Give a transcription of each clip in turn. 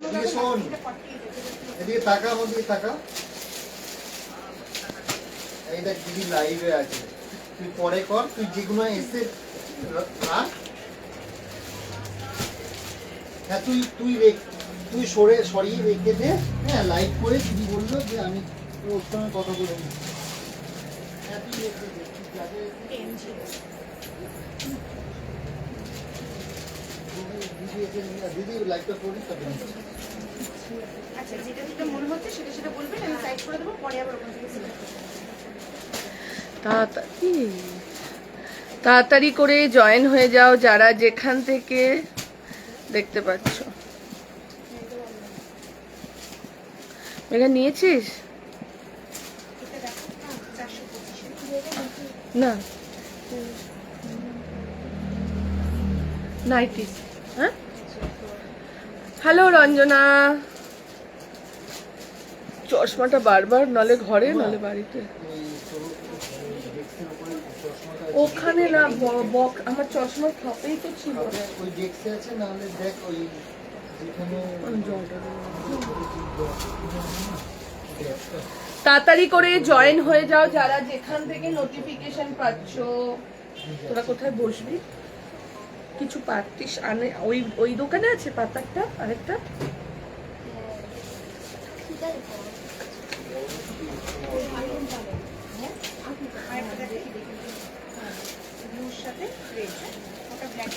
এদিকে শোন, এদিকে তাকা, আমার দিকে তাকা। এই দেখ দিদি লাইভে আছে, তুই পরে কর, তুই যেগুলো এসে রাখ। হ্যাঁ তুই সরিয়ে রেখে দে। হ্যাঁ লাইভ করে দিদি বললো যে আমি ওর সঙ্গে কথা বলে নিই। হ্যাঁ তুই রেখে দে, তুই যাবে দিদি লাইভটা করিস তবে। আচ্ছা, যেটা যেটা মনে হচ্ছে সেটা সেটা বলবেন, আমি সাইড করে দেবো, পরে আবার ওখান থেকে সিলেক্ট করব। তাড়াতাড়ি করে জয়েন হয়ে যাও যারা যেখান থেকে দেখতে পাচ্ছ। মেঘা নিয়েছিস? এটা দেখো 425 না নাইটিস। হ্যাঁ, হ্যালো রঞ্জনা। চশমাটা বারবার নলে ঘরে নলে বাড়িতে। ওখানে না বক, আমার চশমার খাপেই তো ছিল। ওই ডেস্কে আছে, না হলে দেখ ওই যেখানে তাড়াতাড়ি করে জয়েন হয়ে যাও যারা যেখান থেকে নোটিফিকেশন পাচ্ছ। তোরা কোথায় বসবি? কিছু পাতিস আনে, ওই দোকানে আছে পাতাটা আরেকটা।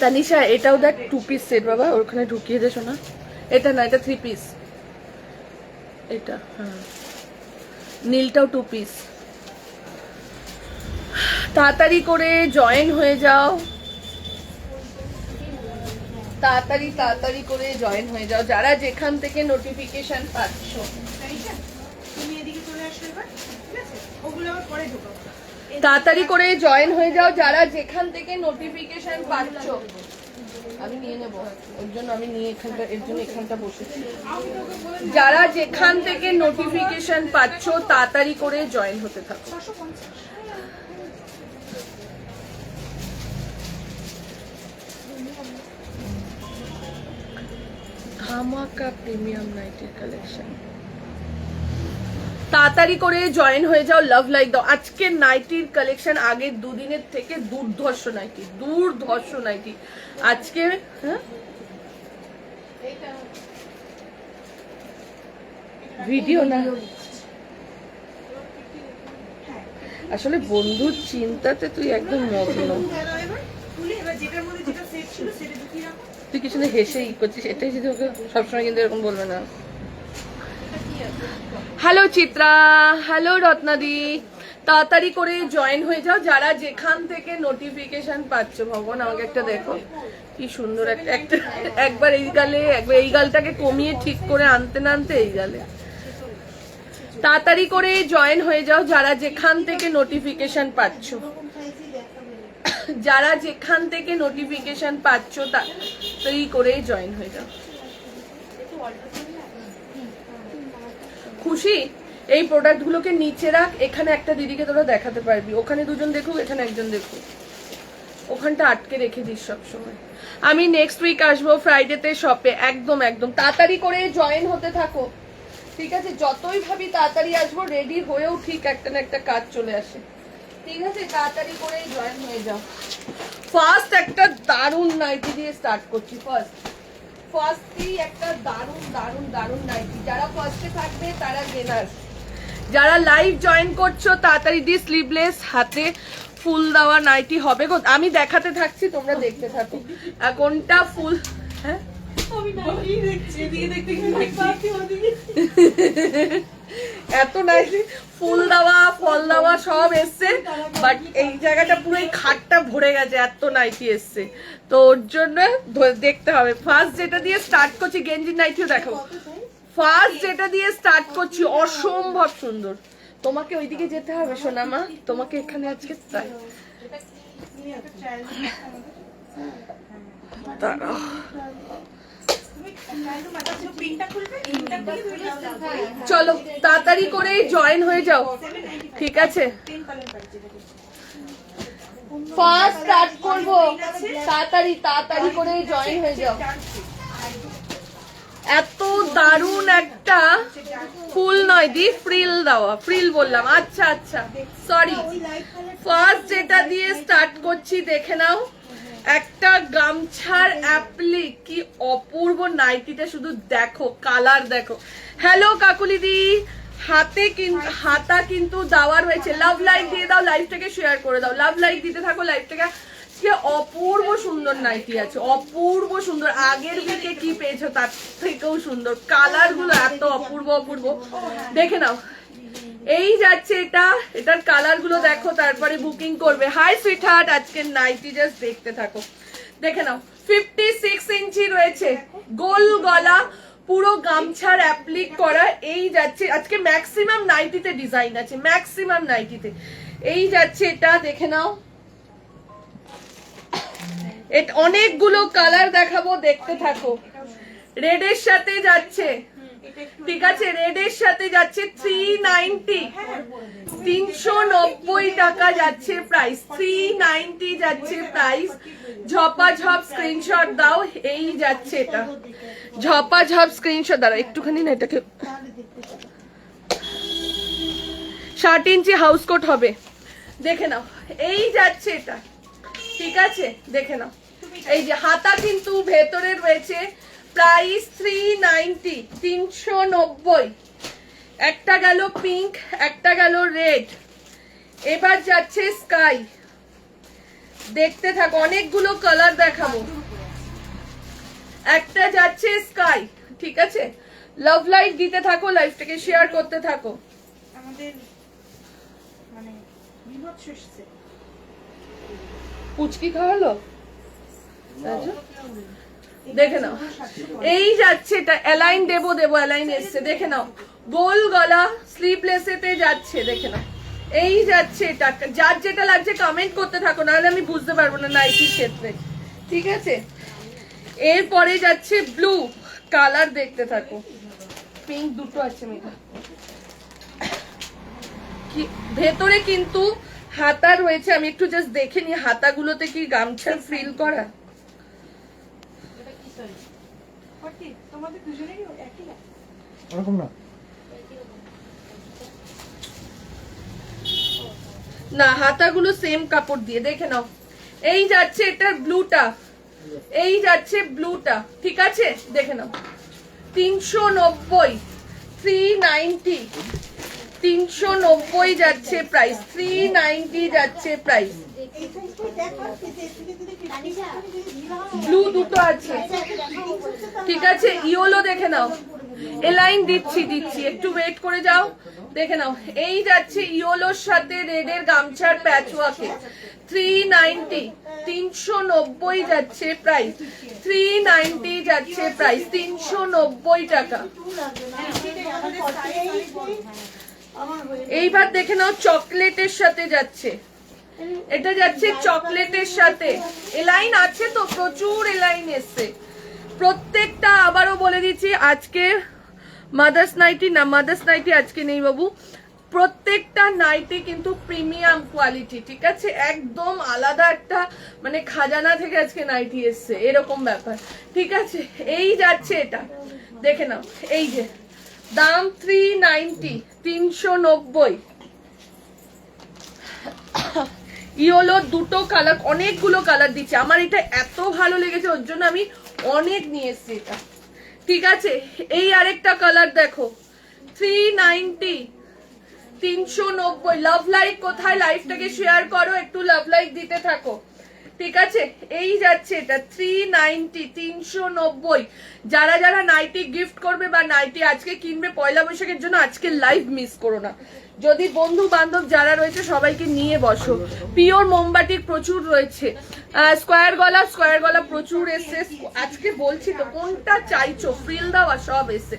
তানিশা এটাও দেখ 2 পিস সেট বাবা, ওখানে ঢুকিয়ে দে শোনা। এটা না, এটা 3 পিস। এটা হ্যাঁ, নীলটাও 2 পিস। তাড়াতাড়ি করে জয়েন হয়ে যাও, তাড়াতাড়ি করে জয়েন হয়ে যাও যারা যেখান থেকে নোটিফিকেশন পাচ্ছ। তুমি এদিকে চলে আসো এবার, ঠিক আছে? ওগুলো আবার পরে ঢোকাবো। তাড়াতাড়ি করে জয়েন হয়ে যাও যারা যেখান থেকে নোটিফিকেশন পাচ্ছ। আমি নিয়ে নেব, ওর জন্য আমি নিয়ে এর জন্য এখানটা বসেছি। যারা যেখান থেকে নোটিফিকেশন পাচ্ছ তাড়াতাড়ি করে জয়েন হতে থাকো। ধামাকা প্রিমিয়াম নাইটির কালেকশন। তাড়াতাড়ি করে জয়েন হয়ে যাও, লাভ লাইক দাও। আজকে নাইটির কালেকশন আগের দুদিনের থেকে দুর্ধর্ষ নাইটি আজকে। হ্যাঁ ভিডিও না, আসলে বন্ধুর চিন্তাতে তুই একদম মগ্ন। তুই কিছু না হেসে ই করছিস, এটাই যদি ওকে সবসময় কিন্তু এরকম বলবে না। হ্যালো চিত্রা, হ্যালো রত্নাদি। তাড়াতাড়ি করে জয়েন হয়ে যাও যারা যেখান থেকে নোটিফিকেশন পাচ্ছ। ভগবান আমাকে একটা দেখো, কি সুন্দর একটা একবার এই গালে, একবার এই গালটাকে কমিয়ে ঠিক করে আনতে না আনতে এই গালে। তাড়াতাড়ি করে জয়েন হয়ে যাও যারা যেখান থেকে নোটিফিকেশন পাচ্ছ। যারা যেখান থেকে নোটিফিকেশন পাচ্ছ তাড়াতাড়ি করে জয়েন হয়ে যাও। খুশি, এই প্রোডাক্টগুলোকে নিচে রাখ, এখানে একটা দিদিকে তোরা দেখাতে পারবি, ওখানে দুজন দেখুক, এখানে একজন দেখুক, ওখানটা আটকে রেখে দিস সবসময়। আমি নেক্সট উইক আসবো ফ্রাইডেতে শপে। একদম তাড়াতাড়ি করে জয়েন হতে থাকো, ঠিক আছে? যতই ভাবি তাড়াতাড়ি আসবো, রেডি হয়েও ঠিক একটা না একটা কাজ চলে আসে, ঠিক আছে? তাড়াতাড়ি করে জয়েন হয়ে যাও। ফার্স্ট একটা দারুণ নাইটি দিয়ে স্টার্ট করছি। ফার্স্টেই একটা দারুণ নাইটি। যারা ফার্স্টে থাকবে তারা গেনার। যারা লাইভ জয়েন করছো তাড়াতাড়ি দিয়ে স্লিভলেস হাতে ফুল দেওয়া নাইটি হবে গো। আমি দেখাতে থাকছি, তোমরা দেখতে থাকো। কোনটা ফুল? হ্যাঁ এত নাইটি ফুল দেওয়া ফল দেওয়া সব এসছে, বাট এই জায়গাটা পুরো এই খাটটা ভরে গেছে, এত নাইটি এসছে, তো ওর জন্য দেখতে হবে। ফার্স্ট যেটা দিয়ে স্টার্ট করছি, গেঞ্জির নাইটিও দেখো। ফার্স্ট যেটা দিয়ে স্টার্ট করছি অসম্ভব সুন্দর। তোমাকে ওইদিকে যেতে হবে সোনামা, তোমাকে এখানে আজকে চাই। দাঁড়াও, চলো তাড়াতাড়ি করে জয়েন হয়ে যাও, ঠিক আছে? ফার্স্ট স্টার্ট করবো, তাড়াতাড়ি করে জয়েন হয়ে যাও। এত ফুল নয় দি, ফ্রিল দেওয়া, ফ্রিল বললাম, আচ্ছা আচ্ছা সরি। ফার্স্ট যেটা দিয়ে স্টার্ট করছি দেখে নাও, একটা গামছার অ্যাপ্লিক, কি অপূর্ব নাইটিটা, শুধু দেখো কালার দেখো। হ্যালো কাকুলিদি, হাতে কিন্তু হাতা কিন্তু দেওয়ার হয়েছে। লাভ লাইক দিয়ে দাও, লাইভটাকে শেয়ার করে দাও, লাভ লাইক দিতে থাকো লাইভটাকে। অপূর্ব সুন্দর নাইটি আছে, অপূর্ব সুন্দর। আগের উইকে কি পেয়েছো তার থেকেও সুন্দর, কালার গুলো এত অপূর্ব অপূর্ব, দেখে নাও। এই যাচ্ছে এটা, এটার কালার গুলো দেখো, তারপরে বুকিং করবে। হাই সুইট হার্ট, আজকের নাইটি জাস্ট দেখতে থাকো, দেখে নাও। 56 ইঞ্চি রয়েছে, গোল গলা, পুরো গামছার অ্যাপ্লিক করা। এই যাচ্ছে আজকে ম্যাক্সিমাম নাইটিতে ডিজাইন আছে, ম্যাক্সিমাম নাইটিতে। এই যাচ্ছে এটা, দেখে নাও। এটা অনেকগুলো কালার দেখাবো, দেখতে থাকো। রেডের সাথে যাচ্ছে, ঠিক আছে, রেডের সাথে যাচ্ছে 390, 390 টাকা যাচ্ছে প্রাইস, 390 যাচ্ছে প্রাইস। ঝপাঝপ স্ক্রিনশট দাও। এই যাচ্ছে এটা, ঝপাঝপ স্ক্রিনশট দাও। একটুখানি না এটাকে, 60 ইঞ্চি হাউস কোট হবে, দেখে নাও। এই যাচ্ছে এটা, ঠিক আছে, দেখে নাও। এই যে হাতা কিন্তু ভেতরে রয়েছে, প্রাইস 390, 390। একটা গেল পিঙ্ক, একটা গেল রেড, এবার যাচ্ছে স্কাই। দেখতে থাকো, অনেকগুলো কালার দেখাবো। একটা যাচ্ছে স্কাই, ঠিক আছে। লাভ লাইক দিতে থাকো, লাইভটাকে শেয়ার করতে থাকো। আমাদের মানে বিভৎস এসছে। পুচকি খাওয়ালো, দেখে নাও। এই যাচ্ছে এটা, অ্যালাইন দেবো অ্যালাইন এসছে, দেখে নাও। গোল গলা, স্লিভলেসেতে যাচ্ছে, দেখে নাও। এই যাচ্ছে এটা, যার যেটা লাগছে কমেন্ট করতে থাকো, নাহলে আমি বুঝতে পারবো না নাইটির ক্ষেত্রে, ঠিক আছে। এরপরে যাচ্ছে ব্লু কালার, দেখতে থাকো। পিঙ্ক দুটো আছে মেয়েটা, ভেতরে কিন্তু হাতা রয়েছে। আমি একটু জাস্ট দেখে নি হাতাগুলোতে কি গামছার ফ্রিল করা। তোমাদের দুজনেরই একই ওরকম না, না হাতাগুলো সেম কাপড় দিয়ে, দেখে নাও। এই যাচ্ছে এটার ব্লুটা, এই যাচ্ছে ব্লুটা, ঠিক আছে, দেখে নাও। 390, 390, 390 যাচ্ছে প্রাইস, 390 যাচ্ছে প্রাইস। ব্লু দুটো আছে, ঠিক আছে। ইয়েলো দেখে নাও, এলাইন দিচ্ছি, একটু ওয়েট করে যাও, দেখে নাও। এই যাচ্ছে ইয়েলোর সাথে রেডের গামছার প্যাচওয়ার্কে, 390, 390 যাচ্ছে প্রাইস, 390 যাচ্ছে প্রাইস, 390 টাকা। এইবার দেখে নাও, চকলেটের সাথে যাচ্ছে, এটা যাচ্ছে চকলেটের সাথে। এলাইন আছে তো, প্রচুর এলাইন এসছে প্রত্যেকটা। আবারও বলে দিচ্ছি, আজকে মাদার্স নাইটি না, মাদার্স নাইটি আজকে নেই বাবু। প্রত্যেকটা নাইটি কিন্তু প্রিমিয়াম কোয়ালিটি, ঠিক আছে, একদম আলাদা একটা মানে খাজানা থেকে আজকে নাইটি এসছে, এরকম ব্যাপার, ঠিক আছে। এই যাচ্ছে এটা, দেখে নাও। এই যে দাম 390, 390। ইয়েলো দুটো কালার, অনেকগুলো কালার দিচ্ছে। আমার এটা এত ভালো লেগেছে, ওর জন্য আমি অনেক নিয়ে এসছি এটা, ঠিক আছে। এই আরেকটা কালার দেখো, 390, 390। লাভ লাইক কোথায়? লাইভটাকে শেয়ার করো, একটু লাভ লাইক দিতে থাকো, ঠিক আছে। এই যাচ্ছে এটা 390, 390। যারা যারা নাইটি গিফট করবে বা নাইটি আজকে কিনবে পয়লা বৈশাখের জন্য, আজকে লাইভ মিস করো না। যদি বন্ধু বান্ধব যারা রয়েছে সবাইকে নিয়ে বসো। পিওর মোমবাটিক প্রচুর রয়েছে, স্কোয়ার গলা প্রচুর এসছে। আজকে বলছি তো কোনটা চাইছো, ফ্রিল দেওয়া সব এসছে।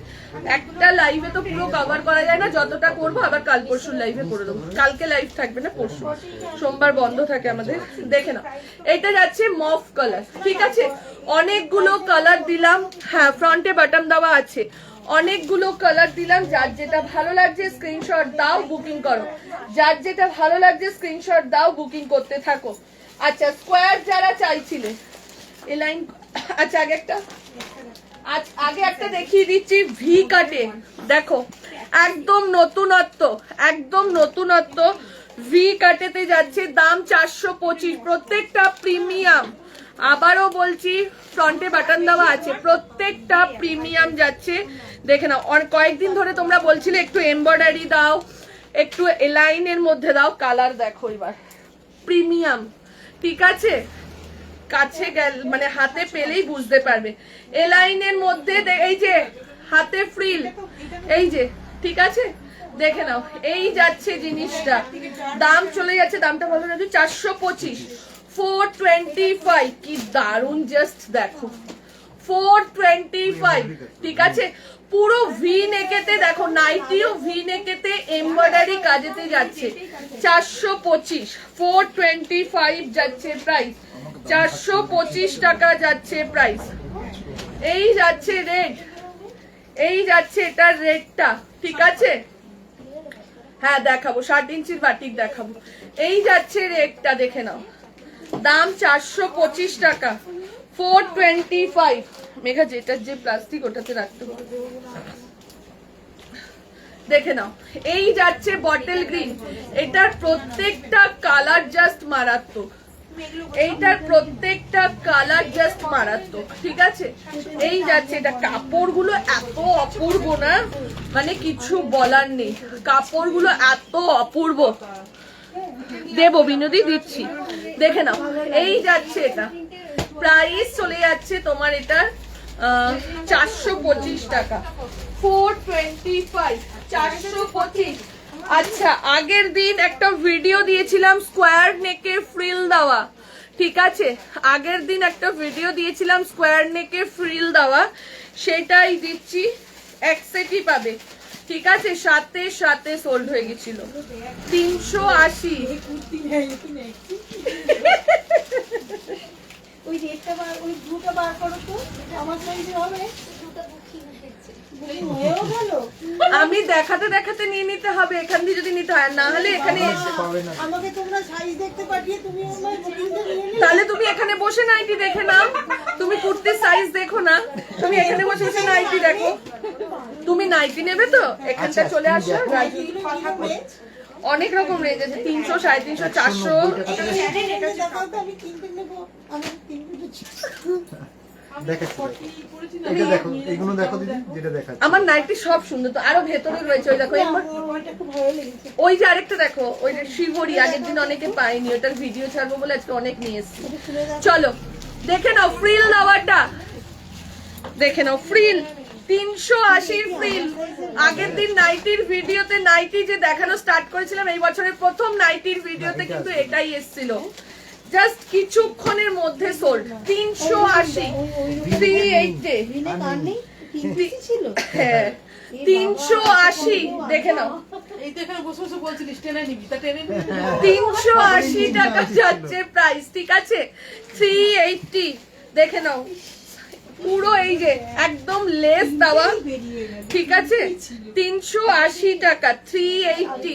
একটা লাইভে তো পুরো কভার করা যায় না, যতটা করবো আবার কাল পরশু লাইভে করে দেবো। কালকে লাইভ থাকবে না, পরশু, সোমবার বন্ধ থাকে আমাদের। দেখে নাও, এটা যাচ্ছে মফ কালার, ঠিক আছে। অনেকগুলো কালার দিলাম, হ্যাঁ ফ্রন্টে বাটন দেওয়া আছে। অনেকগুলো কালার দিলাম, যার যেটা ভালো লাগছে স্ক্রিনশট দাও, বুকিং করো। যার যেটা ভালো লাগছে স্ক্রিনশট দাও, বুকিং করতে থাকো। আচ্ছা, স্কোয়ার যারা চাইছিলে, এই লাইন, আচ্ছা আগে একটা দেখিয়ে দিচ্ছি ভি কাটে। দেখো একদম নতুনত্ব, একদম নতুনত্ব। ভি কাটেতে যাচ্ছে, দাম 425, প্রত্যেকটা প্রিমিয়াম। আবারও বলছি ফ্রন্টে বাটন দেওয়া আছে, প্রত্যেকটা প্রিমিয়াম যাচ্ছে। দেখে নাও, কয়েকদিন ধরে তোমরা বলছিলে একটু এমব্রয়ডারি দাও, একটু এলাইনের মধ্যে দাও, কালার দেখো এবার প্রিমিয়াম। ঠিক আছে, কাছে গেল মানে হাতে পেলেই বুঝতে পারবে। এলাইনের মধ্যে এই যে হাতে ফ্রিল, এই যে, ঠিক আছে দেখে নাও। এই যাচ্ছে জিনিসটা, দাম চলে যাচ্ছে, দামটা বলো না, 425, 425। কি দারুন, জাস্ট দেখো 425। ঠিক আছে, পুরো ভি নেকেতে দেখো, নাইটিও ভি নেকেতে এমব্রয়ডারি কাজেতে যাচ্ছে। 425, 425 যাচ্ছে প্রাইস, 425 টাকা যাচ্ছে প্রাইস। এই যাচ্ছে রেড, এই যাচ্ছে এটার রেডটা। ঠিক আছে, হ্যাঁ দেখাবো, 60 ইঞ্চির বাটিক দেখাবো। এই যাচ্ছে রেডটা, দেখে নাও, দাম 425 টাকা, 425। মেঘা যেটার যে প্লাস্টিক ওটাতে রাখতে হবে। দেখে নাও, এই যাচ্ছে বটল গ্রিন, এটার প্রত্যেকটা কালার জাস্ট মারাত্মক, এইটার প্রত্যেকটা কালার জাস্ট মারাত্মক। ঠিক আছে, এই যাচ্ছে, এটা কাপড়গুলো এত অপূর্ব না, মানে কিছু বলার নেই, কাপড়গুলো এত অপূর্ব। দেবো বিনোদি, দিচ্ছি, দেখে নাও। এই যাচ্ছে, এটা প্রাইস চলে যাচ্ছে তোমার এটা 425 টাকা, 425, 425। আচ্ছা, আগের দিন একটা ভিডিও দিয়েছিলাম স্কোয়ার নেকে ফ্রিল দেওয়া। ঠিক আছে, আগের দিন একটা ভিডিও দিয়েছিলাম স্কোয়ার নেকে ফ্রিল দেওয়া, সেটাই দিচ্ছি, এক সেটই পাবে। ঠিক আছে, সাথে সাথে সোল্ড হয়ে গেছিল, 380। ওই রেটটা বার, ওই ব্লুটা বার করো তো, আমার সাইজে হবে। আমি দেখাতে দেখাতে নিয়ে নিতে হবে, এখান দিয়ে যদি নিতে হয়, না হলে এখানে আমাকে তোমরা সাইজ দেখতে পাঠিয়ে তুমি আমার বুকিংটা নিয়ে নিও। তাহলে তুমি এখানে বসে নাইটি দেখে নাও, তুমি কুর্তির সাইজ দেখো না, তুমি এখানে বসে বসে নাইটি দেখো। তুমি নাইটি নেবে তো এখানটা চলে আসো, অনেক রকম রেঞ্জ আছে, 300, 350, 400। আমি কিনতে নেবো, আমি আমার নাইটি সব সুন্দর, তো আরো ভেতরে রয়েছে, ওই দেখো, ওই যে আরেকটা দেখো, ওই যে শিবরি, আগের দিন অনেকে পাইনি, ওটার ভিডিও ছাড়বো বলে আজকে অনেক নিয়ে এসছি। চলো দেখে নাও ফ্রিল দেওয়াটা, দেখে নাও ফ্রিল, 380 ফ্রিল। আগের দিন নাইটির ভিডিওতে নাইটি যে দেখানো স্টার্ট করেছিলাম, এই বছরের প্রথম নাইটির ভিডিওতে কিন্তু এটাই এসেছিল, জাস্ট কিছুক্ষণের মধ্যে সোল্ড, 380, 380 ছিল, হ্যাঁ 380। দেখে নাও, 380 টাকা যাচ্ছে প্রাইস। ঠিক আছে, 380। দেখে নাও, পুরো এই যে একদম লেস দেওয়া। ঠিক আছে, 380 টাকা, 380।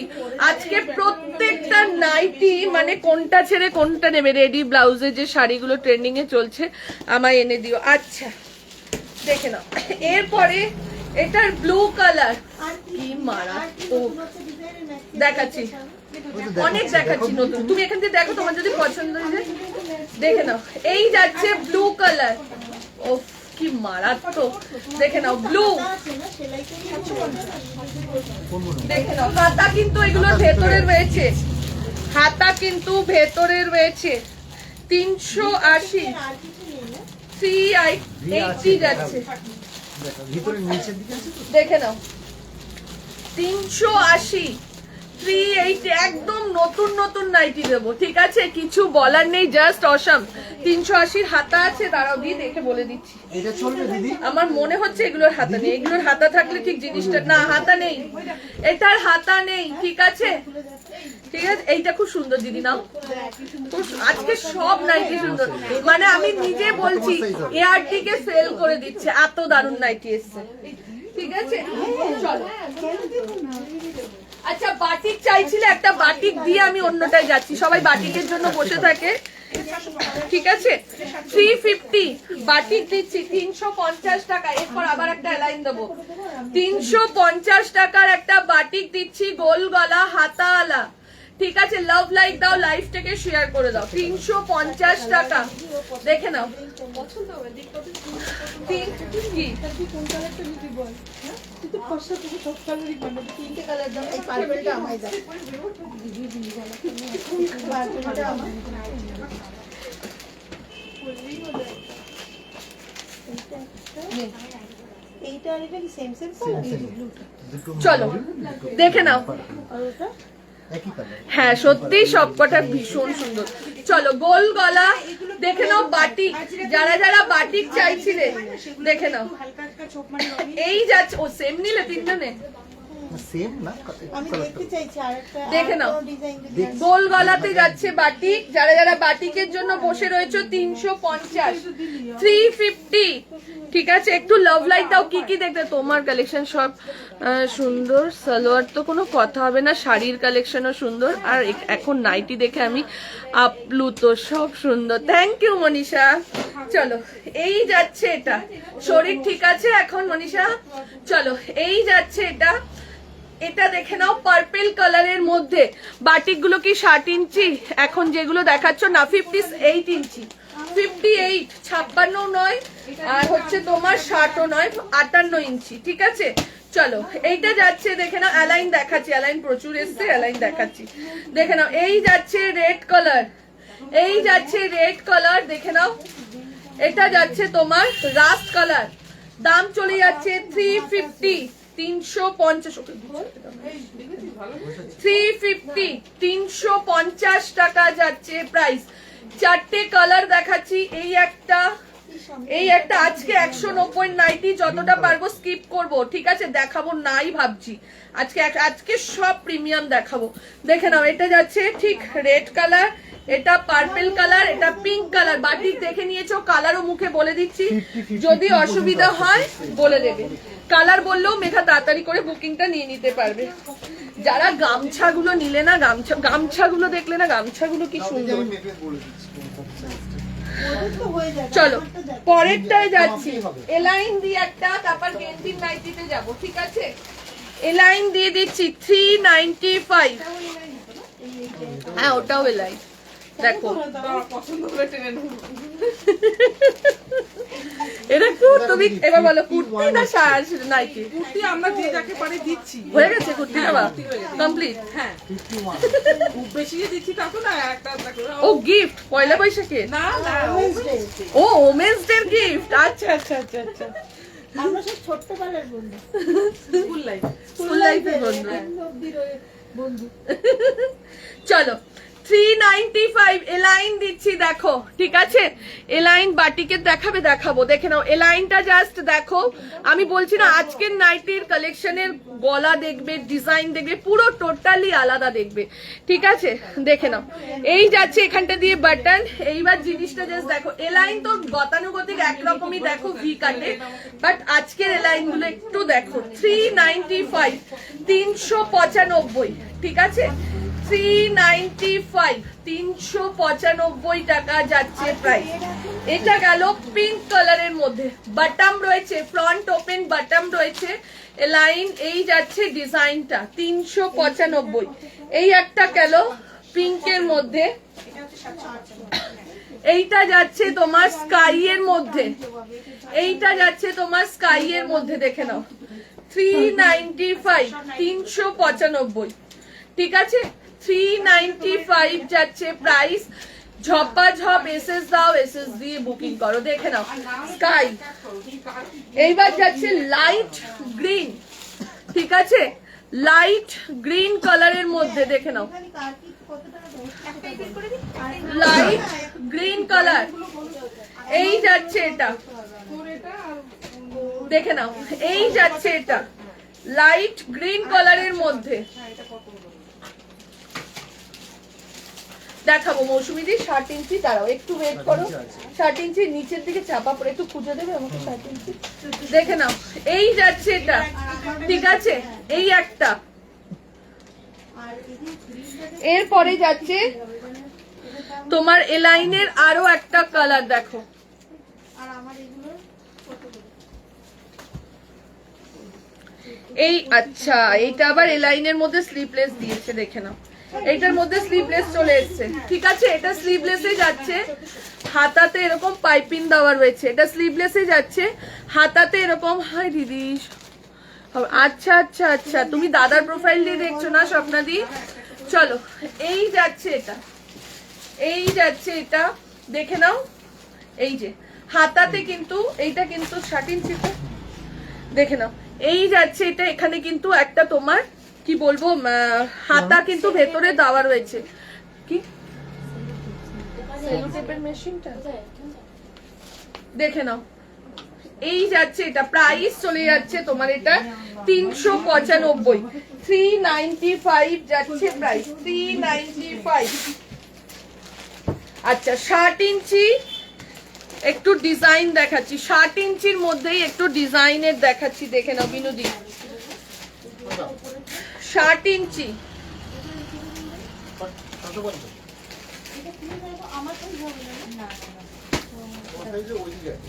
আজকে প্রত্যেকটা নাইটি মানে কোনটা ছেড়ে কোনটা নেবে, রেডি ব্লাউজের যে শাড়িগুলো ট্রেন্ডিং এ চলছে আমায় এনে দিও। আচ্ছা দেখে নাও, এরপরে এটার ব্লু কালার, কি মারাত্মক, দেখাচ্ছি, অনেক দেখাচ্ছি নতুন, তুমি এখান থেকে দেখো, তোমার যদি পছন্দ হয়ে, দেখে নাও। এই যাচ্ছে ব্লু কালার, ও কি মারাত্মক, দেখে নাও ব্লু। দেখে নাও, হাতা কিন্তু এগুলোর ভেতরে রয়েছে, হাতা কিন্তু ভেতরে রয়েছে। 380, 380 যাচ্ছে, দেখে নাও 380, 380, একদম নতুন নতুন নাইটি দেবো। ঠিক আছে, কিছু বলার নেই, জাস্ট অসাম। 380 হাতা আছে, দাঁড়াও দিয়ে দেখে বলে দিচ্ছি। এটা চলবে দিদি? আমার মনে হচ্ছে এগুলোর হাতা নেই, এগুলোর হাতা থাকলে ঠিক জিনিসটা, না হাতা নেই, এটার হাতা নেই। ঠিক আছে, ঠিক আছে, এইটা খুব সুন্দর দিদি, নাও। আজকে সব নাইটি সুন্দর, মানে আমি নিজে বলছি এআরটিকে সেল করে দিচ্ছে, এত দারুণ নাইটি এসছে। ঠিক আছে, চলো। আচ্ছা, বাটিক চাইছিলে, একটা বাটিক দিয়ে আমি অন্যটায় যাচ্ছি, সবাই বাটিকের জন্য বসে থাকে। ঠিক আছে, 350 বাটিক দিচ্ছি 350 টাকা। এরপর আবার একটা লাইন দেবো, 350 টাকার একটা বাটিক দিচ্ছি, গোল গলা হাতাওয়ালা। ঠিক আছে, লাভ লাইক দাও, লাইফটাকে শেয়ার করে দাও। 350 টাকা, দেখে নাও। পছন্দ হবে, কি কোন কালারটা নিবি বল? তুই তো ফর্সা থেকে সব কালারই বানাবি, তিনটে কালার দাও। এই পার্পলটা আমায় দাও, পার্পলটা আমায়। এইটা আর এটা কি সেম সেম কালার? চলো দেখে নাও। আর ওটা একই কালার। হ্যাঁ সত্যি সবকটা ভীষণ সুন্দর। চলো গোল গলা দেখে নাও, বাটিক, যারা যারা বাটিক চাইছিলে দেখে নাও। হালকা হালকা ছোপ মানে রঙিন। এই যাচ্ছে, ও সেম নিলে তিনজনে? সেম না, আমি দেখতে চাইছি আরেকটা দেখে নাও। ডিজাইন যদি গোল গলাতে যাচ্ছে বাটিক, যারা যারা বাটিকের জন্য বসে রয়েছে 350, 350। ঠিক আছে, একটু লাভ লাইট দাও। কি কি দেখতে তোমার কালেকশন সব সুন্দর। সালোয়ার তো কোনো কথা হবে না, শাড়ির কালেকশনও সুন্দর। আর এখন নাইটি দেখে আমি আপ্লুত, সব সুন্দর। Thank you Manisha. চলো এই যাচ্ছে এটা, শরীর ঠিক আছে এখন মনীষা? চলো এই যাচ্ছে এটা, এটা দেখে নাও পার্পল কালারের মধ্যে। বাটিক গুলো কি 60 ইঞ্চি এখন যেগুলো দেখাচ্ছ না, 58 ইঞ্চি, 58, 56 নয়, আর হচ্ছে তোমার 60ও নয়, 58 ইঞ্চি। ঠিক আছে, চলো এইটা যাচ্ছে দেখে নাও। অ্যালাইন দেখাচ্ছি, অ্যালাইন প্রচুর এসছে, অ্যালাইন দেখাচ্ছি দেখে নাও। এই যাচ্ছে রেড কালার, এই যাচ্ছে রেড কালার দেখে নাও। এটা যাচ্ছে তোমার রাস্ট কালার, দাম চলে যাচ্ছে 350, 350, 350, 350 টাকা যাচ্ছে প্রাইস। চারটে কালার দেখাচ্ছি, এই একটা, এই একটা। আজকে 190 নাইটি যতটা পারবো স্কিপ করব, ঠিক আছে, দেখাবো নাই ভাবছি আজকে। আজকে সব প্রিমিয়াম দেখাবো। দেখে নাও, এটা যাচ্ছে ঠিক রেড কালার, এটা পার্পল কালার, এটা পিঙ্ক কালার। বাটিক দেখে নিয়েছো, কালারও মুখে বলে দিচ্ছি, যদি অসুবিধা হয় বলে দেবে। কালার বললেও মেঘা তাড়াতাড়ি করে বুকিংটা নিয়ে নিতে পারবে। যারা গামছাগুলো নিলে না, গামছাগুলো দেখলে না, গামছাগুলো কি সুন্দর। তো হয়ে যাবে। চলো পরেরটায় যাচ্ছি, এলাইন দিয়ে একটা, তারপর গেঞ্জির নাইটিতে যাব। ঠিক আছে, এলাইন দিয়ে দিচ্ছি 395। হ্যাঁ ওটাও এলাইন, দেখো এটা তুমি এবার বলো, কুর্তি না নাইটি? কুর্তি আমরা যে যাকে পারে দিচ্ছি। হয়ে গেছে কুর্তি দেওয়া কমপ্লিট? হ্যাঁ, খুব বেশি যে দিচ্ছি তা তো না, একটা একটা করে। ও গিফট পয়লা বৈশাখে? না না, ও ওমেন্স ডে গিফট। আচ্ছা আচ্ছা আচ্ছা আচ্ছা, আমরা সব ছোট্টবেলার বন্ধু, স্কুল লাইফ, স্কুল লাইফের বন্ধু। অবধির বন্ধু। চলো 395 এলাইন দিচ্ছি, দেখো। ঠিক আছে, এলাইন বাটিকের দেখাবে, দেখাবো, দেখে নাও। এলাইনটা জাস্ট দেখো, আমি বলছি না আজকের নাইটির কালেকশনের গলা দেখবে, ডিজাইন দেখবে, পুরো টোটালি আলাদা দেখবে। ঠিক আছে, দেখে নাও। এই যাচ্ছে এখানটা দিয়ে বাটন। এইবার জিনিসটা জাস্ট দেখো, এলাইন তো গতানুগতিক একরকমই দেখো ভি কাটে, বাট আজকের এলাইন গুলো একটু দেখো। 395, 395। ঠিক আছে, 395, 395 টাকা যাচ্ছে প্রাইস। এটা গেল পিঙ্ক কালারের মধ্যে, বাটাম রয়েছে, ফ্রন্ট ওপেন বাটাম রয়েছে। লাইন এই যাচ্ছে ডিজাইনটা 395। এই একটা গেল পিঙ্কের মধ্যে, এইটা যাচ্ছে তোমার স্কাই এর মধ্যে, এইটা যাচ্ছে তোমার স্কাই এর মধ্যে। দেখে নাও 395, 395। ঠিক আছে, 395 যাচ্ছে প্রাইস। ঝপা ঝপ এসএস দাও, এসএস দিয়ে বুকিং করো। দেখে নাও স্কাই। এইবার যাচ্ছে লাইট গ্রিন। ঠিক আছে, লাইট গ্রিন কালারের মধ্যে। দেখে নাও লাইট গ্রিন কালার। এই যাচ্ছে এটা, দেখে নাও। এই যাচ্ছে এটা লাইট গ্রিন কালারের মধ্যে। দেখাবো মৌসুমী দি 60 ইঞ্চি। দাঁড়াও একটু ওয়েট করো, 60 ইঞ্চি নিচের দিকে চাপা পড়ে, একটু খুঁজে দেবে আমাকে 60 ইঞ্চি। দেখে নাও, এই যাচ্ছে এটা। ঠিক আছে, এই একটা। এরপরে যাচ্ছে তোমার এলাইনের আরো একটা কালার, দেখো আর আমার এগুলো কতগুলো? এই আচ্ছা, এইটা আবার এ লাইনের মধ্যে স্লিভলেস দিয়েছে, দেখে নাও। এইটার মধ্যে স্লিভলেস চলে এসেছে, ঠিক আছে। এটা স্লিভলেসে যাচ্ছে, হাতাতে এরকম পাইপিং দেওয়া রয়েছে। এটা স্লিভলেসে যাচ্ছে, হাতাতে এরকম। হাই দিদি, আচ্ছা আচ্ছা আচ্ছা, তুমি দাদার প্রোফাইল দিয়ে দেখছো না স্বপ্নাদি? চলো, এই যাচ্ছে এটা, এই যাচ্ছে এটা, দেখে নাও। এই যে হাতাতে কিন্তু এইটা কিন্তু 60 ইঞ্চিতে, দেখে নাও। এই যাচ্ছে এটা, এখানে কিন্তু একটা তোমার কি বলবো হাতা কিন্তু ভেতরে দেওয়া রয়েছে। কি সেলোটেপের মেশিনটা দেখে নাও। এই যাচ্ছে এটা, প্রাইস চলে যাচ্ছে তোমার এটা 395, 395 যাচ্ছে প্রাইস, 395। আচ্ছা 60 ইঞ্চি একটু ডিজাইন দেখাচ্ছি, 60 ইঞ্চির মধ্যেই একটু ডিজাইনের দেখাচ্ছি, দেখে নাও বিনোদি। 60 ইঞ্চি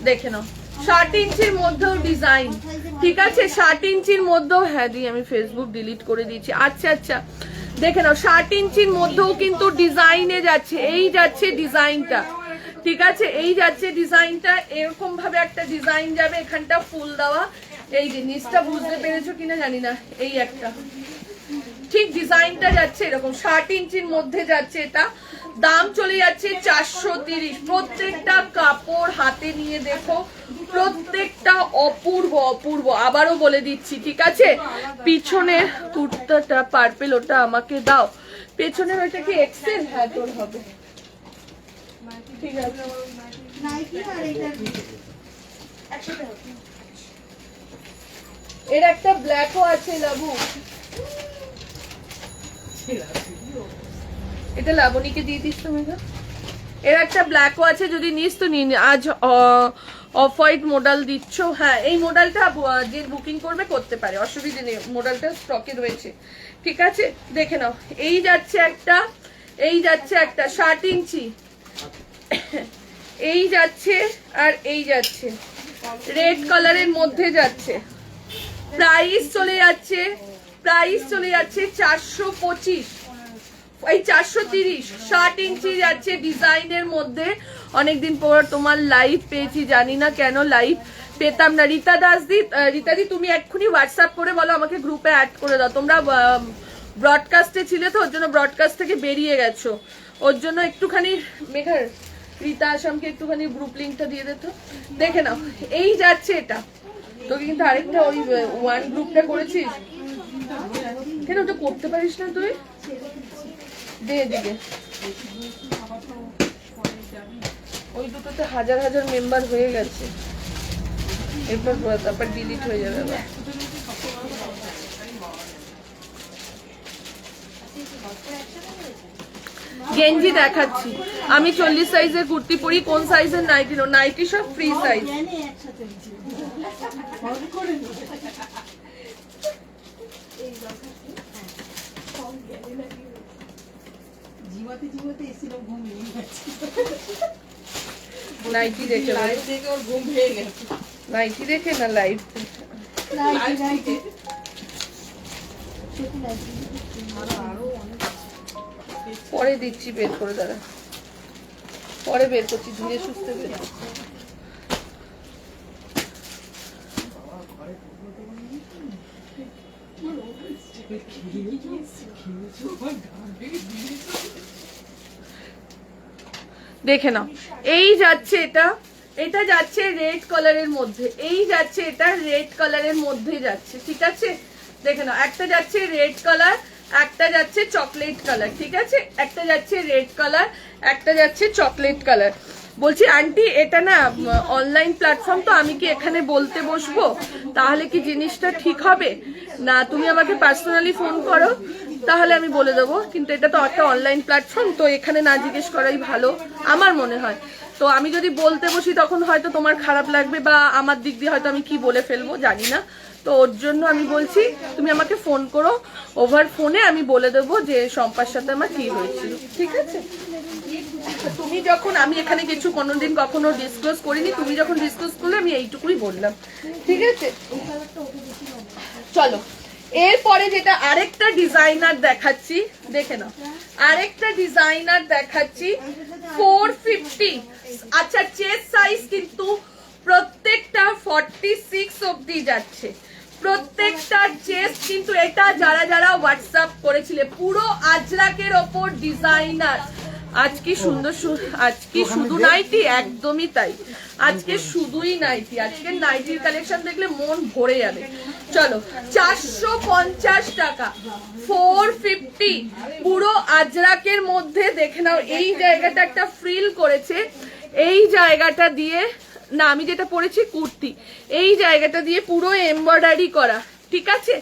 দেখে নাও, 60 ইঞ্চির মধ্যেও ডিজাইন, ঠিক আছে। 60 ইঞ্চির মধ্যেও, হ্যাঁ দি আমি ফেসবুক ডিলিট করে দিয়েছি। আচ্ছা আচ্ছা, দেখে নাও 60 ইঞ্চির মধ্যেও কিন্তু ডিজাইনে যাচ্ছে। এই যাচ্ছে ডিজাইনটা, ঠিক আছে। এই যাচ্ছে ডিজাইনটা, এরকম ভাবে একটা ডিজাইন যাবে, এখানটা ফুল দেওয়া। এই যে নিচটা বুঝতে পেরেছো কিনা জানি না, এই একটা ঠিক ডিজাইনটা যাচ্ছে এরকম। 60 ইঞ্চির মধ্যে যাচ্ছে এটা, দাম চলে যাচ্ছে 430। প্রত্যেকটা কাপড় হাতে নিয়ে দেখো, প্রত্যেকটা অপূর্ব অপূর্ব। আবারও বলে দিচ্ছি, ঠিক আছে। পিছনের কুর্তাটা পার্পেল, ওটা আমাকে দাও। পেছনের ওইটা কি এক্সেল? হ্যাঁ তোর হবে, ঠিক আছে। নাইকি আর এটার 100 টাকা। এর একটা ব্ল্যাকও আছে লাবু, এটা লাবণীকে দিয়ে দিস তুমি। এর একটা ব্ল্যাকও আছে, যদি নিস তো নিয়ে। আজ অফ হোয়াইট মডেল দিচ্ছ, হ্যাঁ এই মডেলটা যে বুকিং করবে করতে পারে, অসুবিধা নেই, মডেলটা স্টকে রয়েছে, ঠিক আছে। দেখে নাও, এই যাচ্ছে একটা, এই যাচ্ছে একটা 60 ইঞ্চি, এই যাচ্ছে আর এই যাচ্ছে রেড কালারের মধ্যে যাচ্ছে। প্রাইস চলে যাচ্ছে, প্রাইস চলে যাচ্ছে 425, এই 430। 60 ইঞ্চি যাচ্ছে ডিজাইনের মধ্যে। অনেকদিন পর তোমার লাইভ পেয়েছি, জানি না কেন লাইভ পেতাম না। রীতা দাসদি, রীতাদি তুমি এক্ষুনি হোয়াটসঅ্যাপ করে বলো আমাকে গ্রুপে অ্যাড করে দাও। তোমরা ব্রডকাস্টে ছিলে তো, ওর জন্য ব্রডকাস্ট থেকে বেরিয়ে গেছো, ওর জন্য একটুখানি মেঘার রীতা আসামকে একটুখানি গ্রুপ লিঙ্কটা দিয়ে দিত। দেখে নাও, এই যাচ্ছে এটা। তোকে কিন্তু আরেকটা ওই ওয়ান গ্রুপটা করেছিস কেন, ওটা করতে পারিস না তুই? দে দিকে, ওই দুটোতে হাজার হাজার মেম্বার হয়ে গেছে, এরপর তারপর ডিলিট হয়ে যাবে আবার। গেঞ্জি দেখাচ্ছি আমি, 40 সাইজের কুর্তি পরি। কোন সাইজের নাইটি? নাইটি সব ফ্রি সাইজ। নাইটি দেখে, ওর ঘুম ভেঙে গেছে। নাইটি দেখে না লাইভ পরে দিচ্ছি, বের করে দাঁড়া, পরে বের করছি, ধীরে সুস্থে বের। দেখে নাও, এই যাচ্ছে এটা, এটা যাচ্ছে রেড কালারের মধ্যে, এই যাচ্ছে এটা রেড কালারের মধ্যে যাচ্ছে, ঠিক আছে। দেখে নাও, একটা যাচ্ছে রেড কালার, একটা যাচ্ছে চকলেট কালার, ঠিক আছে। একটা যাচ্ছে রেড কালার, একটা যাচ্ছে চকলেট কালার। বলছি আন্টি, এটা না অনলাইন প্ল্যাটফর্ম, তো আমি কি এখানে বলতে বসবো? তাহলে কি জিনিসটা ঠিক হবে না? তুমি আমাকে পার্সোনালি ফোন করো, তাহলে আমি বলে দেবো। কিন্তু এটা তো একটা অনলাইন প্ল্যাটফর্ম, তো এখানে না জিজ্ঞেস করাই ভালো আমার মনে হয়। তো আমি যদি বলতে বসি তখন হয়তো তোমার খারাপ লাগবে, বা আমার দিক দিয়ে হয়তো আমি কি বলে ফেলবো জানি না। তো ওর জন্য আমি বলছি তুমি আমাকে ফোন করো, ওভার ফোনে আমি বলে দেবো যে শম্পার সাথে আমার কি হয়েছিল, ঠিক আছে। তুমি যখন, আমি এখানে কিছু কোনোদিন কখনো ডিসক্লোজ করিনি, তুমি যখন ডিসক্লোজ করলে আমি এইটুকুই বললাম, ঠিক আছে? চলো এরপরে যেটা আরেকটা ডিজাইনার দেখাচ্ছি, দেখে নাও, আরেকটা ডিজাইনার দেখাচ্ছি 450। আচ্ছা চেস্ট সাইজ কিন্তু প্রত্যেকটা 46 অবধি যাচ্ছে, প্রত্যেকটা চেস্ট কিন্তু। এটা যারা যারা হোয়াটসঅ্যাপ করেছিলে, পুরো আজরাকের ওপর ডিজাইনার। আজকে সুন্দর, আজকে শুধু নাইটি, একদমই তাই, আজকে শুধুই নাইটি। আজকের নাইটির কালেকশন দেখলে মন ভরে যাবে। চলো 450 টাকা, 450, পুরো আজরাকের মধ্যে। দেখে নাও এই জায়গাটা একটা ফ্রিল করেছে, এই জায়গাটা দিয়ে, না আমি যেটা পরেছি কুর্তি, এই জায়গাটা দিয়ে পুরো এমব্রয়ডারি করা, ঠিক আছে?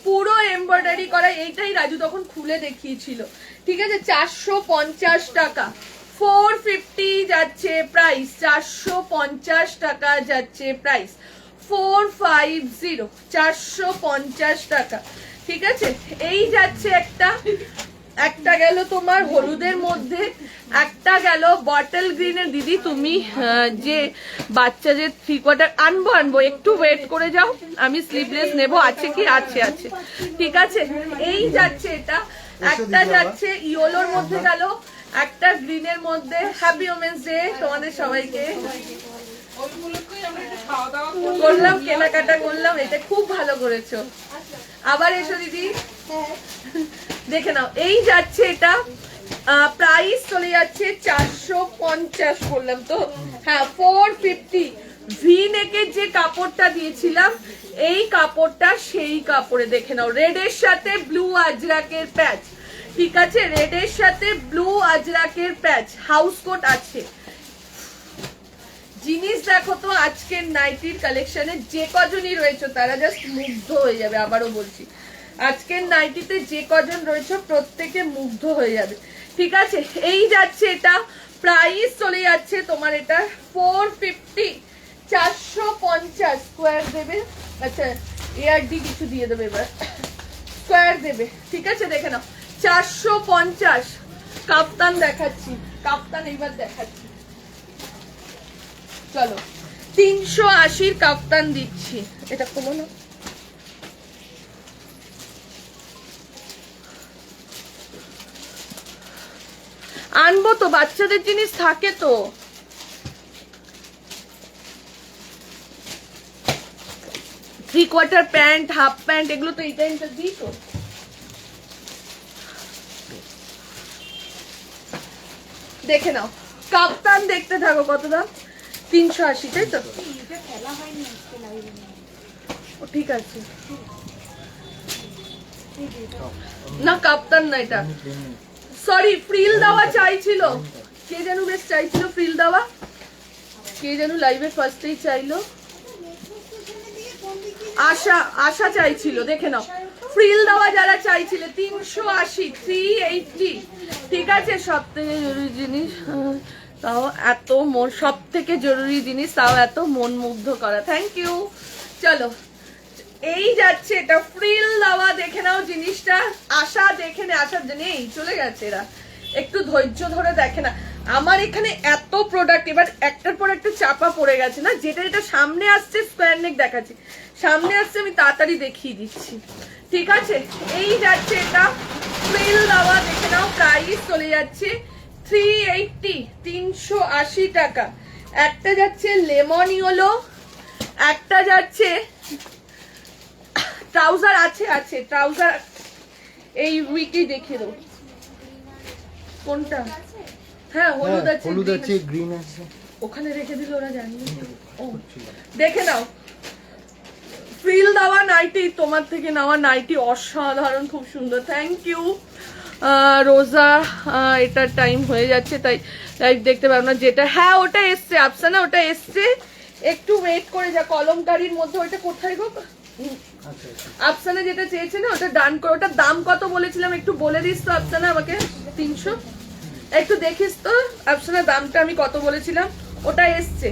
পুরো এমব্রয়ডারি করা। এইটাই রাজু তখন খুলে দেখিয়েছিল, ঠিক আছে? 450 টাকা, 450 যাচ্ছে প্রাইস, 450 টাকা যাচ্ছে প্রাইস, 450, 450 টাকা, ঠিক আছে? এই যাচ্ছে একটা, একটা গেল তোমার হলুদের মধ্যে, একটা গেল বটল গ্রিনের। দিদি তুমি যে বাচ্চা যে 3/4 আনবো, একটু ওয়েট করে যাও, আমি স্লিভলেস নেব। আছে কি? আছে, আছে, ঠিক আছে। এই যাচ্ছে এটা, একটা যাচ্ছে ইয়েলোর মধ্যে গেল, একটা গ্রিনের মধ্যে। হ্যাপি ওমেন্স ডে তোমাদের সবাইকে। করলাম, কেনাকাটা করলাম, এটা খুব ভালো করেছো। আবার এসো দিদি, দেখে নাও। এই যাচ্ছে এটা, প্রাইস চলে যাচ্ছে 450 বললাম তো, হ্যাঁ 450। ভি নেকের যে কাপড়টা দিয়েছিলাম, এই কাপড়টা সেই কাপড়ে। দেখে নাও, রেডের সাথে ব্লু আজরাকের প্যাচ, ঠিক আছে? রেডের সাথে ব্লু আজরাকের প্যাচ, হাউস কোট আছে। জিনিস দেখো তো, আজকের নাইটির কালেকশনে যে কজনই রয়েছে তারা জাস্ট মুগ্ধ হয়ে যাবে। আবারও বলছি, আজকের নাইটিতে যে কজন রয়েছে প্রত্যেকে মুগ্ধ হয়ে যাবে, ঠিক আছে? এই যাচ্ছে এটা, প্রাইস চলে যাচ্ছে তোমার এটা 450, 450 স্কোয়ার দেবে। আচ্ছা এআরডি কিছু দিয়ে দেবে, এবার স্কোয়ার দেবে, ঠিক আছে? দেখে নাও 450। কাপ্তান দেখাচ্ছি, কাপ্তান এইবার দেখাচ্ছি, চলো 380 কাপ্তান দিচ্ছি। এটা খোলো না, আনবো তো, বাচ্চাদের জিনিস থাকে তো। Three quarter pant, half pant, এগুলো তো এই টাইমটা দিই তো। দেখে নাও, কাপ্তান দেখতে থাকো। কত দাম? 380, তাই তো? ও ঠিক আছে, না কাপ্তান না এটা, সরি ফ্রিল দেওয়া চাইছিল, কে যেন বেশ চাইছিল ফ্রিল দেওয়া, কে যেন লাইভে ফার্স্টেই চাইলো, আশা চাইছিল। দেখে নাও, ফ্রিল দেওয়া যারা চাইছিল 380, 380, ঠিক আছে? সব থেকে জরুরি জিনিস, তাও এত মন, সব থেকে জরুরি জিনিস তাও এত মন মুগ্ধ করা। Thank you. চলো এই যাচ্ছে এটা, ফ্রিল দেওয়া। দেখে নাও জিনিসটা, আশা দেখে নে, আশা নেই, চলে গেছে এরা, একটু ধৈর্য ধরে দেখে না। আমার এখানে এত প্রোডাক্ট এবার একটার পর একটা চাপা পড়ে গেছে না, যেটা এটা সামনে আসছে স্কোয়ার নেক দেখাচ্ছি, সামনে আসছে আমি তাড়াতাড়ি দেখিয়ে দিচ্ছি, ঠিক আছে? এই যাচ্ছে এটা, ফ্রিল দেওয়া। দেখে নাও, প্রাইস চলে যাচ্ছে 380, 380 টাকা। একটা যাচ্ছে লেমন ইয়েলো, একটা যাচ্ছে ট্রাউজার, আছে ট্রাউজার, এই উইকেই দেখিয়ে দেবো কোনটা। হ্যাঁ হলুদ আছে, হলুদ আছে, গ্রিন আছে, ওখানে রেখে দিল, ওরা জানি। ও দেখে নাও, ফ্রিল দেওয়া নাইটি, তোমার থেকে নেওয়া নাইটি অসাধারণ, খুব সুন্দর। থ্যাংক ইউ রোজা। এটার টাইম হয়ে যাচ্ছে তাই লাইভ দেখতে পারবো না। যেটা, হ্যাঁ ওটা এসছে আফসানা, ওটা এসছে, একটু ওয়েট করে যা। কলমকারির মধ্যে ওইটা কোথায় গো? আফসানা যেটা চেয়েছে না ওটা ডান করে। ওটার দাম কত বলেছিলাম একটু বলে দিস তো আফসানা আমাকে। 300, একটু দেখিস তো আফসানা দামটা আমি কত বলেছিলাম। ওটা এসছে,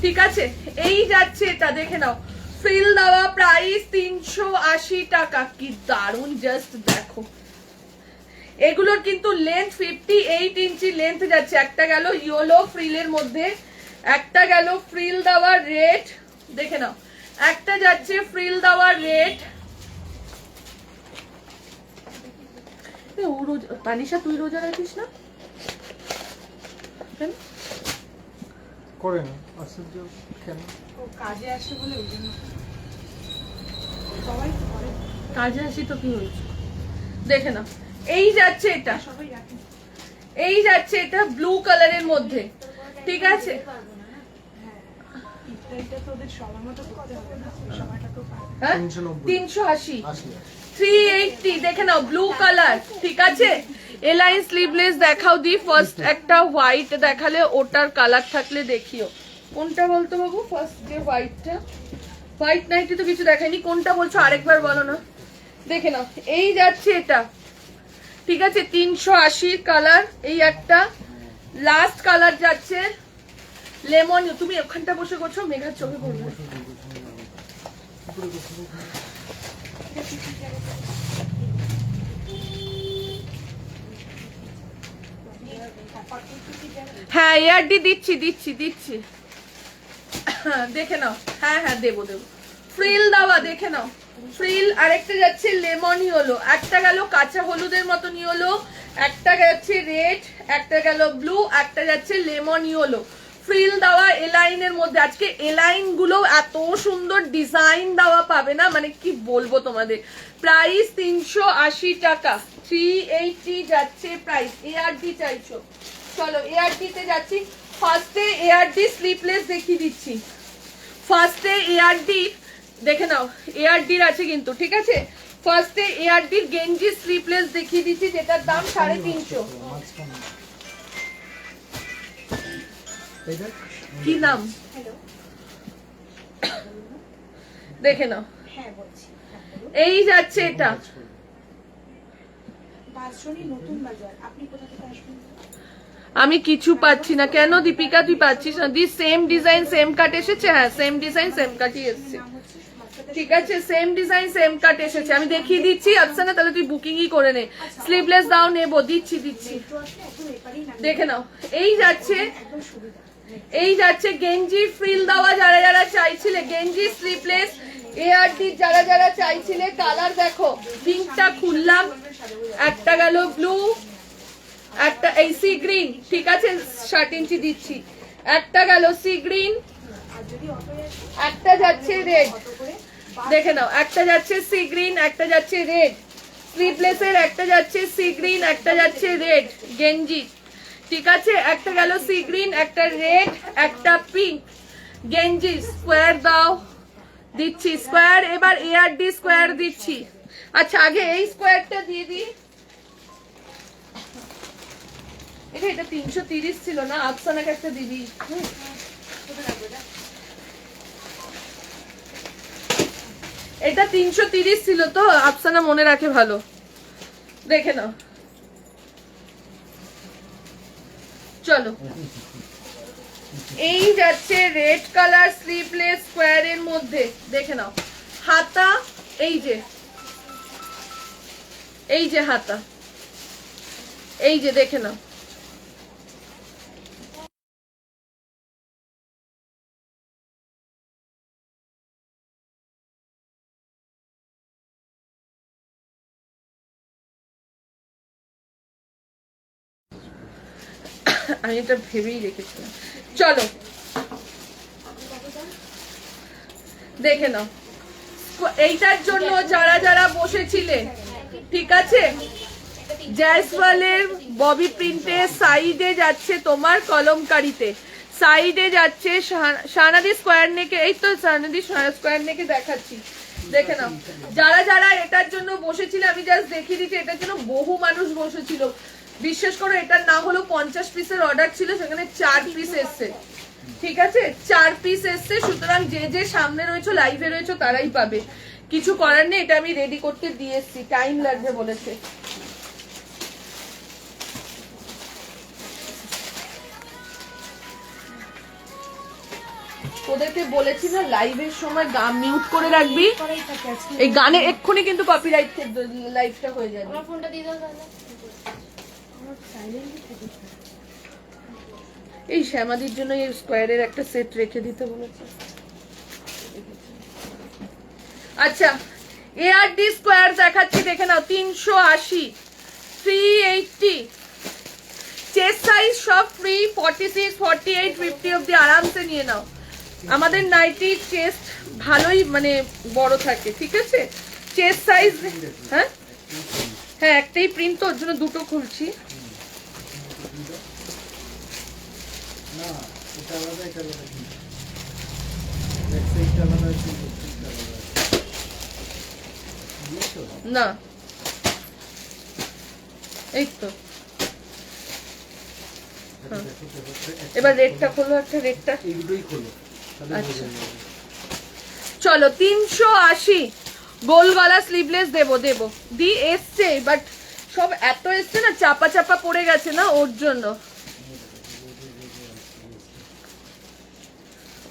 ঠিক আছে? এই যাচ্ছে এটা, দেখে নাও, ফ্রিল দেওয়া, প্রাইস 380 টাকা। কি দারুন, জাস্ট দেখো এগুলোর কিন্তু লেন্থ 58 ইঞ্চি লেন্থ যাচ্ছে। একটা গেল ইয়েলো ফ্রিলের মধ্যে, একটা গেল ফ্রিল দেওয়া রেড, দেখে নাও, একটা যাচ্ছে ফ্রিল দেওয়া রেড। তানিশা তুই রোজা রাখিস না কেন? করে না আশ্চর্য কেন? ও কাজে আসে বলে ওই জন্য সবাই তো করে, কাজে আসি তো কি হয়েছে, দেখে নাও। এই যাচ্ছে এটা, সবাই রাখে। এই যাচ্ছে এটা ব্লু কালারের মধ্যে, ঠিক আছে? হ্যাঁ, ইফতারিটা তো ওদের সময় মতো করতে হবে না, ওই সময়টা তো পারবে। হ্যাঁ 390 380 আসলে 380 দেখে নাও, ব্লু কালার, ঠিক আছে? এলাইন স্লিভলেস দেখাও দি। ফার্স্ট একটা হোয়াইট দেখালে, ওটার কালার থাকলে দেখিও। কোনটা বলতো বাবু? ফার্স্ট যে হোয়াইটটা, হোয়াইট নাইটি তো কিছু দেখায়নি, কোনটা বলছো আরেকবার বলো না। দেখে নাও, এই যাচ্ছে এটা, ঠিক আছে? 380 কালার। এই একটা লাস্ট কালার যাচ্ছে লেমন। তুমি ওখানটা বসে করছো, মেঘার চোখে পড়বে। হ্যাঁ এআরডি দিচ্ছি দিচ্ছি দিচ্ছি, দেখে নাও। হ্যাঁ হ্যাঁ দেবো দেবো। ফ্রিল দেওয়া, দেখে নাও ফ্রিল। আরেকটা যাচ্ছে লেমন ইয়েলো, একটা গেল কাঁচা হলুদের মতন ইয়েলো, একটা যাচ্ছে রেড, একটা গেল ব্লু, একটা যাচ্ছে লেমন ইয়েলো। ফ্রিল দেওয়া এলাইনের মধ্যে। আজকে এলাইন গুলো এত সুন্দর ডিজাইন দেওয়া পাবে না, মানে কি বলবো তোমাদের। প্রাইস 380 টাকা, 380 যাচ্ছে প্রাইস। এআরডি চাইছো, চলো এআরডি তে যাচ্ছি। ফার্স্টে এআরডি স্লিপলেস দেখিয়ে দিচ্ছি। ফার্স্টে এআরডি দেখে নাও, এআরডির আছে কিন্তু, ঠিক আছে? ফার্স্টে এআরডির গেঞ্জি স্লিপলেস দেখিয়ে দিচ্ছি, যেটার দাম 350। কি নাম হ্যালো, দেখে নাও। হ্যাঁ বলছি, হ্যাঁ বলুন। এই যাচ্ছে এটা, বাঁশজনি নতুন বাজার, আপনি কোথা থেকে আসবেন? আমি কিছু পাচ্ছি না কেন দীপিকা? তুই পাচ্ছিস না? The same design same cut এসেছে। হ্যাঁ সেম ডিজাইন সেম কাটই এসেছে, নাম হচ্ছে বাচ্চাদের ঠিক আছে? সেম ডিজাইন সেম কাট এসেছে, আমি দেখিয়ে দিচ্ছি। আফসানা তাহলে তুই বুকিংই করে নে। স্লিভলেস দাও, নেবো, দিচ্ছি দিচ্ছি, মেট্রো আসলে একদম এপারেই নামিয়ে দেখে নাও। এই যাচ্ছে, একদম সুবিধা। এই যাচ্ছে গেঞ্জি ফ্রিল দেওয়া, যারা যারা চাইছিলে গেঞ্জি স্লিভলেস এআরডি, যারা যারা চাইছিলে। কালার দেখো, পিঙ্কটা খুললাম, একটা গেল ব্লু, একটা এই সি গ্রিন, ঠিক আছে? 60 ইঞ্চি দিচ্ছি। একটা গেল সি গ্রিন, আর যদি অটোয় আসে একটা যাচ্ছে রেড, অটো করে দেখে নাও। একটা যাচ্ছে সি গ্রিন, একটা যাচ্ছে রেড। স্লিভলেসের একটা যাচ্ছে সি গ্রিন, একটা যাচ্ছে রেড গেঞ্জি, ঠিক আছে? একটা গেল সি গ্রিন, একটা রেড, একটা পিঙ্ক গেঞ্জি। স্কোয়ার দাও, দিচ্ছি স্কোয়ার। এবার এআরডি স্কোয়ার দিচ্ছি। আচ্ছা আগে এই স্কোয়ারটা দিয়ে দিই। এটা 330 ছিল না? আফসানাকে একটা দিবি। এটা 330 ছিল তো, আফসানা মনে রাখে ভালো, দেখে নাও। চলো, এই যাচ্ছে রেড কালার স্লিভলেস স্কোয়ারের মধ্যে, দেখে নাও। হাতা এই যে, এই যে হাতা, এই যে দেখে নাও। আমি এটা ভেবেই রেখেছিলাম। চলো দেখে নাও। এইটার জন্য যারা যারা বসেছিলে, ঠিক আছে? জয়সওয়ালের ববি প্রিন্টে সাইডে যাচ্ছে তোমার কলমকারিতে, সাইডে যাচ্ছে শানাদি স্কোয়ার নেকে। এই তো শানাদি স্কোয়ার নেকে দেখাচ্ছি, দেখে নাও। যারা যারা এটার জন্য বসেছিল, আমি জাস্ট দেখিয়ে দিচ্ছি, এটার জন্য বহু মানুষ বসেছিল। বিশ্বাস করো, এটার না হলো 50 পিসের অর্ডার ছিল, সেখানে 4 পিস এসছে, ঠিক আছে? 4 পিস এসছে। সুতরাং যে যে সামনে রয়েছে, লাইভে রয়েছে, তারাই পাবে, কিছু করার নেই। এটা আমি রেডি করতে দিয়ে এসছি, টাইম লাগবে বলেছে। তোদেরকে বলেছি না লাইভের সময় গান মিউট করে রাখবি, করাই থাকে আজকে। এই গানে এক্ষুনি কিন্তু কপিরাইট লাইভটা হয়ে যাবে। আমার ফোনটা দিয়ে দাও তাহলে। এই শ্যামাদির জন্য এই স্কোয়ারের একটা সেট রেখে দিতে বলেছে। আচ্ছা এআরডি স্কোয়ার দেখাচ্ছি, দেখে নাও 380, 380 চেস্ট সাইজ সব ফ্রি, 46, 48, 50 অব্দি আরামসে নিয়ে নাও। আমাদের নাইটি চেস্ট ভালোই মানে বড় থাকে, ঠিক আছে। চেস্ট সাইজ হ্যাঁ হ্যাঁ একটাই প্রিন্ট, তো ওর জন্য দুটো খুলছি। না এটা আলাদা, এটা আলাদা, এটা আলাদা, না এই তো এবার রেটটা খোলো, একটা রেটটা এই দুটোই খোলো। আচ্ছা চলো 380 গোল গলা স্লিভলেস দেবো দি এসছে, বাট সব এত এসছে না, চাপা চাপা পড়ে গেছে না, ওর জন্য।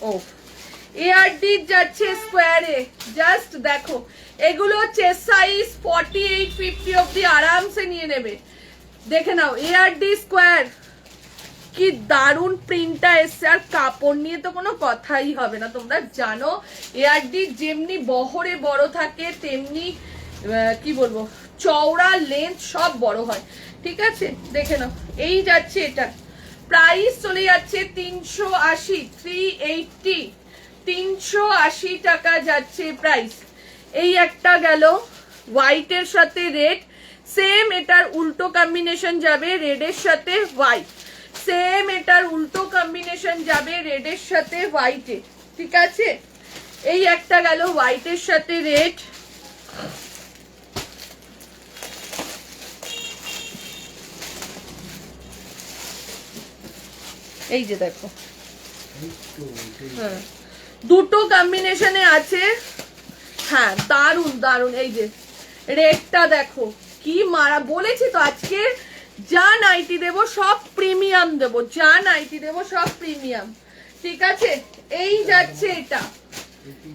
ও এআরডি যাচ্ছে স্কোয়ারে, জাস্ট দেখো এগুলো চেস্ট সাইজ 48, 50 অব্দি আরামসে নিয়ে নেবে। দেখে নাও এআরডি স্কোয়ার, কি দারুন প্রিন্টটা এসছে, আর কাপড় নিয়ে তো কোনো কথাই হবে না। তোমরা জানো এআরডি যেমনি বহরে বড় থাকে তেমনি কি বলবো চওড়া লেন্থ সব বড় হয়, ঠিক আছে। দেখে নাও এই যাচ্ছে, এটা প্রাইস চলে যাচ্ছে 380, 380, 380 টাকা যাচ্ছে প্রাইস। এই একটা গেল হোয়াইটের সাথে রেড, সেম এটার উল্টো কম্বিনেশন যাবে রেডের সাথে হোয়াইট, সেম এটার উল্টো কম্বিনেশন যাবে রেডের সাথে হোয়াইটে, ঠিক আছে। এই একটা গেল হোয়াইটের সাথে রেড। এই যে দেখো হ্যাঁ দুটো কম্বিনেশনে আছে, হ্যাঁ দারুন দারুন। এই যে রেডটা দেখো কি মারা, বলেছি তো আজকে যা নাইটি দেবো সব প্রিমিয়াম দেবো, যা নাইটি দেবো সব প্রিমিয়াম, ঠিক আছে। এই যাচ্ছে এটা,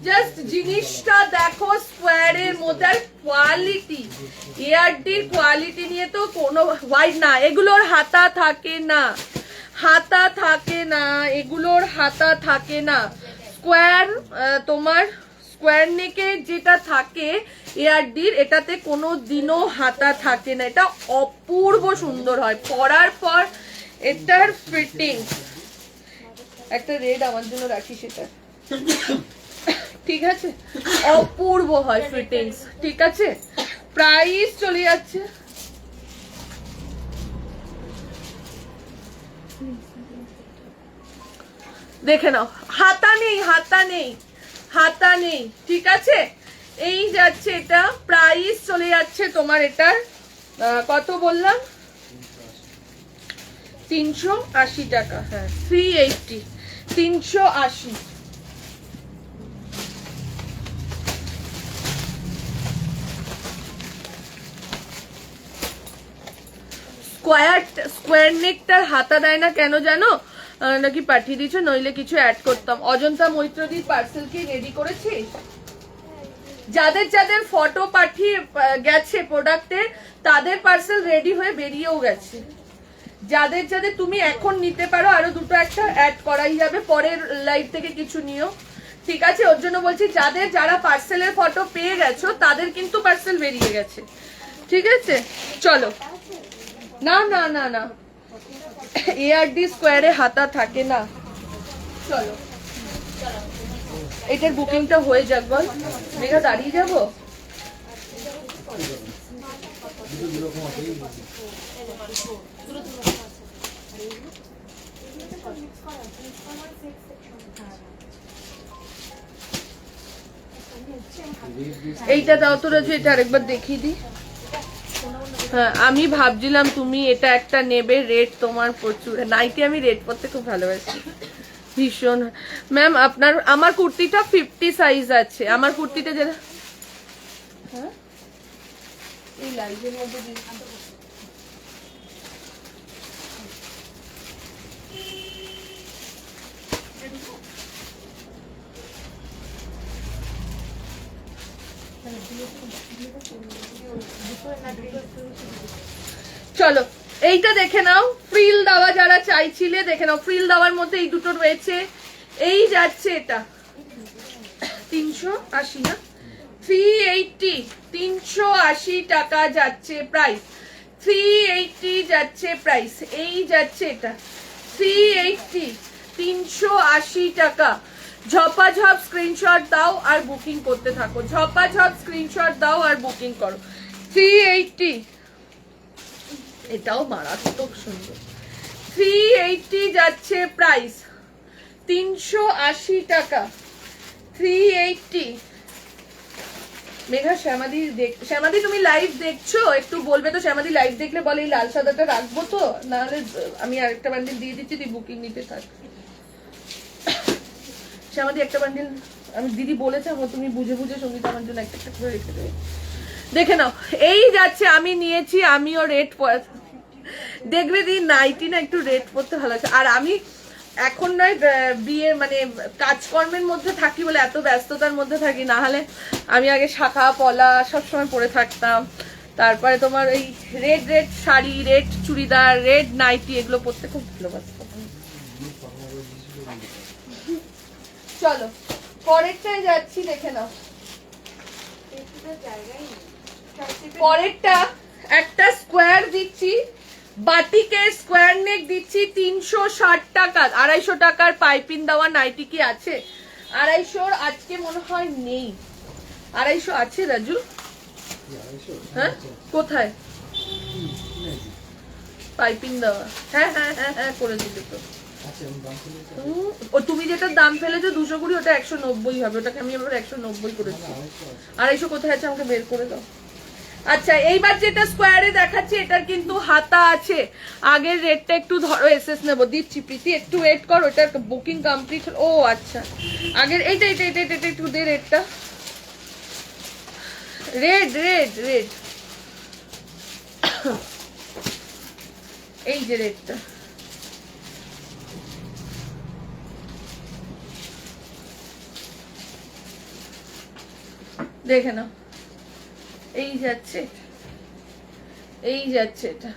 জাস্ট জিনিসটা দেখো স্কোয়ারের মধ্যে, আর কোয়ালিটি এআরডির কোয়ালিটি নিয়ে তো কোনো হোয়াইট না, এগুলোর হাতা থাকে না, হাতা থাকে না, এগুলোর হাতা থাকে না। স্কোয়ার তোমার স্কোয়ার নেকে যেটা থাকে এআরডির, এটাতে কোনো দিনও হাতা থাকে না, এটা অপূর্ব সুন্দর হয় পরার পর। এটার ফিটিং একটা রেড আমার জন্য রাখি, সেটা ঠিক আছে, অপূর্ব হয় ফিটিংস, ঠিক আছে। প্রাইস চলে যাচ্ছে দেখে নাও, হাতা নেই, হাতা নেই, হাতা নেই, ঠিক আছে। এই যাচ্ছে এটা, প্রাইস চলে যাচ্ছে তোমার এটার কত বললাম, 380 টাকা, হ্যাঁ 380, 380। স্কোয়ার নেকটার হাতা দেয় না কেন জানো, নাকি পাঠিয়ে দিচ্ছ, নইলে কিছু অ্যাড করতাম। অজন্তা মৈত্রদির পার্সেল কি রেডি করেছিস? যাদের যাদের ফটো পাঠিয়ে গেছে প্রোডাক্টের, তাদের পার্সেল রেডি হয়ে বেরিয়েও গেছে। যাদের যাদের তুমি এখন নিতে পারো, আরো দুটো একটা অ্যাড করাই যাবে, পরের লাইভ থেকে কিছু নিও, ঠিক আছে। ওর জন্য বলছি যাদের যারা পার্সেলের ফটো পেয়ে গেছো তাদের কিন্তু পার্সেল বেরিয়ে গেছে, ঠিক আছে। চলো, না না না না এআরডি স্কোয়ারে হাতা থাকে না। চলো এটার বুকিংটা হয়ে যাক, বল মেঘা, দাঁড়িয়ে যাবো। এইটা দাও তো রাজু, এটা আরেকবার দেখিয়ে দি। হ্যাঁ আমি ভাবছিলাম তুমি এটা একটা নেবে, রেড তোমার প্রচুর নাইটি, আমি রেড পরতে খুব ভালোবাসি ভীষণ। ম্যাম আপনার, আমার কুর্তিটা 50 সাইজ আছে, আমার কুর্তিটা যেটা হ্যাঁ এই লাইভের মধ্যে চলো এইটা দেখে নাও, ফ্রিল দেওয়া যারা চাইছিলে দেখে নাও, ফ্রিল দেওয়ার মধ্যে এই দুটো রয়েছে। এই যাচ্ছে এটা 380 না 380, 380 টাকা যাচ্ছে প্রাইস, 380 যাচ্ছে প্রাইস। এই যাচ্ছে এটা 380, 380 টাকা। ঝপাঝপ স্ক্রিনশট দাও আর বুকিং করতে থাকো, ঝপাঝপ স্ক্রিনশট দাও আর বুকিং করো। 380, এটাও মারাত্মক সুন্দর। 380 যাচ্ছে প্রাইস, 380 টাকা, 380। মেঘা শ্যামাদি শ্যামাদি তুমি লাইভ দেখছো? একটু বলবে তো, শ্যামাদি লাইভ দেখলে বলে এই লাল সাদাটা রাখবো তো, নাহলে আমি আরেকটা বান্ডিল দিয়ে দিচ্ছি, তুই বুকিং নিতে থাক। শ্যামাদি একটা বান্ডিল আমি দিদি বলেছে আমার, তুমি বুঝে বুঝে সঙ্গীত আমার জন্য একটা একটা করে রেখে দেবে। দেখে নাও, এই যাচ্ছে, আমি নিয়েছি, আমিও রেড দেখবে দি নাইটি না একটু রেড পরতে ভালো আছে। আর আমি এখন নয় বিয়ে মানে কাজকর্মের মধ্যে থাকি বলে এত ব্যস্ততার মধ্যে থাকি, না হলে আমি আগে শাখা পলা সবসময় পরে থাকতাম। তারপরে তোমার এই red red sari, red churidar, red nightie এগুলো পরতে খুব ভালোবাসতাম। চলো পরেরটায় যাচ্ছি, দেখে নাও। পরেরটা একটা স্কোয়ার দিচ্ছি, বাটিকের স্কোয়ার নেক দিচ্ছি 360 টাকা। 250 টাকার পাইপিং দেওয়া নাইটি কি আছে? 250 আজকে মনে হয় নেই। 250 আছে রাজু? হ্যাঁ কোথায় পাইপিং দেওয়া? হ্যাঁ হ্যাঁ হ্যাঁ হ্যাঁ করে দিতে তো। ও তুমি যেটা দাম ফেলেছো 220, ওটা 190 হবে, ওটাকে আমি আবার 190 করেছি। 250 কোথায় আছে আমাকে বের করে দাও। আচ্ছা এইবার যেটা স্কোয়ারে দেখাচ্ছি এটার কিন্তু হাতা আছে। আগের রেটটা একটু ধরো, এসএস নেবো, দিচ্ছি প্রীতি একটু ওয়েট কর, ওটার বুকিং কমপ্লিট। ও আচ্ছা আগের এইটা এটা এটা এটা একটু দে রেটটা, রেড রেড রেড এই যে রেটটা দেখে নাও। এই যাচ্ছে, এই যাচ্ছে এটা।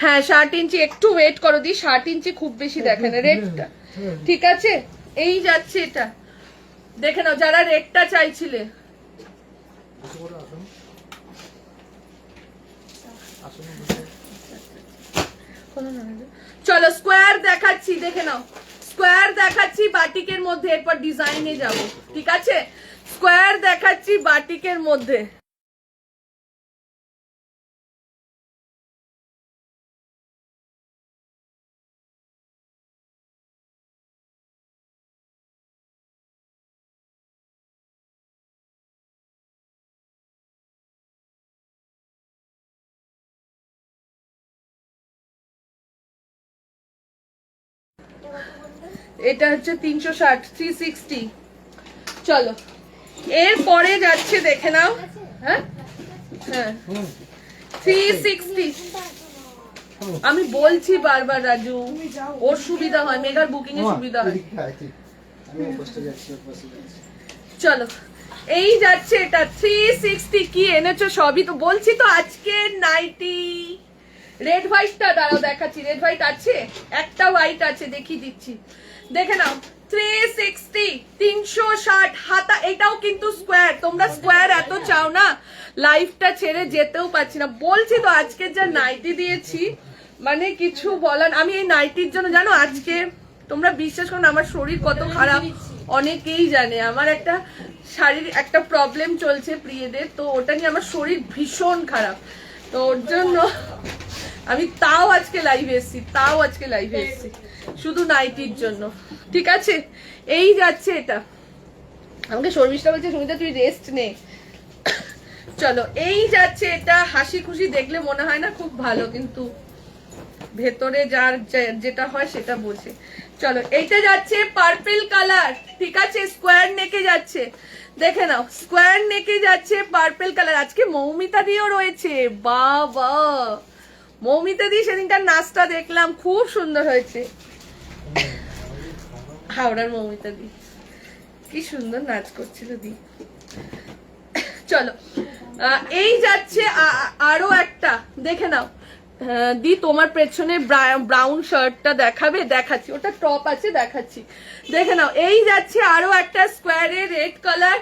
হ্যাঁ 60 ইঞ্চি, একটু ওয়েট করো দি, 60 ইঞ্চি খুব বেশি দেখে না রেটটা, ঠিক আছে? এই যাচ্ছে এটা, দেখে নাও যারা রেটটা চাইছিলে। চলো স্কোয়ার দেখাচ্ছি, দেখে নাও স্কোয়ার দেখাচ্ছি বাটিকের মধ্যে, এরপর ডিজাইনে যাব, ঠিক আছে? স্কোয়ার দেখাচ্ছি বাটিকের মধ্যে। এটা হচ্ছে 360, 360। চলো এরপরে যাচ্ছে, দেখে নাও। হ্যাঁ হ্যাঁ 360। আমি বলছি বারবার রাজু, ওর সুবিধা হয়, মেগার বুকিং এর সুবিধা হয়। চলো এই যাচ্ছে এটা 360। কি এনেছো? সবই তো বলছি তো, আজকে নাইটি রেড হোয়াইটটা দাঁড়াও দেখাচ্ছি। রেড হোয়াইট আছে, একটা হোয়াইট আছে, দেখিয়ে দিচ্ছি, দেখে নাও। 360, 360 হাতা। এটাও কিন্তু স্কোয়ার, তোমরা স্কোয়ার এত চাও না, লাইফটা ছেড়ে যেতেও পারছি না। বলছি তো আজকে যা নাইটি দিয়েছি মানে কিছু বলার। আমি এই নাইটির জন্য জানো আজকে, তোমরা বিশ্বাস করো না আমার শরীর কত খারাপ, অনেকেই জানে আমার একটা শারীরিক একটা প্রবলেম চলছে প্রিয়দের, তো ওটা নিয়ে আমার শরীর ভীষণ খারাপ। তো ওর জন্য আমি তাও আজকে লাইভে এসেছি, শুধু নাইটির জন্য, ঠিক আছে? এই যাচ্ছে এটা। আমাকে শর্মিষ্ঠা বলছে সুমিতা তুই রেস্ট নে। চলো এই যাচ্ছে এটা। হাসি খুশি দেখলে মনে হয় না খুব ভালো, কিন্তু ভেতরে যার যেটা হয় সেটা বোঝে। চলো এইটা যাচ্ছে পার্পল কালার, ঠিক আছে? স্কোয়ার নেকে যাচ্ছে, দেখে নাও স্কোয়ার নেকে যাচ্ছে পার্পল কালার। আজকে মৌমিতা দিও রয়েছে, বাবা মৌমিতা দি সেদিনকার নাচটা দেখলাম, খুব সুন্দর হয়েছে। হাওড়ার মৌমিতা দি কি সুন্দর নাচ করছিল দি। চলো এই যাচ্ছে আরো একটা, দেখে নাও। দি তোমার পেছনে ব্রাউন শার্টটা দেখাবে, দেখাচ্ছি, ওটা টপ আছে দেখাচ্ছি, দেখে নাও। এই যাচ্ছে আরো একটা স্কোয়ারে রেড কালার,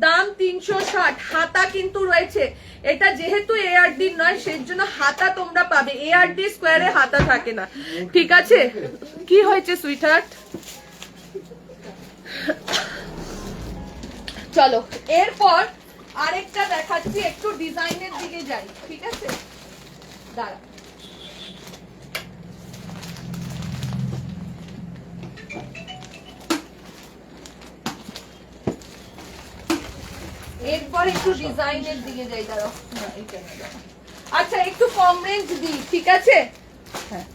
দাম 360, হাতা কিন্তু রয়েছে। এটা যেহেতু এআরডি নয় সেই জন্য হাতা তোমরা পাবে, এআরডি স্কোয়ারে হাতা থাকে না, ঠিক আছে? কি হয়েছে সুইটহার্ট? চলো এরপর আরেকটা দেখাচ্ছি, একটু ডিজাইনের দিকে যাই, ঠিক আছে? দাঁড়া, এরপর একটু ডিজাইনের দিকে যাই, দাঁড়াও। আচ্ছা একটু কম রেঞ্জ দিই, ঠিক আছে? হ্যাঁ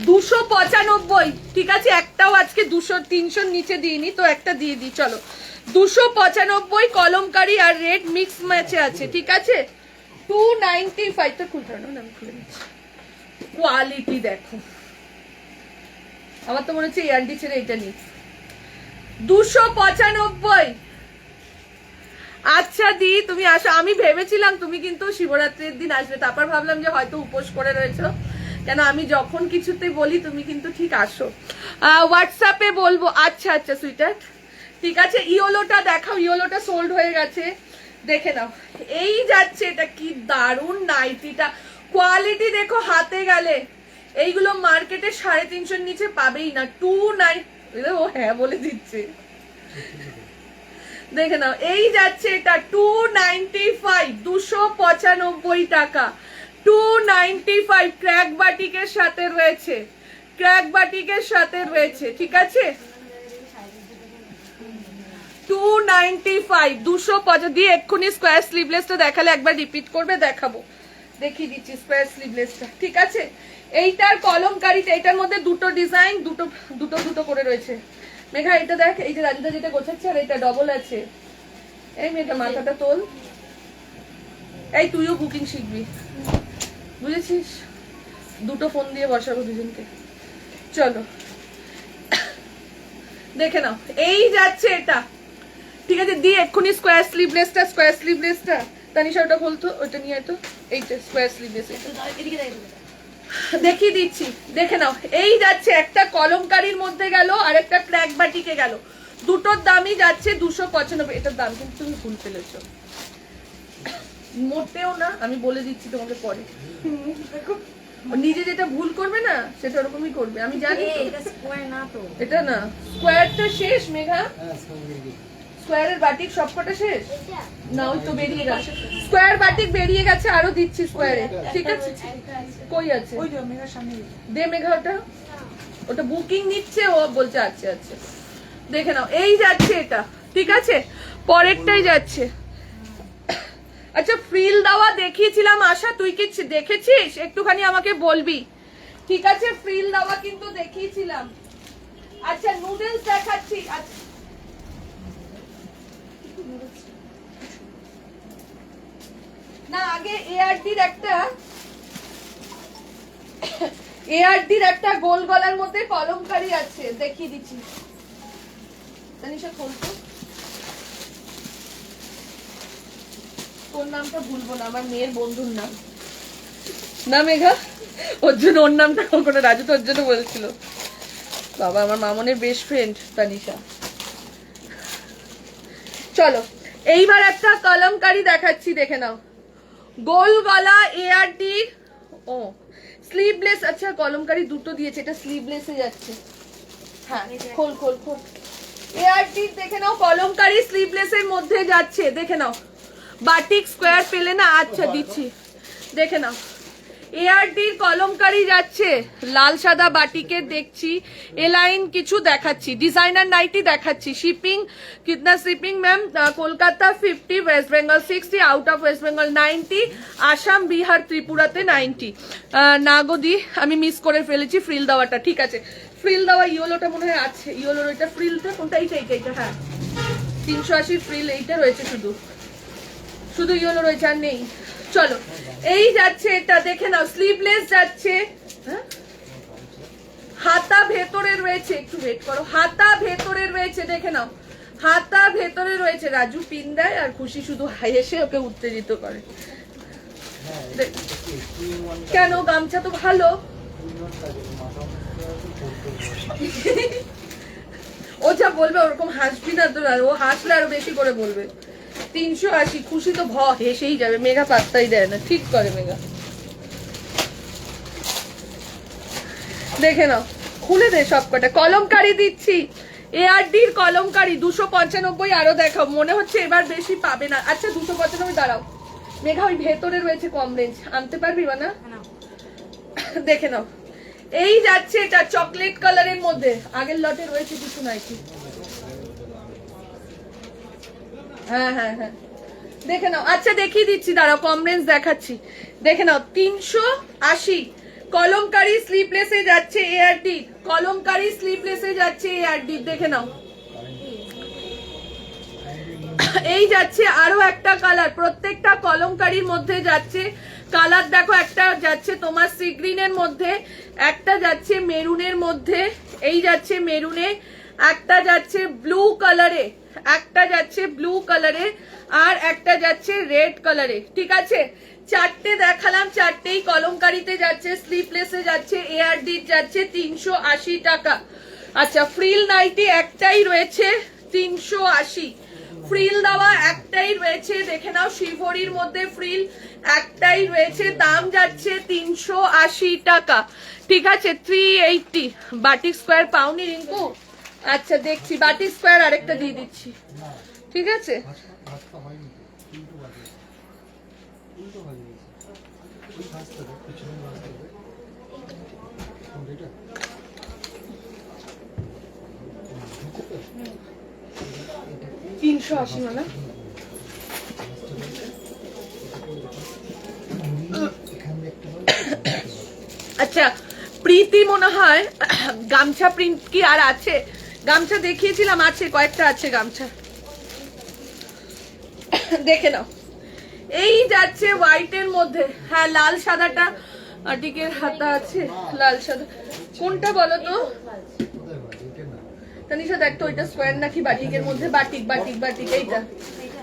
295, ঠিক আছে? একটাও আজকে 200-300 নিচে দিইনি তো, একটা দিয়ে দিই। চলো 295 কলমকারি আর রেড মিক্স ম্যাচে আছে, ঠিক আছে? 295 তো খুলতে না, আমি খুলে নিচ্ছি। কোয়ালিটি দেখো, আমার তো মনে হচ্ছে এআরডি ছেড়ে এটা নিই। 295। আচ্ছা দি তুমি আসো, আমি ভেবেছিলাম তুমি কিন্তু শিবরাত্রির দিন আসবে, তারপর ভাবলাম যে হয়তো উপোস করে রয়েছো, কেন আমি যখন কিছুতে বলি তুমি কিন্তু ঠিক আসো। হোয়াটসঅ্যাপে বলবো। আচ্ছা আচ্ছা সুইটার, ঠিক আছে। ইয়োলোটা দেখাও, ইয়োলোটা সোল্ড হয়ে গেছে, দেখে নাও। এই যাচ্ছে, এটা কি দারুণ নাইটিটা, কোয়ালিটি দেখো, হাতে গেলে এইগুলো মার্কেটে 350 নিচে পাবেই না। 290, ও হ্যাঁ বলে দিচ্ছে, দেখে নাও। এই যাচ্ছে এটা 295, 295 টাকা, 295। ক্র্যাক বাটিকের সাথে রয়েছে, ক্র্যাক বাটিকের সাথে রয়েছে, ঠিক আছে? 295, 250 দিয়ে। এক্ষুনি স্কোয়ার স্লিভলেসটা দেখালে একবার রিপিট করবে, দেখাবো, দেখিয়ে দিচ্ছি স্কোয়ার স্লিভলেসটা, ঠিক আছে? এইটার কলমকারিটা, এটার মধ্যে দুটো ডিজাইন, দুটো দুটো দুটো করে রয়েছে। মেঘা এটা দেখ, এই যে রাজুদা যেটা গোছাচ্ছে, আর এটা ডবল আছে। এই মেঘা মাথাটা তোল, এই তুইও কুকিং শিখবি, বুঝেছিস? দুটো ফোন দিয়ে বসাবো দুজনকে। চলো দেখে নাও, এই যাচ্ছে এটা, ঠিক আছে? দিয়ে এক্ষুনি স্কোয়ার স্লিভলেসটা, স্কোয়ার স্লিভলেসটা তানিশা ওটা খুলতো, ওটা নিয়ে তো, এইটা স্কোয়ার স্লিভলেস, দেখিয়ে দিচ্ছি, দেখে নাও। এই যাচ্ছে একটা কলমকারির মধ্যে গেল, আর একটা ক্র্যাক বাটিকে গেল, দুটোর দামই যাচ্ছে 295। এটার দাম কিন্তু তুমি ভুল ফেলেছো, মোটেও না, আমি বলে দিচ্ছি তোমাকে পরে। নিজে যেটা ভুল করবে না সেটা ওরকমই করবে, আমি জানি। এটা স্কোয়ার না তো, এটা না, স্কোয়ারটা শেষ মেঘা, স্কোয়ারের বাটিক সবকটা শেষ না, ওই তো বেরিয়ে গেছে স্কোয়ার বাটিক, বেরিয়ে গেছে, আরো দিচ্ছি স্কোয়ারে, ঠিক আছে? কই আছে? ওই যে মেঘার সামনে দে মেঘা, ওটা ওটা বুকিং নিচ্ছে, ও বলছে আচ্ছা আচ্ছা, দেখে নাও। এই যাচ্ছে এটা, ঠিক আছে? পরেরটাই যাচ্ছে। আচ্ছা ফ্রিল দেওয়া দেখিয়েছিলাম, আশা তুই কি দেখেছিস? একটুখানি আমাকে বলবি, ঠিক আছে? ফ্রিল দেওয়া কিন্তু দেখিয়েছিলাম। আচ্ছা নুডলস দেখাচ্ছি। আচ্ছা না, আগে এআরডির একটা গোল গলার মধ্যে কলমকারি আছে, দেখিয়ে দিচ্ছি। তানিশা খোলতো, তোর নামটা ভুলবো না, আমার মেয়ের বন্ধুর নাম না মেঘা, ওর জন্য ওর নামটা কখনো, রাজু তোর জন্য বলছিল। বাবা আমার মামনের বেস্ট ফ্রেন্ড তানিশা। চলো এইবার একটা কলমকারি দেখাচ্ছি, দেখে নাও। গোল গলা এআরডি, ও স্লিভলেস। আচ্ছা কলমকারি দুটো দিয়েছে, এটা স্লিভলেসে যাচ্ছে। হ্যাঁ খোল খোল খোল। এআরডি দেখে নাও, কলমকারি স্লিভলেসের মধ্যে যাচ্ছে, দেখে নাও। বাটিক স্কোয়ার পেলে না? আচ্ছা দিচ্ছি, দেখে নাও। এআরডির কলমকারি যাচ্ছে, লাল সাদা বাটিকের দেখছি, এলাইন কিছু দেখাচ্ছি, ডিজাইনার নাইটি দেখাচ্ছি। শিপিং কিতনা shipping ma'am? Kolkata 50, West Bengal 60, out of West Bengal 90, Assam Bihar ত্রিপুরাতে 90। নাগদি আমি মিস করে ফেলেছি ফ্রিল দেওয়াটা, ঠিক আছে? ফ্রিল দেওয়া ইয়োলোটা মনে হয় আছে, ইয়োলোর ওইটা ফ্রিলটা কোনটা? এইটা এইটা এইটা, হ্যাঁ 380 ফ্রিল এইটা রয়েছে, শুধু শুধু ইয়োলো রয়েছে, আর নেই। চলো এই যাচ্ছে এটা, দেখে নাও। স্লিভলেস যাচ্ছে, হাতা ভেতরে রয়েছে, একটু ওয়েট করো, হাতা ভেতরে রয়েছে, দেখে নাও। হাতা ভেতরে রয়েছে, রাজু পিন দেয় আর খুশি শুধু হেসে ওকে উত্তেজিত করে। হ্যাঁ, দেখ- এটা কি? Two in one কাজ। কেন, গামছা তো ভালো। Two in one কাজ, মাথা মুখটা ও যা বলবে ওরকম হাসবি না তো, আর ও হাসলে আরো বেশি করে বলবে। 380, খুশি তো হেসেই যাবে, মেঘা পাত্তাই দেয় না, ঠিক করে মেঘা। দেখে নাও, খুলে দে সবকটা। কলমকারি দিচ্ছি, ARD-র কলমকারি 295, আরো দেখাও, মনে হচ্ছে এবার বেশি পাবে না। আচ্ছা 295 দাঁড়াও মেঘা, ওই ভেতরে রয়েছে কম রেঞ্জ, আনতে পারবি না? দেখে নাও, এই যাচ্ছে এটা চকলেট কালারের মধ্যে, আগের লটে রয়েছে কিছু নাইটি। হ্যাঁ হ্যাঁ হ্যাঁ, দেখে নাও। আচ্ছা দেখিয়ে দিচ্ছি, দাঁড়াও কম রেঞ্জ দেখাচ্ছি। দেখে নাও 380, কলমকারি স্লিপলেসে যাচ্ছে ARD, কলমকারি স্লিপলেসে যাচ্ছে ARD, দেখে নাও। এই যাচ্ছে আরো একটা কালার, প্রত্যেকটা কলমকারির মধ্যে যাচ্ছে কালার। দেখো, একটা যাচ্ছে তোমার সি গ্রিনের মধ্যে, একটা যাচ্ছে মেরুনের মধ্যে, এই যাচ্ছে মেরুনে, একটা যাচ্ছে ব্লু কালারে, একটা যাচ্ছে ব্লু কালারে, আর একটা যাচ্ছে রেড কালারে। ঠিক আছে, চারটে দেখালাম, চারটেই কলমকারিতে যাচ্ছে, স্লিপলেসে যাচ্ছে, ARD যাচ্ছে 380 টাকা। আচ্ছা ফ্রিল নাইটি একটাই রয়েছে 380, ফ্রিল দেওয়া একটাই রয়েছে, দেখে নাও শিভরির মধ্যে ফ্রিল একটাই রয়েছে, দাম যাচ্ছে 380 টাকা। ঠিক আছে, 380। বাটিক স্কোয়ার পাওনি রিঙ্কু? আচ্ছা দেখছি, বাটিক স্কোয়ার আরেকটা দিয়ে দিচ্ছি। ঠিক আছে, ভাজটা হয়নি তো, উল্টো ভাজে, উল্টো ভাজে গেছে। ওই ভাজতে হবে, পিছনে ভাজতে হবে। এটা 380 মানে এখানে একটা আচ্ছা প্রীতি মনে হয় গামছা প্রিন্ট কি আর আছে? গামছা দেখিয়েছিলাম, আছে কয়েকটা আছে গামছা, দেখে নাও। এই যাচ্ছে হোয়াইটের মধ্যে, হ্যাঁ লাল সাদাটা আটিকের হাতা আছে, লাল সাদা কোনটা বলো তো কোথায় ভাজে? এটা না, তানিশা দেখ তো, ওইটা স্কোয়ার নাকি বাটিকের মধ্যে? বাটিক বাটিক বাটিক, এইটা।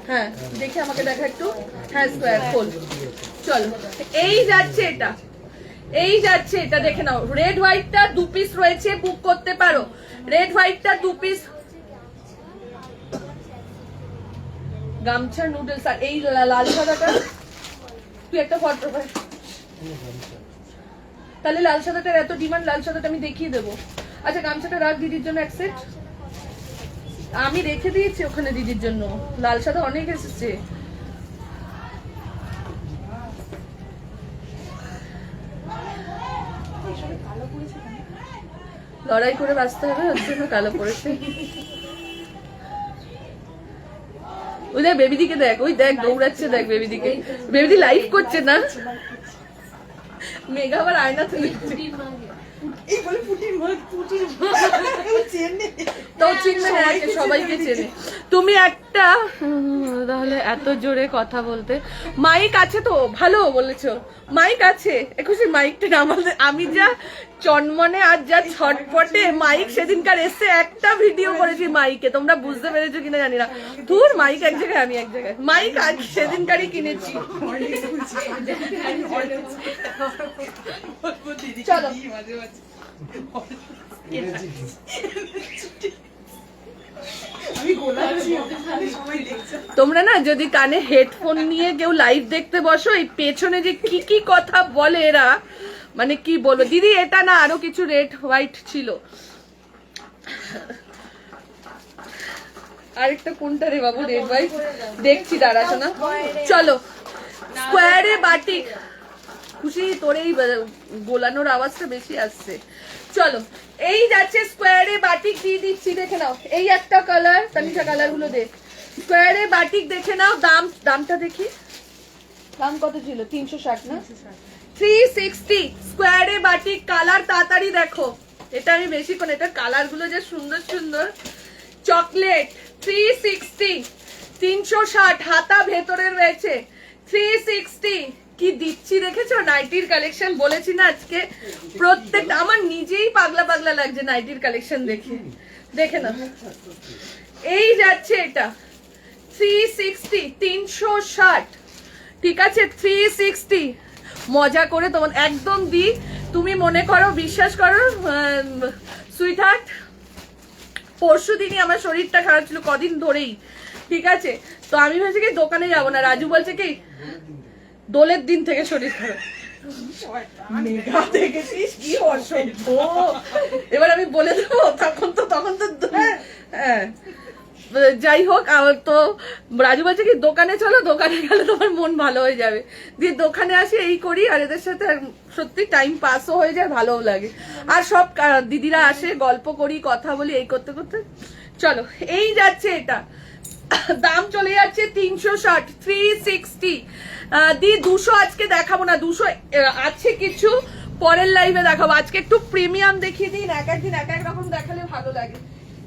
হ্যাঁ দেখে আমাকে দেখা একটু। হ্যাঁ স্কোয়ার খোল, চলো। এই যাচ্ছে এটা, এই যাচ্ছে এটা, দেখে নাও। রেড হোয়াইটটা 2 পিস রয়েছে, বুক করতে পারো। রেড হোয়াইটটা 2 পিস গামছা নুডলস। আর এই লাল সাদাটা তুই একটা ফটো পাই, তাহলে লাল সাদাটার এত ডিমান্ড, লাল সাদাটা আমি দেখিয়ে দেবো। আচ্ছা গামছাটা রাখ দিদির জন্য এক সেট, আমি রেখে দিয়েছি ওখানে দিদির জন্য, লাল সাদা অনেক এসেছে। লড়াই করে বাঁচতে হবে, ওর জন্য কালো পড়েছে। ওই দেখ বেবিদিকে দেখ, ওই দেখ দৌড়াচ্ছে, দেখ বেবিদিকে। বেবিদি লাইভ করছে না, মেঘা আবার আয়না তুলে এই বলে পুটির মা চেনে তো চিনবে না, একে সবাইকে চেনে। তুমি একটা তাহলে এত জোরে কথা বলতে, মাইক আছে তো? ভালো বলেছো, মাইক আছে। একুশে মাইকটা আমাদের, আমি যা চনমনে আর যা ছটপটে, মাইক সেদিনকার এসে একটা ভিডিও করেছি মাইকে, তোমরা বুঝতে পেরেছো কিনা জানি না। তোর মাইক এক জায়গায়, আমি এক জায়গায়, মাইক আজ সেদিনকারই কিনেছি। চলো মাঝে মাঝে আমি গোলাচ্ছি, সবাই দেখছে। তোমরা না যদি কানে হেডফোন নিয়ে কেউ লাইভ দেখতে বসো, এই পেছনে যে কি কি কথা বলে এরা, মানে কি বলবো। দিদি এটা না, আরো কিছু রেড হোয়াইট ছিল, আরেকটা কোনটা রে বাবু রেড হোয়াইট দেখছি, দাঁড়াছো না। চলো স্কোয়ারে বাটিক, খুশি তোর এই গোলানোর আওয়াজটা বেশি আসছে। চলো এই যাচ্ছে স্কোয়ারে বাটিক দিয়ে দিচ্ছি, দেখে নাও। এই একটা কালার, তানিশা কালার গুলো দেখ। স্কোয়ারে বাটিক দেখে নাও, দামটা দেখি, দাম কত ছিল? 360 না 360। স্কোয়ারে বাটিক কালার, তাড়াতাড়ি দেখো, এটা আমি বেশিক্ষণ, এটা কালার গুলো যে সুন্দর সুন্দর। চকলেট 360, 360, হাতা ভেতরে রয়েছে 360। কি দিচ্ছি দেখেছো নাইটির কালেকশন, বলেছি না আজকে প্রত্যেকটা, আমার নিজেই পাগলা পাগলা লাগছে নাইটির কালেকশন দেখে। দেখে না এই যাচ্ছে এটা 360, 360, ঠিক আছে 360। মজা করে তোমার একদম দি, তুমি মনে করো, বিশ্বাস করো সুইট হার্ট, পরশু দিনই আমার শরীরটা খারাপ ছিল, কদিন ধরেই, ঠিক আছে। তো আমি ভেবেছি কি দোকানে যাবো না, রাজু বলছে কি দোলের দিন থেকে শরীর খারাপ। মেঘা দেখেছিস কি অসভ্য, এবার আমি বলে দেবো, তখন তো হ্যাঁ যাই হোক। তো রাজু বলছে কি দোকানে চলো, দোকানে গেলে তোমার মন ভালো হয়ে যাবে। দিয়ে দোকানে আসি, এই করি, আর এদের সাথে সত্যি টাইম পাসও হয়ে যায়, ভালোও লাগে। আর সব দিদিরা আসে, গল্প করি, কথা বলি, এই করতে করতে চলো। এই যাচ্ছে এটা, দাম চলে যাচ্ছে 360, 360। দি 200 আজকে দেখাবো না, 200 আছে কিছু পরের লাইভে দেখাবো। আজকে একটু প্রিমিয়াম দেখিয়ে দিন, এক একদিন এক এক রকম দেখালে ভালো লাগে।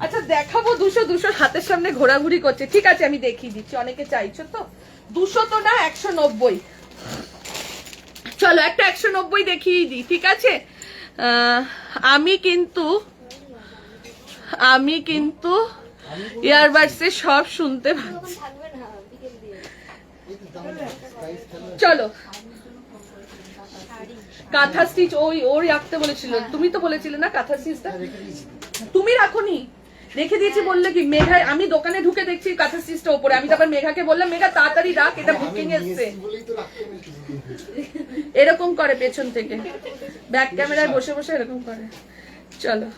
আচ্ছা দেখাবো 200 হাতের সামনে ঘোরাঘুরি করছে, ঠিক আছে আমি দেখিয়ে দিচ্ছি, অনেকে চাইছো তো। 200 তো না, 190। চলো একটা 190 দেখিয়ে দিই, ঠিক আছে। আমি কিন্তু ইয়ারবাডসে সব শুনতে পাচ্ছি। চলো কাঁথা স্টিচ, ওই রাখতে বলেছিল, তুমি তো বলেছিলে না কাঁথা স্টিচটা, তুমি রাখোনি, রেখে দিয়েছি। বললে কি মেঘা, আমি দোকানে ঢুকে দেখছি কাঁথা স্টিচটা উপরে, আমি তারপর মেঘাকে বললাম মেঘা তাড়াতাড়ি রাখ, এটা বুকিং এসছে। এরকম করে পেছন থেকে, ব্যাক ক্যামেরায় বসে বসে এরকম করে। চলো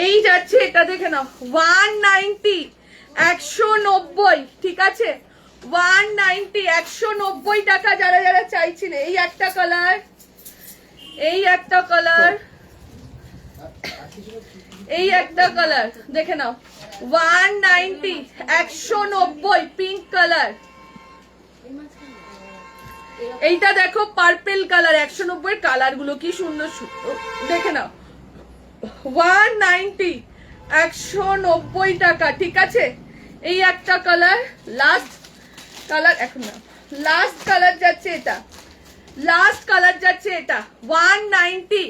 এই যাচ্ছে এটা, দেখে নাও 190, 190, ঠিক আছে 190, 190 টাকা। যারা যারা চাইছিলে, এই একটা কালার, এই একটা কালার, এই একটা কালার, দেখে নাও 190, 190, পিঙ্ক কালার। এইটা দেখো পার্পল কালার, 190 কালার গুলো কি সুন্দর সুন্দর, দেখে নাও 190, 190 টাকা, ঠিক আছে। এই একটা কালার, লাস্ট কালার, এখন না লাস্ট কালার যাচ্ছে এটা, লাস্ট কালার যাচ্ছে এটা 190,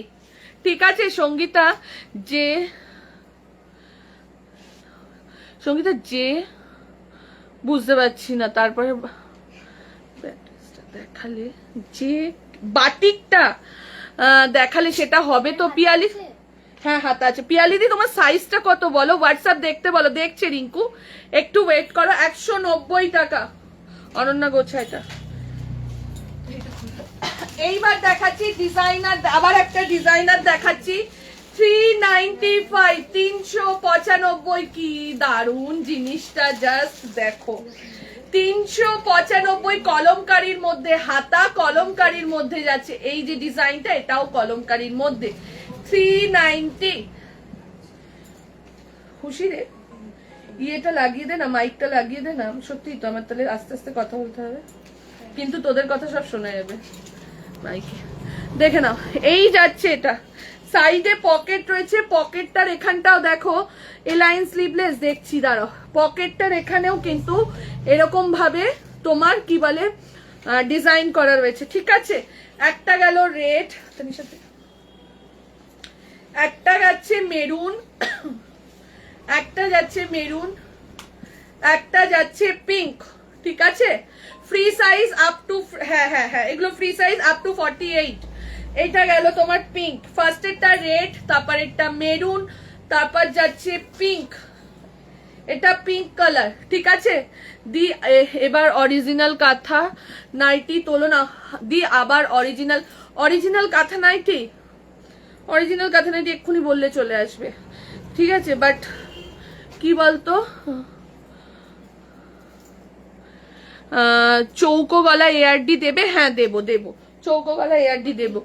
ঠিক আছে। সঙ্গীতা যে বুঝতে পারছি না, তারপরে দেখালে যে বাটিকটা দেখালে সেটা হবে তো। পিয়ালি, হ্যাঁ হাত আছে। পিয়ালিদি তোমার সাইজটা কত বলো, হোয়াটসঅ্যাপ দেখতে বলো। দেখছে রিঙ্কু, একটু ওয়েট করো। 190 টাকা অনন্যা গোছাইটা। এইবার দেখাচ্ছি ডিজাইনার, আবার একটা ডিজাইনার দেখাচ্ছি 395, 395। কি দারুন জিনিসটা, জাস্ট দেখো 395 কলমকারীর মধ্যে, হাতা কলমকারীর মধ্যে যাচ্ছে। এই যে ডিজাইনটা, এটাও কলমকারীর মধ্যে 390। খুশি রে, ইয়েটা লাগিয়ে দে না, মাইকটা লাগিয়ে দে না। সত্যি তো আমার তাহলে আস্তে আস্তে কথা বলতে হবে, কিন্তু তোদের কথা সব শোনা যাবে মাইকে। দেখে নাও এই যাচ্ছে এটা, সাইডে পকেট রয়েছে, পকেটটার এখানটাও দেখো এলাইন স্লিভলেস, দেখছি দাঁড়াও, পকেটটার এখানেও কিন্তু এরকম ভাবে তোমার কি বলে ডিজাইন করা রয়েছে, ঠিক আছে। একটা গেল রেড, একটা যাচ্ছে মেরুন, একটা যাচ্ছে মেরুন, একটা যাচ্ছে পিঙ্ক, ঠিক আছে। ফ্রি সাইজ আপ টু, হ্যাঁ হ্যাঁ হ্যাঁ এগুলো ফ্রি সাইজ আপ টু 48। এইটা গেল তোমার পিঙ্ক, ফার্স্ট এরটা রেড, তারপর এটা মেরুন, তারপর যাচ্ছে পিঙ্ক, এটা পিঙ্ক কালার, ঠিক আছে। দি এবার অরিজিনাল কাঁথা নাইটি তোলো না দি, আবার অরিজিনাল কাঁথা নাইটি, অরিজিনাল কাঁথা নাইটি এক্ষুনি বললে চলে আসবে, ঠিক আছে। বাট কি বলতো, চৌকো গলা এআরডি দেবে, হ্যাঁ দেবো চৌকো গলা এআরডি দেবো।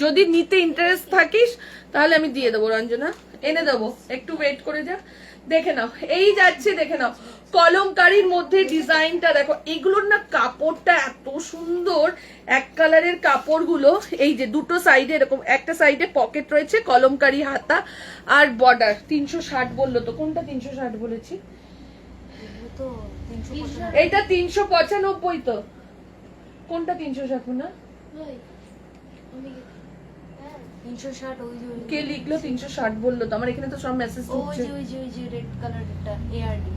যদি নিতে ইন্টারেস্ট থাকিস তাহলে আমি দিয়ে দেবো রঞ্জনা, এনে দেবো, একটু ওয়েট করে যা। দেখে নাও এই যাচ্ছে, দেখে নাও কলমকারীর মধ্যে ডিজাইনটা দেখো, এগুলোর না কাপড়টা এত সুন্দর, এক কালারের কাপড়গুলো। এই যে দুটো সাইডে এরকম, একটা সাইডে পকেট রয়েছে, কলমকারী হাতা আর বর্ডার। 360 বললো তো, কোনটা 360 বলেছি? এইটা 395 তো, কোনটা 360 না? 360 ওই যে কে লিখলো 360 বললো তো? আমার এখানে তো সব মেসেজ ওই ঢুকছে। যে ওই যে ওই যে রেড কালারটা এআরডি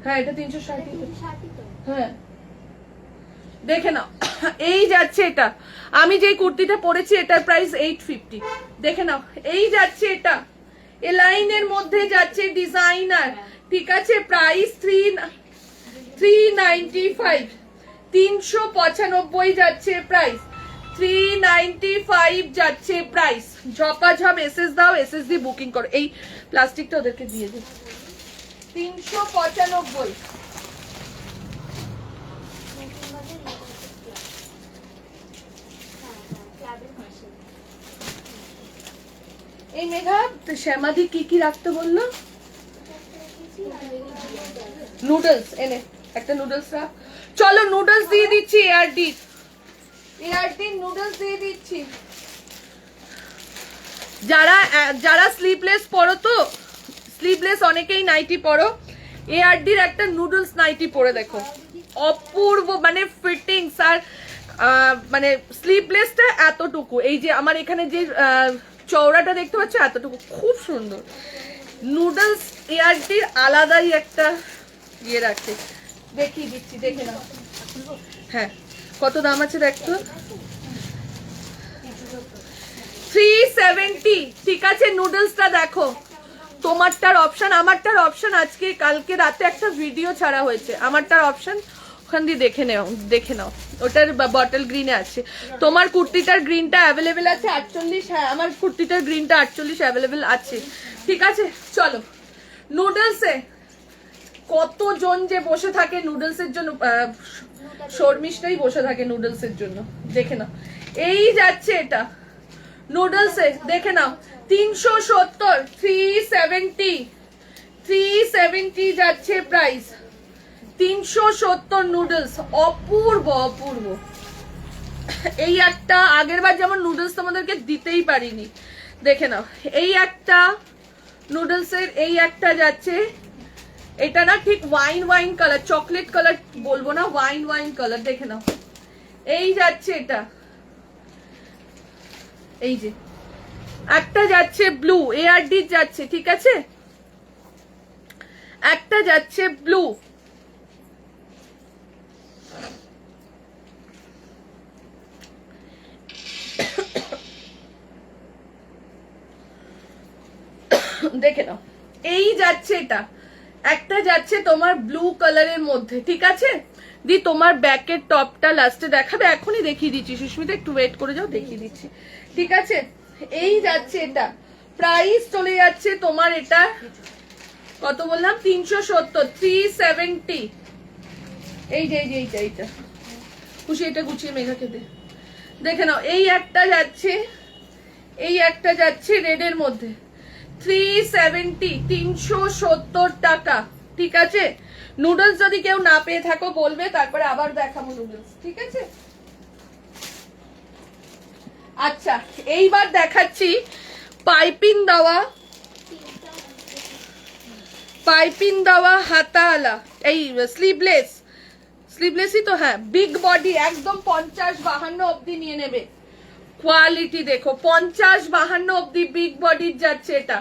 হ্যাঁ এটা 360 360 তো হ্যাঁ দেখে নাও। এই যাচ্ছে এটা, আমি যেই কুর্তিটা পরেছি এটার প্রাইস 850। দেখে নাও, এই যাচ্ছে এটা, এ লাইনের মধ্যে যাচ্ছে ডিজাইনার, ঠিক আছে? প্রাইস 395, 395 যাচ্ছে প্রাইস, 395 যাচ্ছে প্রাইস। ঝপাঝপ এসএস দাও, এসএস দিয়ে বুকিং করো। এই প্লাস্টিকটা ওদেরকে দিয়ে দিই। 395। এই মেঘা শ্যামাদি কি কি রাখতে বললো? নুডলস এনে একটা নুডলস রাখ। চলো নুডলস দিয়ে দিচ্ছি, এআরডি নুডলস দিয়ে দিচ্ছি। যারা স্লিভলেস পরো, তো স্লিভলেস অনেকেই নাইটি পরো, এআরডির একটা নুডলস নাইটি পরে দেখো, অপূর্ব মানে ফিটিংস। আর মানে স্লিভলেসটা এতটুকু, এই যে আমার এখানে যে চওড়াটা দেখতে পাচ্ছ এতটুকু, খুব সুন্দর। নুডলস এআরডির আলাদাই একটা ইয়ে রাখে, দেখিয়ে দিচ্ছি, দেখে নাও। হ্যাঁ কত দাম আছে দেখতো, 370, ঠিক আছে? নুডলসটা দেখো, তোমারটার অপশন, আমারটার অপশন আজকে কালকে রাতে একটা ভিডিও ছাড়া হয়েছে, আমারটার অপশন ওখান দিয়ে দেখে নাও, ওটার বটল গ্রিনে আছে। তোমার কুর্তিটার গ্রিনটা অ্যাভেলেবেল আছে 48, হ্যাঁ আমার কুর্তিটার গ্রিনটা 48 অ্যাভেলেবেল আছে, ঠিক আছে? চলো নুডলসে কতজন যে বসে থাকে নুডলসের জন্য, শর্মিষ্ঠাই বসে থাকে নুডলসের জন্য, দেখে নাও। এই যাচ্ছে এটা নুডলসে, দেখে নাও 370, 370 যাচ্ছে প্রাইস, 370 নুডলস, অপূর্ব অপূর্ব। এই একটা আগের বার যেমন নুডলস তোমাদেরকে দিতেই পারিনি, দেখে নাও। এই একটা নুডলসের এই একটা যাচ্ছে, এটা না ঠিক ওয়াইন কালার, চকলেট কালার বলবো না, ওয়াইন কালার, দেখে নাও। এই যাচ্ছে এটা, এই যে একটা যাচ্ছে ব্লু, এআরডি যাচ্ছে, ঠিক আছে? একটা যাচ্ছে ব্লু, দেখে নাও। এই যাচ্ছে এটা, একটা যাচ্ছে তোমার ব্লু কালারের মধ্যে, ঠিক আছে? দি তোমার ব্যাকের টপটা লাস্টে দেখাবে, এখনই দেখিয়ে দিচ্ছি সুস্মিতা, একটু ওয়েট করে যাও, দেখিয়ে দিচ্ছি, ঠিক আছে? এই যাচ্ছে এটা, প্রাইস চলে যাচ্ছে তোমার এটা কত বললাম, 370, 370। এই যে এইটা খুশি, এটা গুছিয়ে মেঘাকে দে, দেখে নাও। এই একটা যাচ্ছে, এই একটা যাচ্ছে রেডের মধ্যে, 370, 370 টাকা, ঠিক আছে? নুডলস যদি কেউ না পেয়ে থাকো বলবে, তারপরে আবার দেখাবো নুডলস, ঠিক আছে? আচ্ছা এইবার দেখাচ্ছি পাইপিং দেওয়া হাতাওয়ালা, এই স্লিভলেসই তো, হ্যাঁ বিগ বডি, একদম 50-52 অব্দি নিয়ে নেবে, কোয়ালিটি দেখো, 50-52 অব্দি বিগ বডির যাচ্ছে এটা।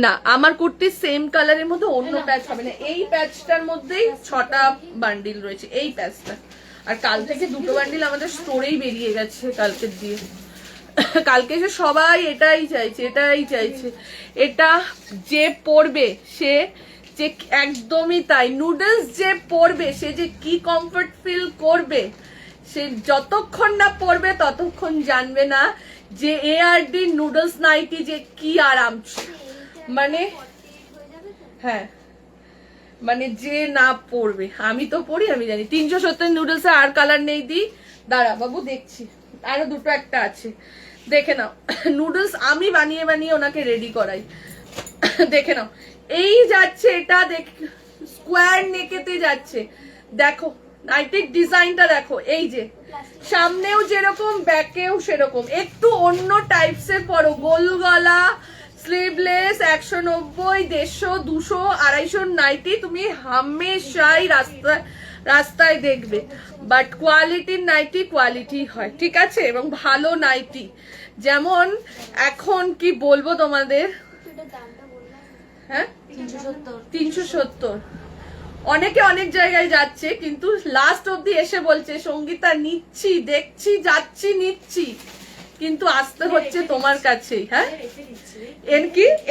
না আমার কুর্তি সেম কালারের মধ্যে অন্য প্যাচ হবে না, এই প্যাচটার মধ্যেই 6টা বান্ডিল রয়েছে, এই প্যাচটা। আর কাল থেকে 2টো বান্ডিল আমাদের স্টোরেই বেরিয়ে গেছে কালকে দিয়ে, কালকে এসে সবাই এটাই চাইছে। এটা যে পরবে সে যে একদমই তাই, নুডলস যে পরবে সে যে কি কমফর্ট ফিল করবে, সে যতক্ষণ না পরবে ততক্ষণ জানবে না যে এআরডি নুডলস নাইটি যে কি আরাম। মানে হ্যাঁ, মানে যে না পরবে, আমি তো পরি, আমি জানি। 370 নুডলসে আর কালার নেই দি, দাঁড়া বাবু দেখছি, আরো 2টো একটা আছে, দেখে নাও। নুডলস আমি বানিয়ে ওনাকে রেডি করাই, দেখে নাও। এই যাচ্ছে এটা, দেখ স্কোয়ার নেকেতে যাচ্ছে, দেখো নাইটির ডিজাইনটা দেখো, এই যে সামনেও যেরকম ব্যাকেও সেরকম, একটু অন্য টাইপসের পরো, গোল গলা, স্লিভলেস, 190, 150, 200, 250 নাইটি তুমি হামেশাই রাস্তায় দেখবে, বাট কোয়ালিটির নাইটি কোয়ালিটি হয়, ঠিক আছে, এবং ভালো নাইটি। যেমন এখন কি বলবো তোমাদের, এটা দামটা বললাম হ্যাঁ 370 370। অনেকে অনেক জায়গায় যাচ্ছে, কিন্তু লাস্ট অব্দি এসে বলছে সঙ্গীতা নিচ্ছি, দেখছি, যাচ্ছি, নিচ্ছি, কিন্তু আসতে হচ্ছে তোমার কাছেই। হ্যাঁ,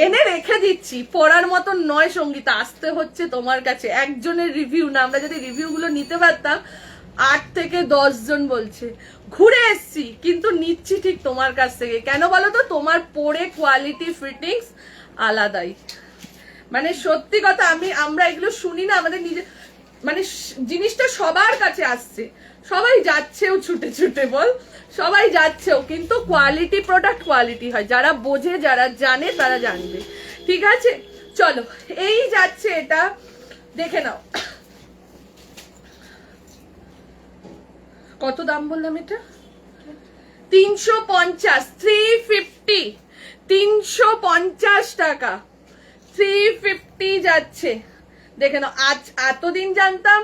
এনে রেখে দিচ্ছি, পড়ার মতন নয় সঙ্গীতা, আসতে হচ্ছে তোমার কাছে। একজনের রিভিউ না, আমরা যদি রিভিউ গুলো নিতে পারতাম, 8 থেকে 10 জন বলছে ঘুরে এসছি, কিন্তু নিচ্ছি ঠিক তোমার কাছ থেকে। কেন বলো তো, তোমার পরে কোয়ালিটি ফিটিংস আলাদাই। মানে সত্যি কথা, আমরা এগুলো শুনি না, আমাদের নিজে মানে জিনিসটা সবার কাছে আসছে, সবাই যাচ্ছেও ছুটে ছুটে, বল, সবাই যাচ্ছেও, কিন্তু কোয়ালিটি প্রোডাক্ট কোয়ালিটি হয়। যারা বোঝে, যারা জানে, তারা জানবে, ঠিক আছে। চলো, এই যাচ্ছে, এটা দেখে নাও। কত দাম বললাম এটা? 350, 350, 350 টাকা, 350 যাচ্ছে। দেখে নাও, আজ এতদিন জানতাম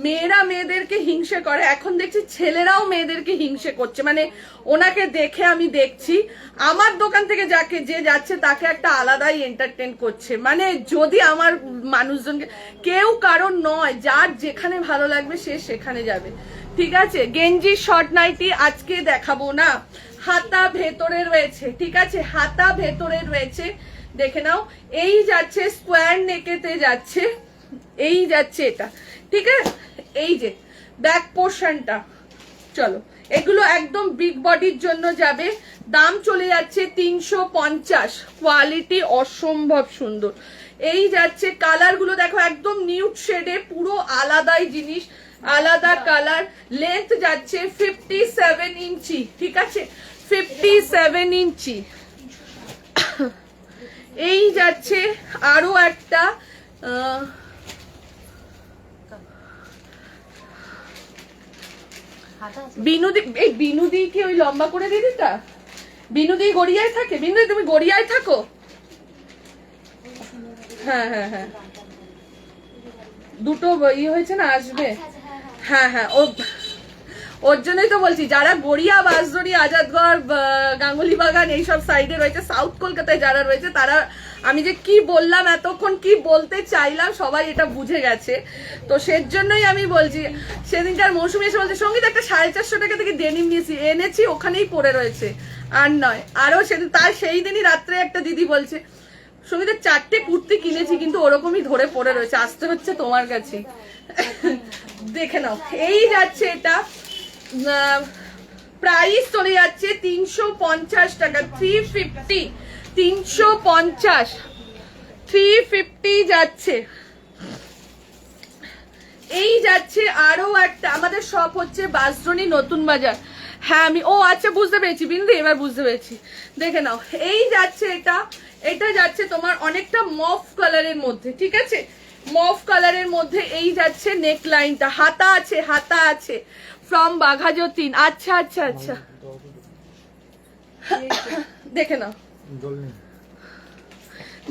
মেয়েরা মেয়েদেরকে হিংসে করে, এখন দেখছি ছেলেরাও মেয়েদেরকে হিংসে করছে। মানে ওনাকে দেখে আমি দেখছি আমার দোকান থেকে যে যাচ্ছে তাকে একটা আলাদাই এন্টারটেন করছে। মানে যদি আমার মানুষজনকে, কেউ কারণ নয়, যার যেখানে ভালো লাগবে সে সেখানে যাবে, ঠিক আছে। গেঞ্জি শর্ট নাইটি আজকে দেখাবো না, হাতা ভেতরে রয়েছে, ঠিক আছে, হাতা ভেতরে রয়েছে, দেখে নাও। এই যাচ্ছে স্কোয়ার নেকেতে যাচ্ছে, এই যাচ্ছে এটা, ঠিক আছে। এই যে ব্যাক পোর্শনটা, চলো, এগুলো একদম বিগ বডির জন্য যাবে। দাম চলে যাচ্ছে 350, কোয়ালিটি অসম্ভব সুন্দর। এই যাচ্ছে, কালার গুলো দেখো একদম নিউড শেডে, পুরো আলাদাই জিনিস, আলাদা কালার। লেন্থ যাচ্ছে 57 ইঞ্চি, ঠিক আছে, 57 ইঞ্চি। এই যাচ্ছে আরো একটা বিনুদি, এই বিনুদি কি ওই লম্বা করে দিদিটা? বিনুদি গড়িয়ায় থাকে? বিনুদি তুমি গড়িয়ায় থাকো? হ্যাঁ হ্যাঁ হ্যাঁ, দুটো ইয়ে হয়েছে না, আসবে। হ্যাঁ হ্যাঁ, ওর জন্যই তো বলছি, যারা গড়িয়া, বাঁশদড়ি, আজাদগড়, গাঙ্গুলি বাগান এইসব সাইডে রয়েছে, সাউথ কলকাতায় যারা রয়েছে, তারা, আমি যে কি বললাম এতক্ষণ, কি বলতে চাইলাম, সবাই এটা বুঝে গেছে। তো সেজন্যই আমি বলছি, সেদিনকার মৌসুমি এসে বলছে সঙ্গীত একটা 450 টাকা থেকে ডেনিম নিয়েছি, এনেছি, ওখানেই পড়ে রয়েছে, আর নয়। আরো সেদিন, তার সেই দিনই রাত্রে একটা দিদি বলছে সঙ্গীতের 4টে কুর্তি কিনেছি, কিন্তু ওরকমই ধরে পড়ে রয়েছে, আসতে হচ্ছে তোমার কাছে। দেখে নাও, এই যাচ্ছে, এটা প্রাইস চলে যাচ্ছে 350 টাকা, 350, 350, 350 যাচ্ছে। এই যাচ্ছে আরো একটা, আমাদের শপ হচ্ছে বাঁশদ্রোণী নতুন বাজার। হ্যাঁ আমি, ও আচ্ছা বুঝতে পেরেছি বিন্দু, এবার বুঝতে পেরেছি। দেখে নাও, এই যাচ্ছে, এটা যাচ্ছে তোমার অনেকটা মফ কালারের মধ্যে, ঠিক আছে, মফ কালারের মধ্যে। এই যাচ্ছে নেক লাইনটা, হাতা আছে, হাতা আছে, ফ্রম বাঘা যতীন। আচ্ছা আচ্ছা আচ্ছা, দেখে নাও,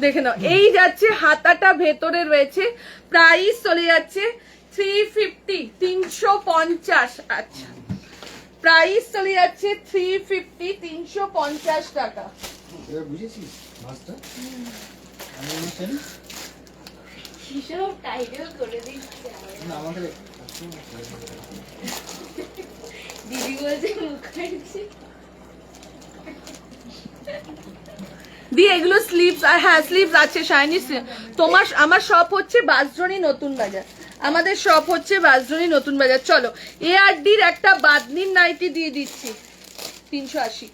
দেখে নাও, এই যাচ্ছে, হাতাটা ভেতরে রয়েছে। প্রাইস চলে যাচ্ছে 350, 350। আচ্ছা, প্রাইস চলে যাচ্ছে 350, 350 টাকা। বুঝেছিস মাছটা? হিসেব টাইটেল করে দিচ্ছে না, আমাদের দিদি বলছে মুখার্জি দিয়ে এগুলো স্লিভস, আর হ্যাঁ স্লিভস আছে, শাইনি। তোমার, আমার শপ হচ্ছে বাঁশদ্রোণী নতুন বাজার, আমাদের শপ হচ্ছে বাঁশদ্রোণী নতুন বাজার। চলো, এআরডির একটা বাদনির নাইটি দিয়ে দিচ্ছি 380,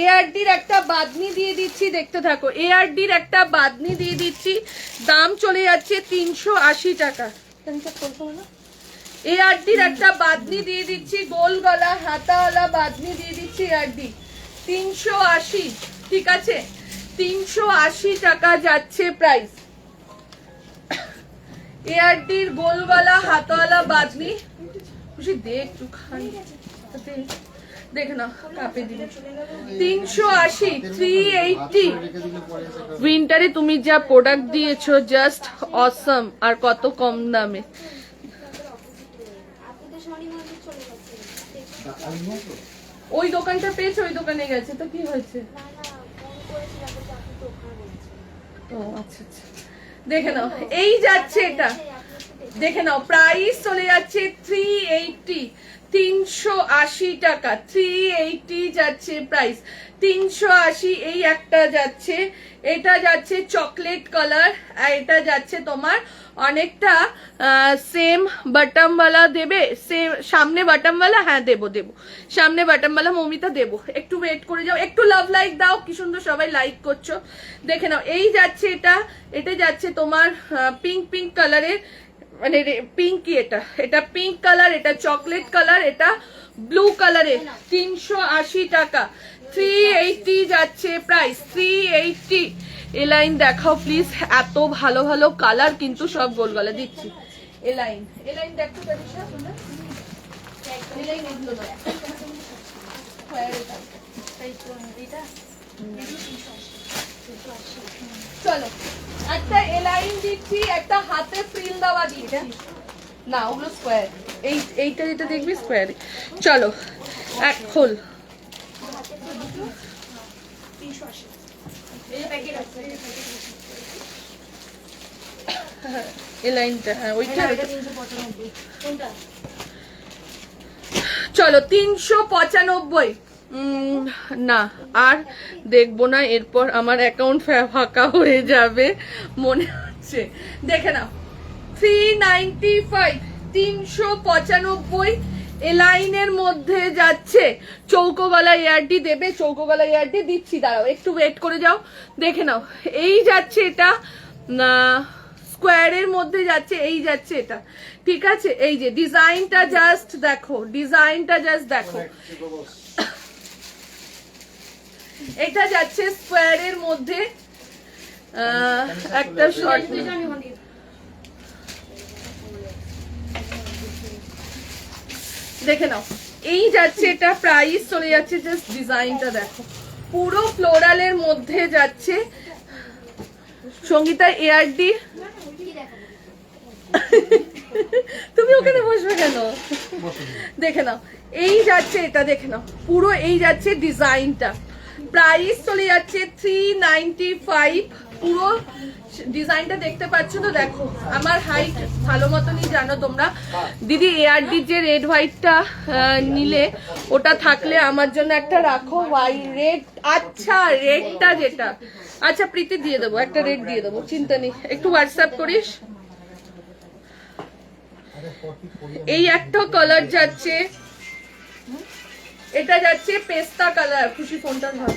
এআরডির একটা বাদনি দিয়ে দিচ্ছি, দেখতে থাকো, এআরডির একটা বাদনি দিয়ে দিচ্ছি, দাম চলে যাচ্ছে 380 টাকা। এআরডির একটা বাদনি দিয়ে দিচ্ছি, গোল গলা হাতাওয়ালা বাদনি দিয়ে দিচ্ছি, এআরডি 380, ঠিক আছে, 380 টাকা যাচ্ছে প্রাইস। এআরডির গোল গলা হাতাওয়ালা বাদনি, খুশি দে একটু খাই, দেখে না কাপে দিলে 380, 380। উইন্টারে তুমি যা প্রোডাক্ট দিয়েছো জাস্ট অসম, আর কত কম দামে। আমি নিয়ে আসবো? ওই দোকানটা পেয়েছে, ওই দোকানে গেছে তো কি হয়েছে? না ফোন করেছিলাম বলছে আপনি তো ওখানে বলছেন। ও আচ্ছা আচ্ছা, দেখে নাও এই যাচ্ছে এটা, দেখে নাও প্রাইস চলে যাচ্ছে 380, 380 টাকা, 380 যাচ্ছে প্রাইস, 380। এই একটা যাচ্ছে, এটা যাচ্ছে চকলেট কালার, আর এটা যাচ্ছে তোমার অনেকটা সেম বাটমওয়ালা দেবে, সেম সামনে বাটমওয়ালা, হ্যাঁ দেবো দেবো, সামনে বাটমওয়ালা মৌমিতা দেবো। একটু ওয়েট করে যাও, একটু লাভ লাইক দাও, কি সুন্দর সবাই লাইক করছো। দেখে নাও এই যাচ্ছে এটা, এটা যাচ্ছে তোমার পিঙ্ক পিঙ্ক কালারের, মানে পিঙ্কই, এটা এটা পিঙ্ক কালার, এটা চকলেট কালার, এটা ব্লু কালারের, 380 টাকা, 380 যাচ্ছে প্রাইস, 380। এ লাইন দেখাও প্লিজ, এত ভালো ভালো কালার কিন্তু সব গোল গলা দিচ্ছি। এ লাইন দেখো তারিশা, এ লাইন এগুলো না, চলো একটা এ লাইন দিচ্ছি, একটা হাতে ফ্রিল দেওয়া দিচ্ছি, না ওগুলো স্কোয়ার, এইটা যেটা দেখবি স্কোয়ার। চলো এক খোল, এই লাইনটা, হ্যাঁ ওইটা, চলো 395। না আর দেখবো না, এরপর আমার অ্যাকাউন্ট ফাঁকা হয়ে যাবে মনে হচ্ছে। দেখে নাও 395, 395। এ লাইনের মধ্যে যাচ্ছে, চৌকো গলা ইয়ারটি দেবে, চৌকো গলা ইয়ারটি দিচ্ছি, দাঁড়াও একটু ওয়েট করে যাও। দেখে নাও এই যাচ্ছে এটা, না স্কোয়ারের মধ্যে যাচ্ছে, এই যাচ্ছে এটা, ঠিক আছে। এই যে ডিজাইনটা জাস্ট দেখো, ডিজাইনটা জাস্ট দেখো, এটা যাচ্ছে স্কোয়ারের মধ্যে, একটা শর্ট, দেখে নাও এই যাচ্ছে এটা, প্রাইস চলে যাচ্ছে, জাস্ট ডিজাইনটা দেখো, পুরো ফ্লোরালের মধ্যে যাচ্ছে। সঙ্গীতা এআরডি, তুমি ওখানে বসবে কেন? দেখে নাও এই যাচ্ছে এটা, দেখে নাও পুরো এই যাচ্ছে ডিজাইনটা, প্রাইস চলে যাচ্ছে 395। পুরো ডিজাইনটা দেখতে পাচ্ছ তো, দেখো আমার হাইট ভালো মতনই জানো তোমরা। দিদি এআরডি যে রেড হোয়াইটটা নিলে, ওটা থাকলে আমার জন্য একটা রাখো, হোয়াইট রেড, আচ্ছা রেডটা যেটা, আচ্ছা প্রীতি দিয়ে দেবো, একটা রেড দিয়ে দেবো, চিন্তা নেই, একটু হোয়াটসঅ্যাপ করিস। এই একটা কালার যাচ্ছে, এটা যাচ্ছে পেস্তা কালার, খুশি ফোনটা ধর,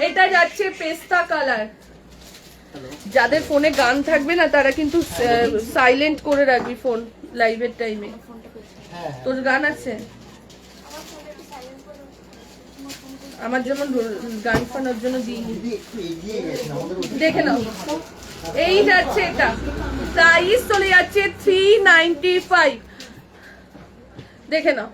এটা যাচ্ছে পেস্তা কালার। যাদের ফোনে গান থাকবে না তারা কিন্তু সাইলেন্ট করে রাখবি ফোন লাইভের টাইমে। তোর গান আছে? আমার যেমন গান ফান ওর জন্য দিইনি। দেখে নাও এই যাচ্ছে এটা, প্রাইস চলে যাচ্ছে 395। দেখে নাও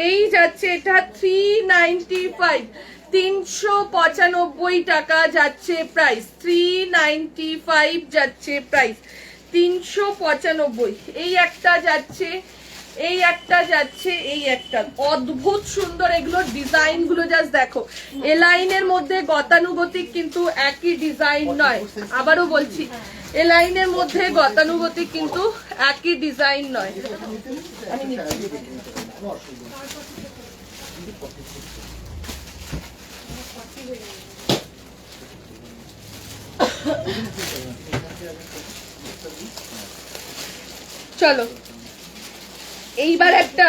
এই যাচ্ছে এটা 395, 395 টাকা যাচ্ছে প্রাইস, 395 যাচ্ছে প্রাইস, 395। এই একটা যাচ্ছে, এই একটা যাচ্ছে, এই একটা অদ্ভুত সুন্দর, এগুলো ডিজাইন গুলো জাস্ট দেখো। এ লাইনের মধ্যে গতানুগতিক কিন্তু একই ডিজাইন নয়, আবারও বলছি এ লাইনের মধ্যে গতানুগতিক কিন্তু একই ডিজাইন নয়। আমি নিচ্ছি। চলো এইবার একটা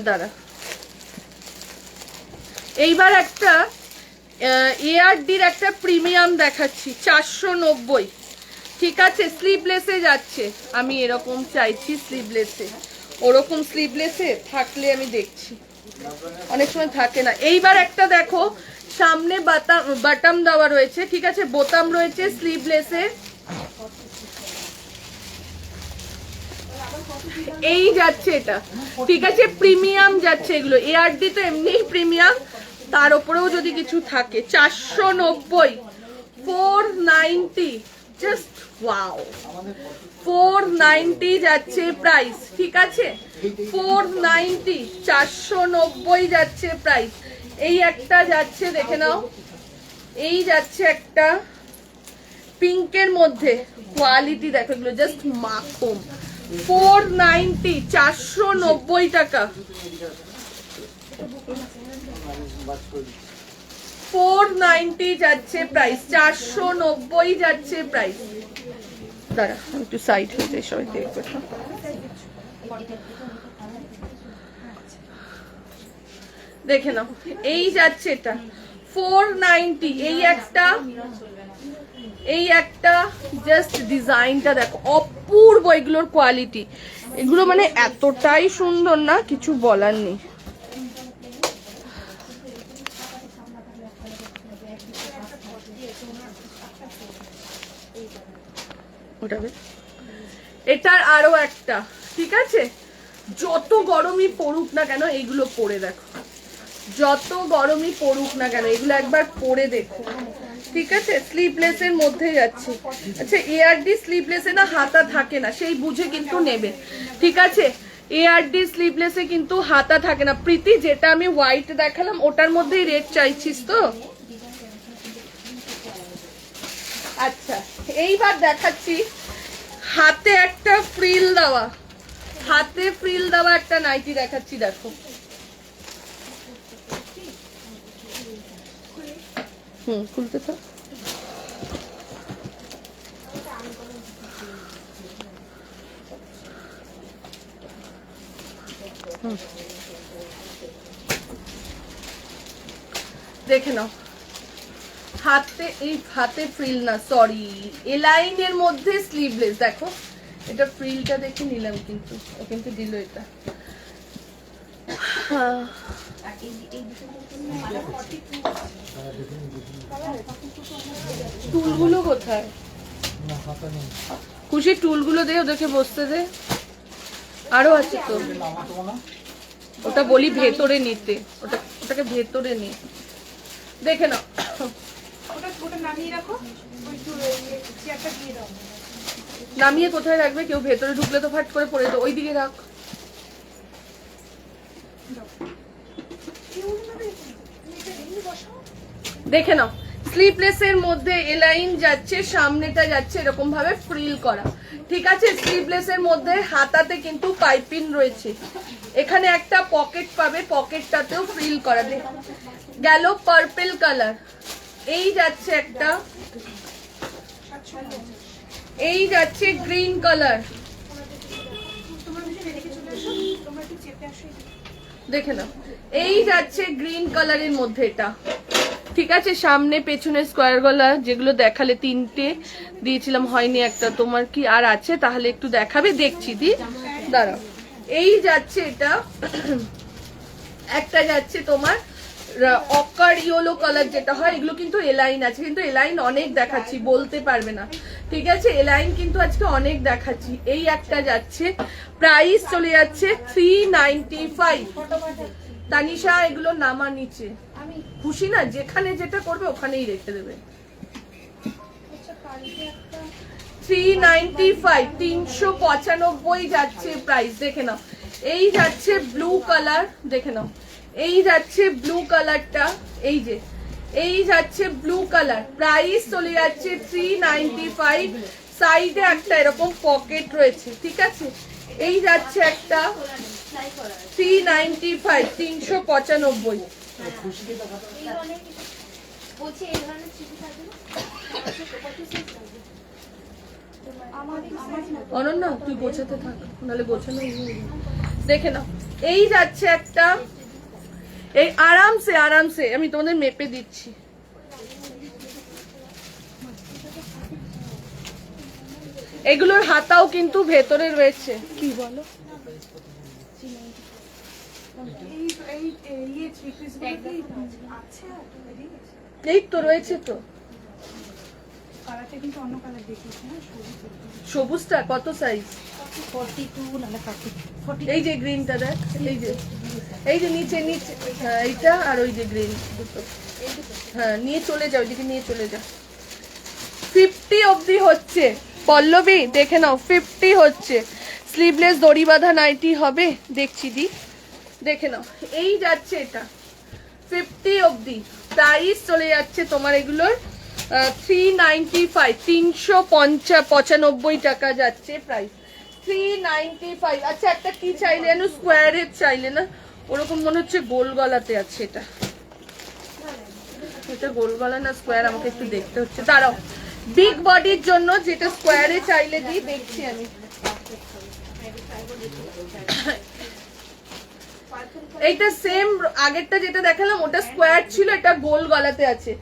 দাঁড়া, এইবার একটা এআরডির একটা প্রিমিয়াম দেখাচ্ছি, 490, ঠিক আছে। স্লিভলেসে যাচ্ছে, আমি এরকম চাইছি স্লিভলেসে, ওরকম স্লিভলেসে থাকলে আমি দেখছি, অনেক সময় থাকে না। এইবার একটা দেখো, সামনে বাটাম দেওয়া রয়েছে, ঠিক আছে, বোতাম রয়েছে স্লিভলেসে, এই যাচ্ছে এটা, ঠিক আছে, প্রিমিয়াম যাচ্ছে এগুলো। এআরডি তো এমনিই প্রিমিয়াম, তার উপরেও যদি কিছু থাকে 490, 490, জাস্ট ওয়াও। আমাদের 490 যাচ্ছে প্রাইস, ঠিক আছে? 490, 490 যাচ্ছে প্রাইস। এই একটা যাচ্ছে, দেখে নাও, এই যাচ্ছে একটা পিঙ্কের মধ্যে, কোয়ালিটি দেখো, এগুলো জাস্ট মাখন। 490, 490 টাকা। 490 যাচ্ছে প্রাইস, 490 যাচ্ছে প্রাইস। দাঁড়া একটু সাইড হয়ে যায়, সবাই দেখবে। দেখে নাও, এই যাচ্ছে এটা 490। এই একটা জাস্ট ডিজাইনটা দেখো, অপূর্ব এগুলোর কোয়ালিটি। এগুলো মানে এতটাই সুন্দর না, কিছু বলার নেই। এটার আরো একটা, ঠিক আছে? যত গরমই পড়ুক না কেন এইগুলো পরে দেখো, যত গরমই পড়ুক না কেন এগুলো একবার পরে দেখো, ঠিক আছে? স্লিভলেস এর মধ্যে যাচ্ছে। আচ্ছা, এআরডি স্লিভলেসে না হাতা থাকে না, সেই বুঝে কিন্তু নেবে, ঠিক আছে? এআরডি স্লিভলেসে কিন্তু হাতা থাকে না। প্রীতি, যেটা আমি হোয়াইট দেখালাম ওটার মধ্যেই রেড চাইছিস তো? আচ্ছা, এইবার দেখাচ্ছি হাতে একটা ফ্রিল দেওয়া, হাতে ফ্রিল দেওয়া একটা নাইটি দেখাচ্ছি, দেখো। খুলতে থাক। দেখে নাও, হাতে, এই হাতে ফ্রিল না, সরি, এলাইনের মধ্যে স্লিভলেস। দেখো, এটা ফ্রিলটা দেখে নিলাম, কিন্তু ও কিন্তু দিল এটা। টুলগুলো কোথায়? খুশি, টুলগুলো দে, ওদেরকে বসতে দে। আরো আছে তো, ওটা বলি ভেতরে নিতে, ওটাকে ভেতরে নি। দেখে নাও, ওটা নামিয়ে রাখো, ওই চেয়ারটা দিয়ে দাও। নামিয়ে কোথায় রাখবে? কেউ ভেতরে ঢুকলে তো ফাট করে পড়ে যেত, ওই দিকে রাখ। দেখে নাও, স্লিভলেস এর মধ্যে এলাইন যাচ্ছে, সামনেটা যাচ্ছে এরকম ভাবে ফ্রিল করা, ঠিক আছে? স্লিভলেস এর মধ্যে হাতাতে কিন্তু পাইপিং রয়েছে, এখানে একটা পকেট পাবে, পকেটটাতেও ফ্রিল করা। গেল পার্পল কালার, এই যাচ্ছে একটা, এই যাচ্ছে গ্রিন কালার। দেখে নাও, এই যাচ্ছে গ্রিন কালারের মধ্যে এটা, ঠিক আছে? সামনে পেছনে স্কোয়ার গলা, যেগুলো দেখালে তিনটে দিয়েছিলাম, হয়নি একটা। তোমার কি আর আছে? তাহলে একটু দেখাবে, দেখছি দি, দাঁড়াও। এই যাচ্ছে এটা, একটা যাচ্ছে তোমার অকার ইয়েলো কালার যেটা হয়, এগুলো কিন্তু এলাইন আছে, কিন্তু এলাইন অনেক দেখাচ্ছি, বলতে পারবে না, ঠিক আছে? এলাইন কিন্তু আজকে অনেক দেখাচ্ছি। এই একটা যাচ্ছে, প্রাইস চলে যাচ্ছে 395। তানিশা, এগুলো নামা নিচে, খুশি না? যেখানে যেটা করবে ওখানেই রেখে দেবে। 395, 395 যাচ্ছে প্রাইস। দেখে নাও, এই যাচ্ছে ব্লু কালার, দেখে নাও, এই যাচ্ছে ব্লু কালারটা, এই যে এই যাচ্ছে ব্লু কালার, প্রাইস চলে যাচ্ছে 395। সাইডে একটা এরকম পকেট রয়েছে, ঠিক আছে? এই যাচ্ছে একটা 395, 395। অনন্যা, তুই গোছাতে থাক, নাহলে গোছানো। দেখে নাও, এই যাচ্ছে একটা, এই আরামসে আরামসে আমি তোমাদের মেপে দিচ্ছি। এগুলোর হাতাও কিন্তু ভেতরে রয়েছে, কি বলো? এই তো রয়েছে তো, সবুজটা কত সাইজ? 42 না 40। এই যে গ্রিনটা দেখ, এই যে নিচে নিচে, হ্যাঁ এইটা আর ওই যে গ্রিন দুটো, হ্যাঁ নিয়ে চলে যাও, ওইদিকে নিয়ে চলে যাও। 50 অবধি হচ্ছে পল্লবী, দেখে নাও 50 হচ্ছে। স্লিভলেস দড়ি বাঁধা নাইটি হবে, দেখছি দি, দেখে নাও। এই যাচ্ছে এটা 50 অবধি, প্রাইস চলে যাচ্ছে তোমার এগুলোর 395, 395 টাকা যাচ্ছে প্রাইস, 395। আচ্ছা একটা কি চাইলে যেন, স্কোয়ারের চাইলে না, ওরকম মনে হচ্ছে গোল গলাতে আছে। এটা গোল গলা না স্কোয়ার, আমাকে একটু দেখতে হচ্ছে, দাঁড়াও। বিগ বডির জন্য যেটা স্কোয়ারে চাইলে দিই, দেখছি আমি। এইটা সেম আগেরটা যেটা দেখালাম ওটা স্কোয়ার ছিল, এটা গোল গলাতে আছে।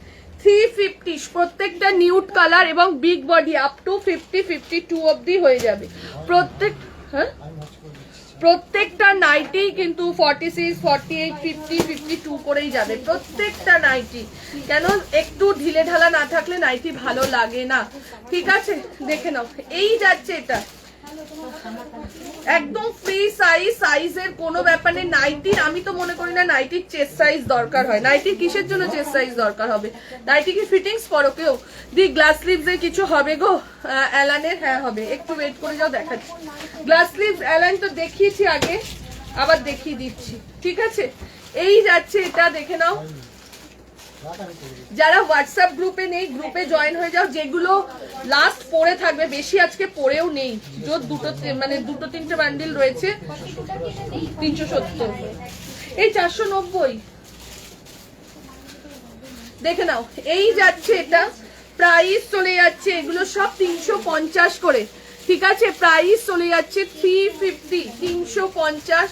350 প্রত্যেকটা নিউড কালার এবং বিগ বডি আপ টু 50, 52 অবধি হয়ে যাবে প্রত্যেক। হ্যাঁ প্রত্যেকটা নাইটি কিন্তু 46, 48, 50, 52 করেই যাবে প্রত্যেকটা নাইটি। কেন একটু ঢিলে ঢালা না থাকলে নাইটি ভালো লাগে না, ঠিক আছে? দেখে নাও, এই যাচ্ছে এটা একদম ফ্রি সাইজ, সাইজের কোনো ব্যাপার নেই। নাইটির আমি তো মনে করি না নাইটির চেস্ট সাইজ দরকার হয়। নাইটির কিসের জন্য চেস্ট সাইজ দরকার হবে? নাইটি কি ফিটিংস করো কেউ? দি গ্লাস স্লিভস এর কিছু হবে গো অ্যালানের? হ্যাঁ হবে, একটু ওয়েট করে যাও, দেখাচ্ছি। গ্লাস স্লিভস অ্যালান তো দেখিয়েছি আগে, আবার দেখিয়ে দিচ্ছি, ঠিক আছে? এই যাচ্ছে এটা, দেখে নাও। যারা হোয়াটসঅ্যাপ গ্রুপে নেই, গ্রুপে জয়েন হয়ে যাও। যেগুলো লাস্ট পরে থাকবে, বেশি আজকে পরেও নেই, দুটো মানে দুটো তিনটে বান্ডিল রয়েছে। 370, এই 490, দেখে নাও। এই যাচ্ছে এটা, প্রাইস চলে যাচ্ছে এগুলো সব 350 করে, ঠিক আছে? প্রাইস চলে যাচ্ছে 350, 350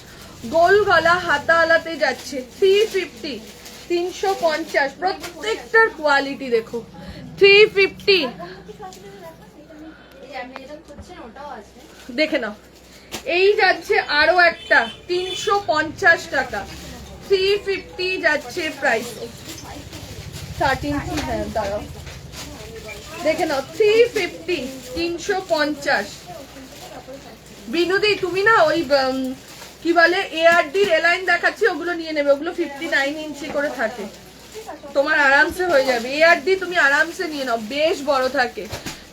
গোল গলা হাতাওয়ালাতে যাচ্ছে 350, 350 প্রত্যেকটার কোয়ালিটি দেখো 350। দেখে নাও, এই যাচ্ছে আরো একটা 350 টাকা, 350 যাচ্ছে প্রাইস। 13, হ্যাঁ দাঁড়াও, দেখে নাও 350, 350। বিনুদি তুমি না ওই কি বলে এআরডি এলাইন দেখাচ্ছি, ওগুলো নিয়ে নেবে, ওগুলো 59 ইঞ্চি করে থাকে, তোমার আরামসে হয়ে যাবে। এআরডি তুমি আরামসে নিয়ে নাও, বেশ বড় থাকে,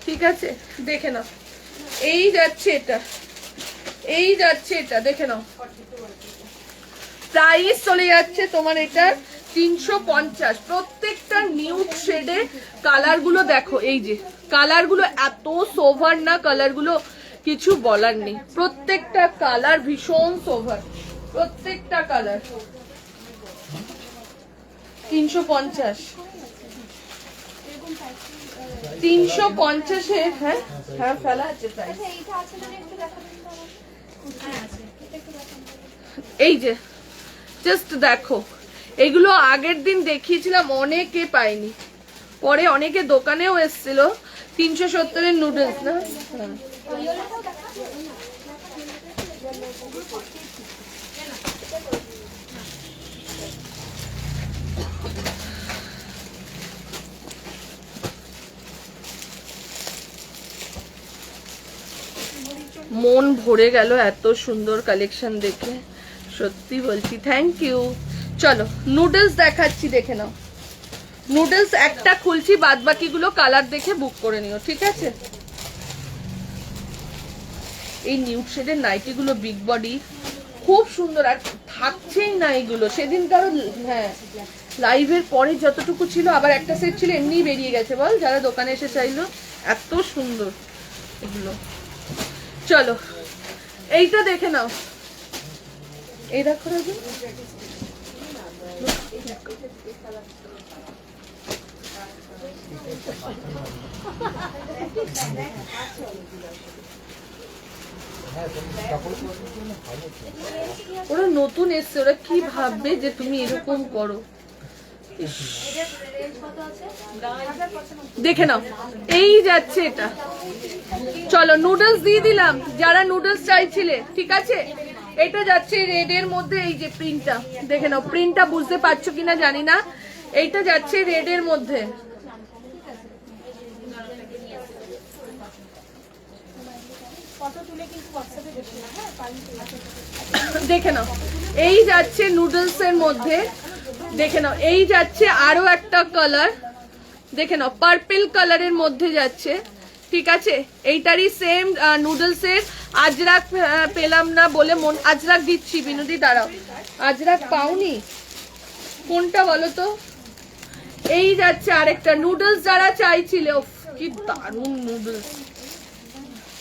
ঠিক আছে? দেখে নাও, এই যাচ্ছে এটা, এই যাচ্ছে এটা, দেখে নাও। প্রাইস চলে যাচ্ছে তোমার এটা 350। প্রত্যেকটা নিউড শেডে কালার গুলো দেখো, এই যে কালার গুলো এত সোভার না, কালার গুলো কিছু বলার নেই। প্রত্যেকটা কালার ভীষণ সোভার, প্রত্যেকটা কালার 350, 350-এ। হ্যাঁ হ্যাঁ ফেলা আছে প্রাইস। এই যে জাস্ট দেখো, এগুলো আগের দিন দেখিয়েছিলাম, অনেকে পাইনি, পরে অনেকে দোকানেও এসছিল। 370-এর নুডলস না, হ্যাঁ মন ভরে গেল এত সুন্দর কালেকশন দেখে, সত্যি বলছি, থ্যাংক ইউ। চলো নুডলস দেখাচ্ছি, দেখে নাও। নুডলস একটা খুলছি, বাদ বাকিগুলো কালার দেখে বুক করে নিও, ঠিক আছে? এই নিউড শেডের নাইটি গুলো বিগ বডি খুব সুন্দর, আর থাকছেই না এগুলো। সেদিন কারো হ্যাঁ লাইভের পরে যতটুকু ছিল, আবার একটা সেট ছিল এমনি বেরিয়ে গেছে, বল যারা দোকানে এসে চাইলো, এত সুন্দর এগুলো। চলো এইটা দেখে নাও, এই দেখো ওরা নতুন এসছে, ওরা কি ভাববে যে তুমি এরকম করো। দেখে নাও, এই যাচ্ছে এটা। চলো নুডলস দিয়ে দিলাম যারা নুডলস চাইছিলে, ঠিক আছে? এটা যাচ্ছে রেড এর মধ্যে, এই যে প্রিন্টটা দেখে নাও, প্রিন্টটা বুঝতে পারছো কিনা জানি না। এইটা যাচ্ছে রেড এর মধ্যে, দেখে নাও। এই যাচ্ছে নুডলস এর মধ্যে, দেখে নাও। এই যাচ্ছে আরো একটা কালার, দেখে নাও পার্পল কালারের মধ্যে যাচ্ছে, ঠিক আছে। এইটারই সেম নুডলসের আজরাক পেলাম না বলে আজরাক দিচ্ছি। বিনোদি দাঁড়াও, আজরাক পাওনি কোনটা বলো তো? এই যাচ্ছে আরেকটা নুডলস যারা চাইছিলে, উফ কি দারুন নুডলস,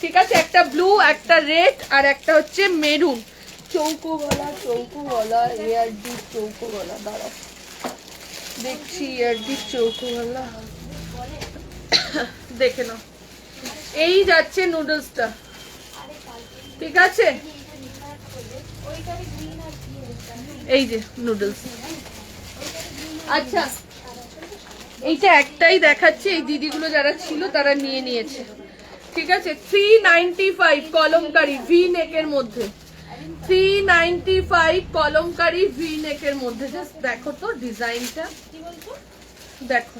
ঠিক আছে। একটা ব্লু, একটা রেড, আর একটা হচ্ছে মেরুন, চৌকো গলা এআরডি চৌকো গলা। দাঁড়াও দেখছি এআরডি চৌকো গলা, দেখে নাও। এই যাচ্ছে নুডলসটা, ঠিক আছে। এই যে নুডলস, আচ্ছা এইটা একটাই দেখাচ্ছি, এই দিদিগুলো যারা ছিল তারা নিয়ে নিয়েছে, ঠিক আছে। 395 কলমকারি ভি নেকের মধ্যে, 395 কলমকারি ভি নেকের মধ্যে। জাস্ট দেখো তো ডিজাইনটা, দেখো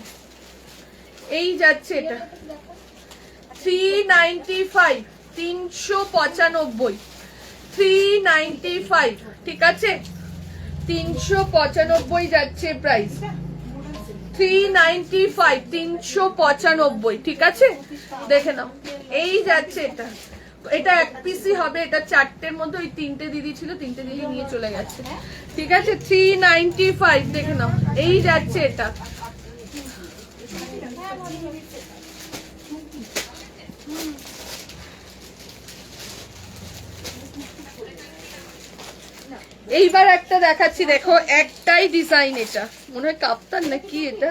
এই যাচ্ছে এটা 395, 395, 395, ঠিক আছে। 395 যাচ্ছে প্রাইস, 395, 395, ঠিক আছে। দেখে নাও এই যাচ্ছে এটা, এটা এক পিসই হবে, এটা চারটের মধ্যে ওই তিনটে দিদি ছিল, তিনটে দিদি নিয়ে চলে গেছে, ঠিক আছে। 395 দেখে নাও, এই যাচ্ছে এটা। এইবার একটা দেখাচ্ছি, দেখো একটাই ডিজাইন, এটা মনে হয় কাপ্তান নাকি এটা।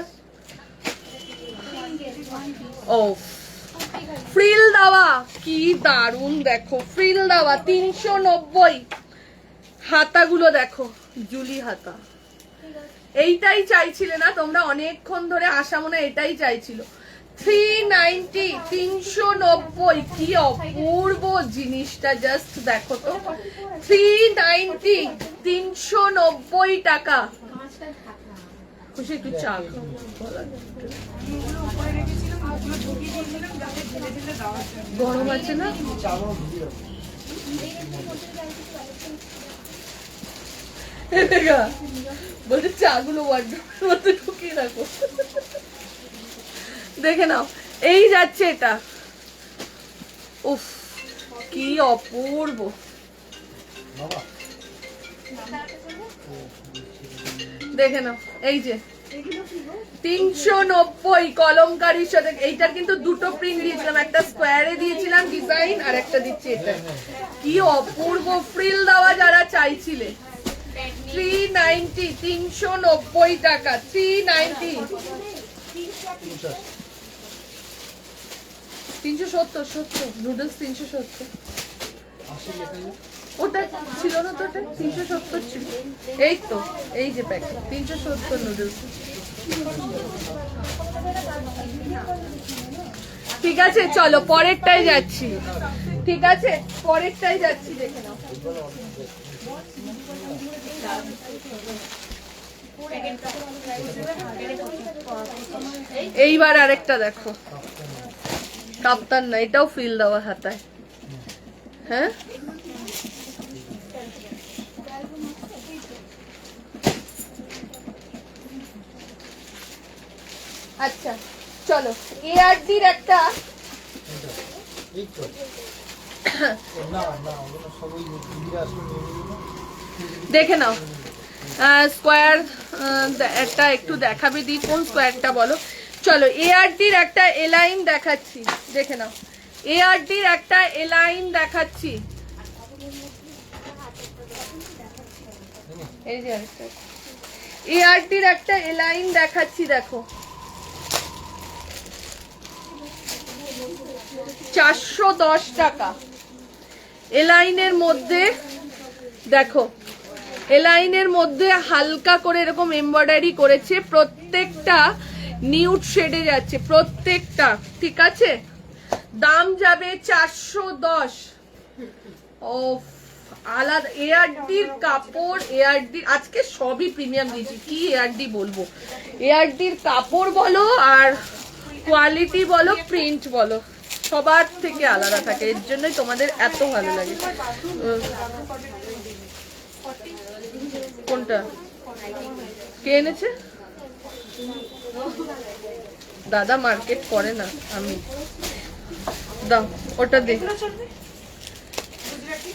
ও ফ্রিল দেওয়া, কি দারুন দেখো ফ্রিল দেওয়া, 390। হাতাগুলো দেখো জুলি হাতা, এইটাই চাইছিলে না তোমরা অনেকক্ষণ ধরে, আশা মনে এটাই চাইছিল। 390, 390, কি অপূর্ব জিনিসটা, জাস্ট দেখো তো। 390, 390 টাকা। খুশি একটু চা গরম আছে না? বলছে চাগুলো ওয়ার্ডরোবের মধ্যে ঢুকিয়ে রাখো। দেখে নাও এই যাচ্ছে এটা, উফ কি অপূর্ব। দেখে নাও এই যে 390 কলমকারির সাথে। এইটার কিন্তু দুটো প্রিন্ট দিয়েছিলাম, একটা স্কোয়ারে দিয়েছিলাম ডিজাইন, আর একটা দিচ্ছি এটা। কি অপূর্ব ফ্রিল দেওয়া যারা চাইছিলে। 390, 390 টাকা, 390, 370 নুডলস 370। ওটা ছিল না তো, ওটা 370 ছিল। এই তো এই যে প্যাকেট 370 নুডলস, ঠিক আছে। চলো পরেরটাই যাচ্ছি, ঠিক আছে পরেরটাই যাচ্ছি, দেখে নাও। এইবার আরেকটা দেখো, কাপ্তান না, এটাও ফ্রিল দেওয়া হাতায়, হ্যাঁ আচ্ছা চলো। এআরডির একটা দেখে নাও, স্কোয়ার একটা একটু দেখাবে দি, কোন স্কোয়ারটা বলো। চলো এআরডির একটা এলাইন দেখাচ্ছি, দেখে নাও। এআরডির একটা এলাইন দেখাচ্ছি, এই যে এআরডির একটা এলাইন দেখাচ্ছি, দেখো 410 টাকা। এলাইনের মধ্যে দেখো, এলাইনের মধ্যে হালকা করে এরকম এমব্রয়ডারি করেছে, প্রত্যেকটা নিউড শেডে যাচ্ছে প্রত্যেকটা, ঠিক আছে। দাম যাবে 410। ও আলাদা এআরডির কাপড়, এআরডি আজকে সবই প্রিমিয়াম দিয়েছি, কি এআরডি বলবো। এআরডির কাপড় বলো আর কোয়ালিটি বলো, প্রিন্ট বলো, সবার থেকে আলাদা থাকে, এর জন্যই তোমাদের এত ভালো লাগে। কোনটা কে এনেছে? দাদা মার্কেট করে না, আমি দাও ওটা দে। এগুলো চলবে গুজরাটি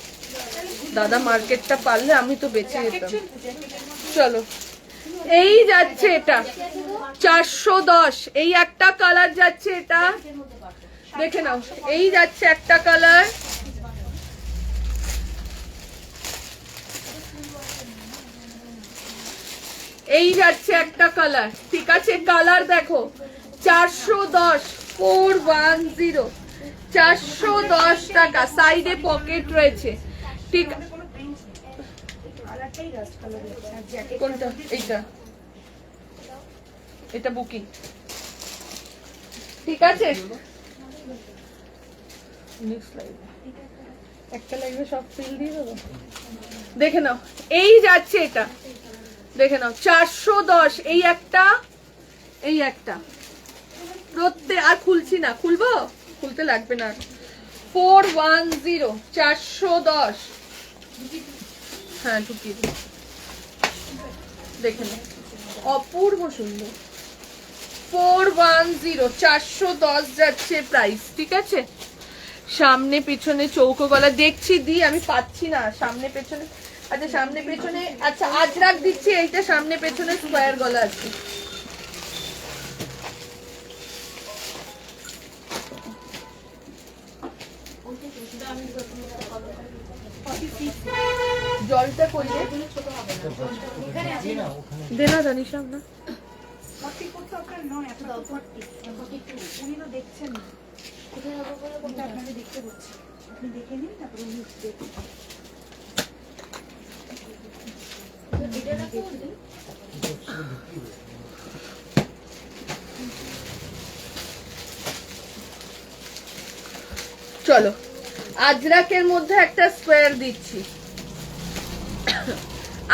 দাদা মার্কেটটা পারলে আমি তো বেঁচে জ্যাকেট যেতাম। চলবে জ্যাকেটের মধ্যে চলো এই যাচ্ছে এটা 410, এই একটা কালার যাচ্ছে, এটা দেখে নাও। এই যাচ্ছে একটা কালার, এই যাচ্ছে একটা কালার, ঠিক আছে? কালার দেখো 410, 410, 410 টাকা। সাইডে পকেট রয়েছে, ঠিক? কোনো প্রিন্ট নেই কালারটাই রাস্ট কালার হচ্ছে আর জ্যাকেট কোনটা? এইটা, এটা বুকিং, ঠিক আছে? একটা লাইভে সব ফিল দিয়ে দেবো। দেখে নাও এই যাচ্ছে এটা, দেখে নাও 410, এই একটা, এই একটা, প্রত্যেক আর খুলছি না, খুলবো? খুলতে লাগবে না। 410, 410, হ্যাঁ ঢুকিয়ে দিই। দেখে নাও অপূর্ব সুন্দর। 410, 410 যাচ্ছে প্রাইস, ঠিক আছে? সামনে পেছনে চৌকো গলা দেখছি দি, আমি পাচ্ছি না সামনে পেছনে। আচ্ছা সামনে পেছনে, আচ্ছা আজরাক দিচ্ছি, এইটা সামনে পেছনে স্কোয়ার গলা আছে। জলটা করলে দে না, জানিস না 44 তো আপনার নয়, আপনার 42 উনি তো দেখছেন না, কোথায় হবে বলে কোনটা আপনাদের দেখতে হচ্ছে, আপনি দেখে নিন তারপরে উনি দেখুন। এটা না করবে চলো আজরাকের মধ্যে একটা স্কোয়ার দিচ্ছি,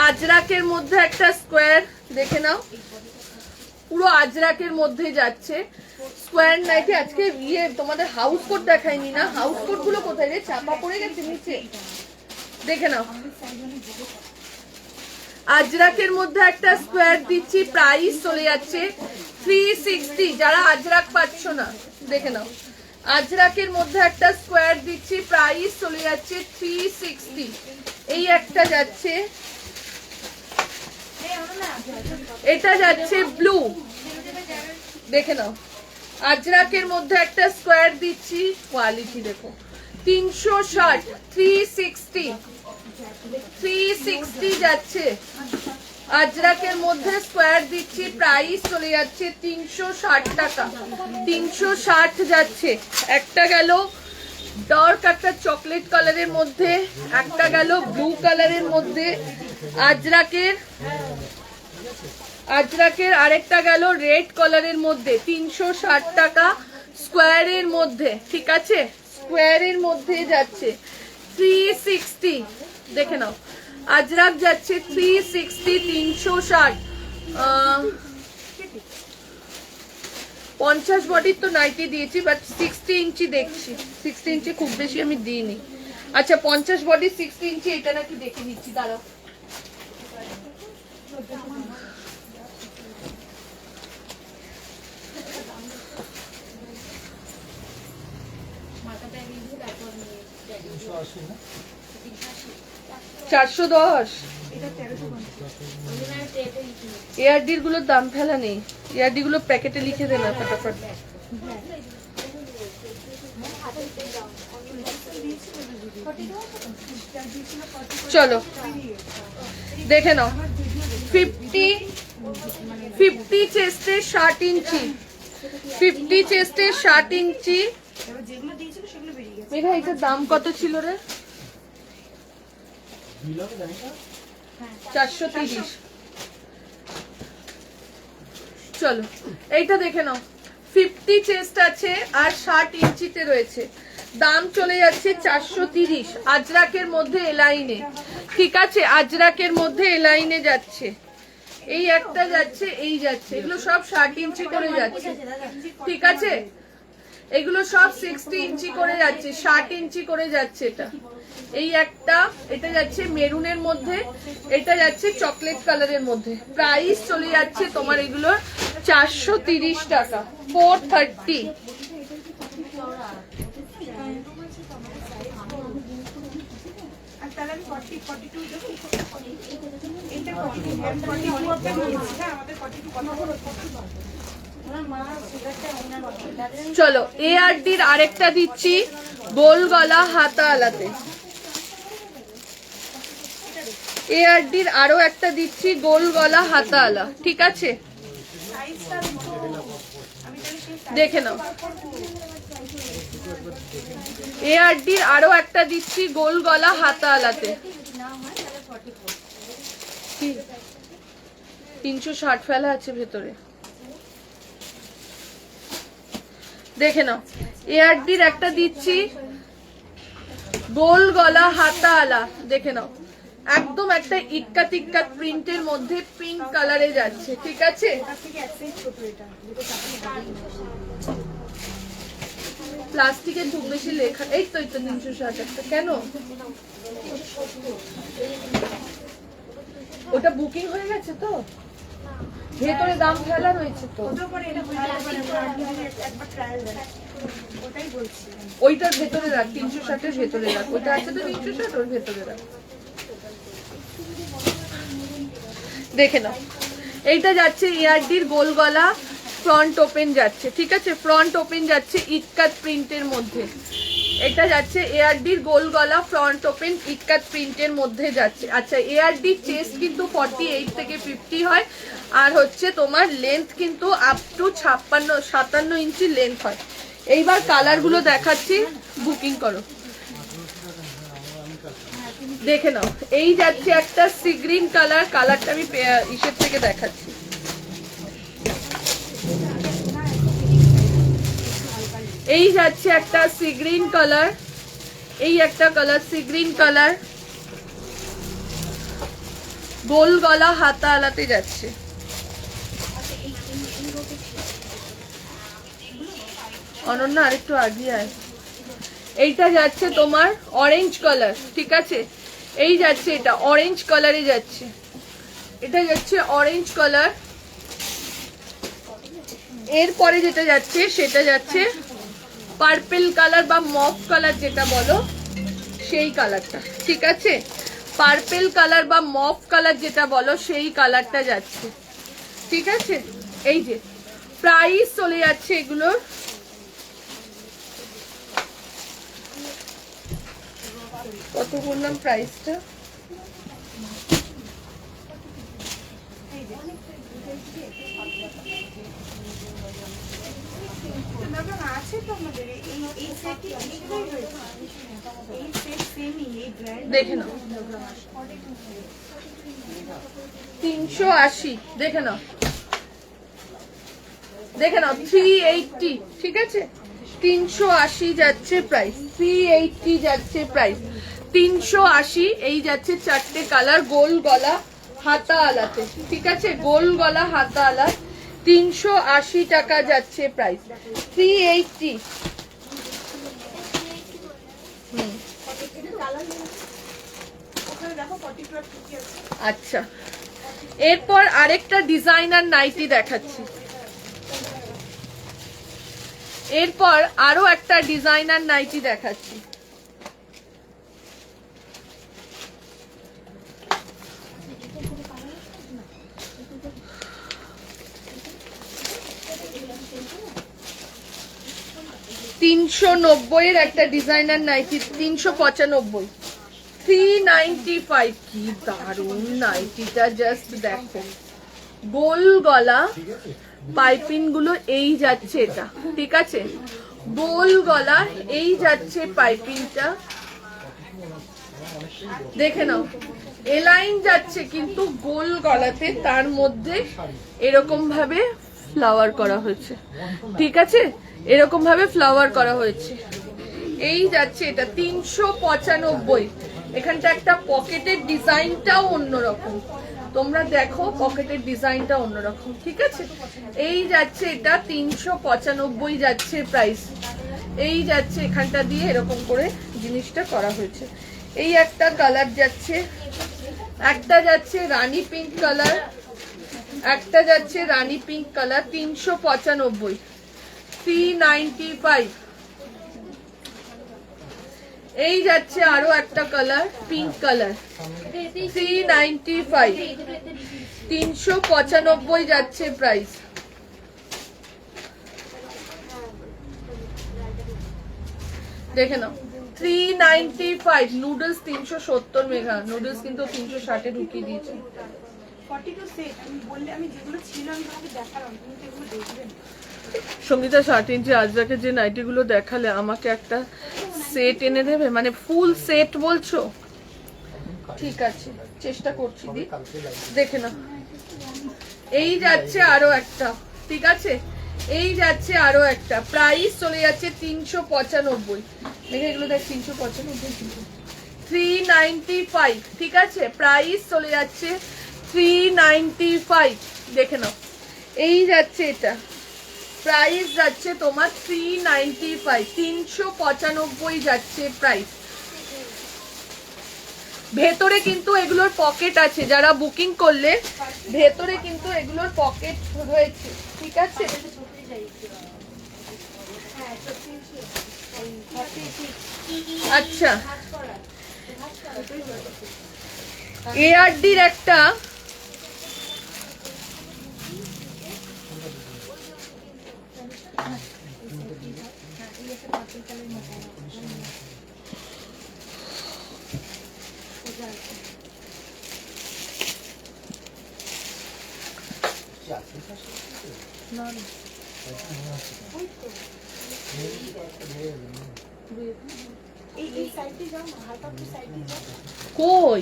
আজরাকের মধ্যে একটা স্কোয়ার দেখে নাও, পুরো আজরাকের মধ্যে যাচ্ছে স্কোয়ার নাইটি। আজকে ইয়ে তোমাদের হাউস কোট দেখায়নি না, হাউস কোট গুলো কোথায় রে? চাপা পড়ে গেছে নিচে, দেখে নাও। আজরাকের মধ্যে একটা স্কোয়ার দিচ্ছি, প্রাইস চলে যাচ্ছে 360। যারা আজরাক পাচ্ছ না দেখে নাও, আজরাকের মধ্যে একটা স্কোয়ার দিচ্ছি, প্রাইস চলে যাচ্ছে 360। এই একটা যাচ্ছে, এটা যাচ্ছে ব্লু, দেখে নাও। আজরাকের মধ্যে একটা স্কোয়ার দিচ্ছি, কোয়ালিটি দেখো 360, 360, 360 যাচ্ছে। আজরাকের মধ্যে স্কোয়ার দিচ্ছি, প্রাইস চলে যাচ্ছে 360 টাকা, 360 যাচ্ছে। একটা গেল ডার্ক একটা চকলেট কালারের মধ্যে, একটা গেল ব্লু কালারের মধ্যে, আজরাকের আরেকটা গেল রেড কালারের মধ্যে, 360 টাকা স্কোয়ারের মধ্যে, ঠিক আছে? স্কোয়ারের মধ্যে যাচ্ছে 360, দেখে নাও। আজরাক যাচ্ছে 360, 360। 50 বডির তো নাইটি দিয়েছি, বাট 60 ইঞ্চি দেখছি, 60 ইঞ্চি খুব বেশি আমি দিইনি। আচ্ছা 50 বডি 60 ইঞ্চি, এটা নাকি দেখে নিচ্ছি, দাঁড়াও। তিনশো আশি না? 410। এটা 1350। এআরডির গুলোর দাম ফেলা নেই, এআরডি গুলো প্যাকেটে লিখে দে না ফটাফট। চলো দেখে নাও 50 চেস্টের 60 ইঞ্চি, 50 চেস্টের 60 ইঞ্চি। এবার যেগুলো দিয়েছিল সেগুলো বেরিয়ে গেছে। মেঘা এটার দাম কত ছিল রে? 430। চলো এইটা দেখে নাও, 50 চেস্ট আছে আর 60 ইঞ্চিতে রয়েছে, দাম চলে যাচ্ছে 430। আজরাকের মধ্যে এলাইনে, ঠিক আছে? আজরাকের মধ্যে এলাইনে যাচ্ছে, এই একটা যাচ্ছে, এই যাচ্ছে, এগুলো সব 60 ইঞ্চি করে যাচ্ছে, ঠিক আছে? এগুলো সব 60 ইঞ্চি করে যাচ্ছে, 60 ইঞ্চি করে যাচ্ছে। এটা এই একটা, এটা যাচ্ছে মেরুনের মধ্যে, এটা যাচ্ছে চকলেট কালারের মধ্যে, প্রাইস চলে যাচ্ছে তোমার এগুলোর 430 টাকা, 430। আর তাহলে আমি 42 দেবো। এটা 42 আপনার নিয়েছি, হ্যাঁ আমাদের 42 কথা বলো। আমার মা সুগারটা ওনার মতো চলো ARD-র আরেকটা দিচ্ছি গোল গলা হাতা আলাতে। ARD-র আরো একটা দিচ্ছি গোল গলা হাতা আলা, ঠিক আছে? সাইজটা কিন্তু আমি তাহলে সেই দেখে নাও। ARD-র আরো একটা দিচ্ছি গোল গলা হাতা আলাতে। যদি না হয় তাহলে 44। কি 360 ফেলা আছে ভেতরে, দেখে নাও। ARD-র একটা দিচ্ছি গোল গলা হাতা আলা, দেখে নাও। একদম একটা ইক্কাত ইক্কাত প্রিন্টের মধ্যে পিঙ্ক কালারে যাচ্ছে, ঠিক আছে? তার থেকে এক সাইজ ছোট এটা, দুটো চাকরি প্লাস্টিকের খুব বেশি লেখা, এই তো 360 একটা কেন? ওটা বুকিং হয়ে গেছে তো, ভেতরে দাম ফেলা রয়েছে তো। ওটার পরে এটা ভালো করে একবার ট্রায়াল দেন, ওটাই বলছি। ওইটার ভেতরে রাখ, 360-এর ভেতরে রাখ। ওটা আছে তো 360, ওর ভেতরে রাখ। দেখে নাও, এইটা যাচ্ছে ARD-র গোল গলা ফ্রন্ট ওপেন যাচ্ছে, ঠিক আছে? ফ্রন্ট ওপেন যাচ্ছে ইক্কাত প্রিন্টের মধ্যে। এটা যাচ্ছে ARD-র গোল গলা ফ্রন্ট ওপেন ইক্কাত প্রিন্টের মধ্যে যাচ্ছে। আচ্ছা, ARD চেস্ট কিন্তু 48 থেকে 50 হয়, আর হচ্ছে তোমার লেন্থ কিন্তু আপ টু 57 ইঞ্চি লেন্থ হয়। এইবার কালারগুলো দেখাচ্ছি, বুকিং করো। দেখে নাও, এই যাচ্ছে একটা সি গ্রিন কালার, কালারটা আমি ইসের থেকে দেখাচ্ছি। এই যাচ্ছে একটা সি গ্রিন কালার, এই একটা কালার সি গ্রিন কালার, গোল গলা হাতা আলাতে যাচ্ছে। অনন্যা আরেকটু আগিয়ে আয়। এইটা যাচ্ছে তোমার অরেঞ্জ কালার, ঠিক আছে? এই যাচ্ছে এটা অরেঞ্জ কালারে যাচ্ছে, এটা যাচ্ছে অরেঞ্জ কালার। এরপরে যেটা যাচ্ছে সেটা যাচ্ছে পার্পল কালার বা মফ কালার যেটা বলো, সেই কালারটা, ঠিক আছে? পার্পল কালার বা মফ কালার যেটা বলো সেই কালারটা যাচ্ছে, ঠিক আছে? এই যে প্রাইস চলে যাচ্ছে এগুলোর কত বললাম প্রাইসটা? আছে তো আমাদের এই সেটই অনেকটাই হয়েছে, এই সেট সেমই, এই ব্র্যান্ড দেখে নাও 380, দেখে নাও, দেখে নাও 380, ঠিক আছে? 380 যাচ্ছে প্রাইস, 380 যাচ্ছে প্রাইস, 380। এই যাচ্ছে চারটে কালার গোল গলা হাতা আলাতে, ঠিক আছে? গোল গলা হাতা আলা 380 টাকা যাচ্ছে প্রাইস, 380। ওখানে দেখো 42 আর 50 আছে। আচ্ছা, এরপর আরেকটা ডিজাইনার নাইটি দেখাচ্ছি। এরপর আরো একটা ডিজাইনার নাইটি দেখাচ্ছি। $390 একটা ডিজাইনার নাইটি, 395, 395। কি দারুন নাইটিটা, জাস্ট দেখো। গোল গলা পাইপিং গুলো এই যাচ্ছে, এটা ঠিক আছে? গোল গলা এই যাচ্ছে পাইপিংটা, দেখে নাও। এলাইন যাচ্ছে কিন্তু গোল গলাতে, তার মধ্যে এরকম ভাবে ফ্লাওয়ার করা হয়েছে, ঠিক আছে? এরকম ভাবে ফ্লাওয়ার করা হয়েছে। এই যাচ্ছে এটা 395। এখানটা একটা পকেটের ডিজাইনটাও অন্যরকম, তোমরা দেখো পকেটের ডিজাইনটা অন্যরকম, ঠিক আছে? এই যাচ্ছে এটা 395 যাচ্ছে প্রাইস। এই যাচ্ছে এখানটা দিয়ে এরকম করে জিনিসটা করা হয়েছে। এই একটা কালার যাচ্ছে, একটা যাচ্ছে রানী পিঙ্ক কালার, একটা যাচ্ছে রানী পিঙ্ক কালার 395, 395। এই যাচ্ছে আরো একটা কালার পিঙ্ক কালার 395, 395 যাচ্ছে প্রাইস। দেখে নাও 395। নুডলস 370 মেঘা, নুডলস কিন্তু 360 ঢুকিয়ে দিয়েছে। 42 সেট আমি বললে, আমি যেগুলো ছিল আমি তোমাকে দেখালাম, তুমি তো এগুলো দেখবে না। সঙ্গীতা 60 ইঞ্চি আজরাকে যে নাইটিগুলো দেখালে আমাকে একটা সেট এনে দেবে, মানে ফুল সেট বলছো? ঠিক আছে, চেষ্টা করছি দি। দেখে না, এই যাচ্ছে আরো একটা, ঠিক আছে, এই যাচ্ছে আরো একটা, প্রাইস চলে যাচ্ছে 395। দেখে এগুলো দেখ 395, 395, ঠিক আছে, প্রাইস চলে যাচ্ছে 395। দেখে নাও, এই যাচ্ছে এটা, প্রাইস যাচ্ছে তোমার 395, 395 যাচ্ছে প্রাইস। ভেতরে কিন্তু এগুলোর পকেট আছে, যারা বুকিং করলে ভেতরে কিন্তু এগুলোর পকেট রয়েছে, ঠিক আছে। আচ্ছা, এআরডির একটা এই সাইডে যাও না, হালকা একটু সাইডে যাও। কই,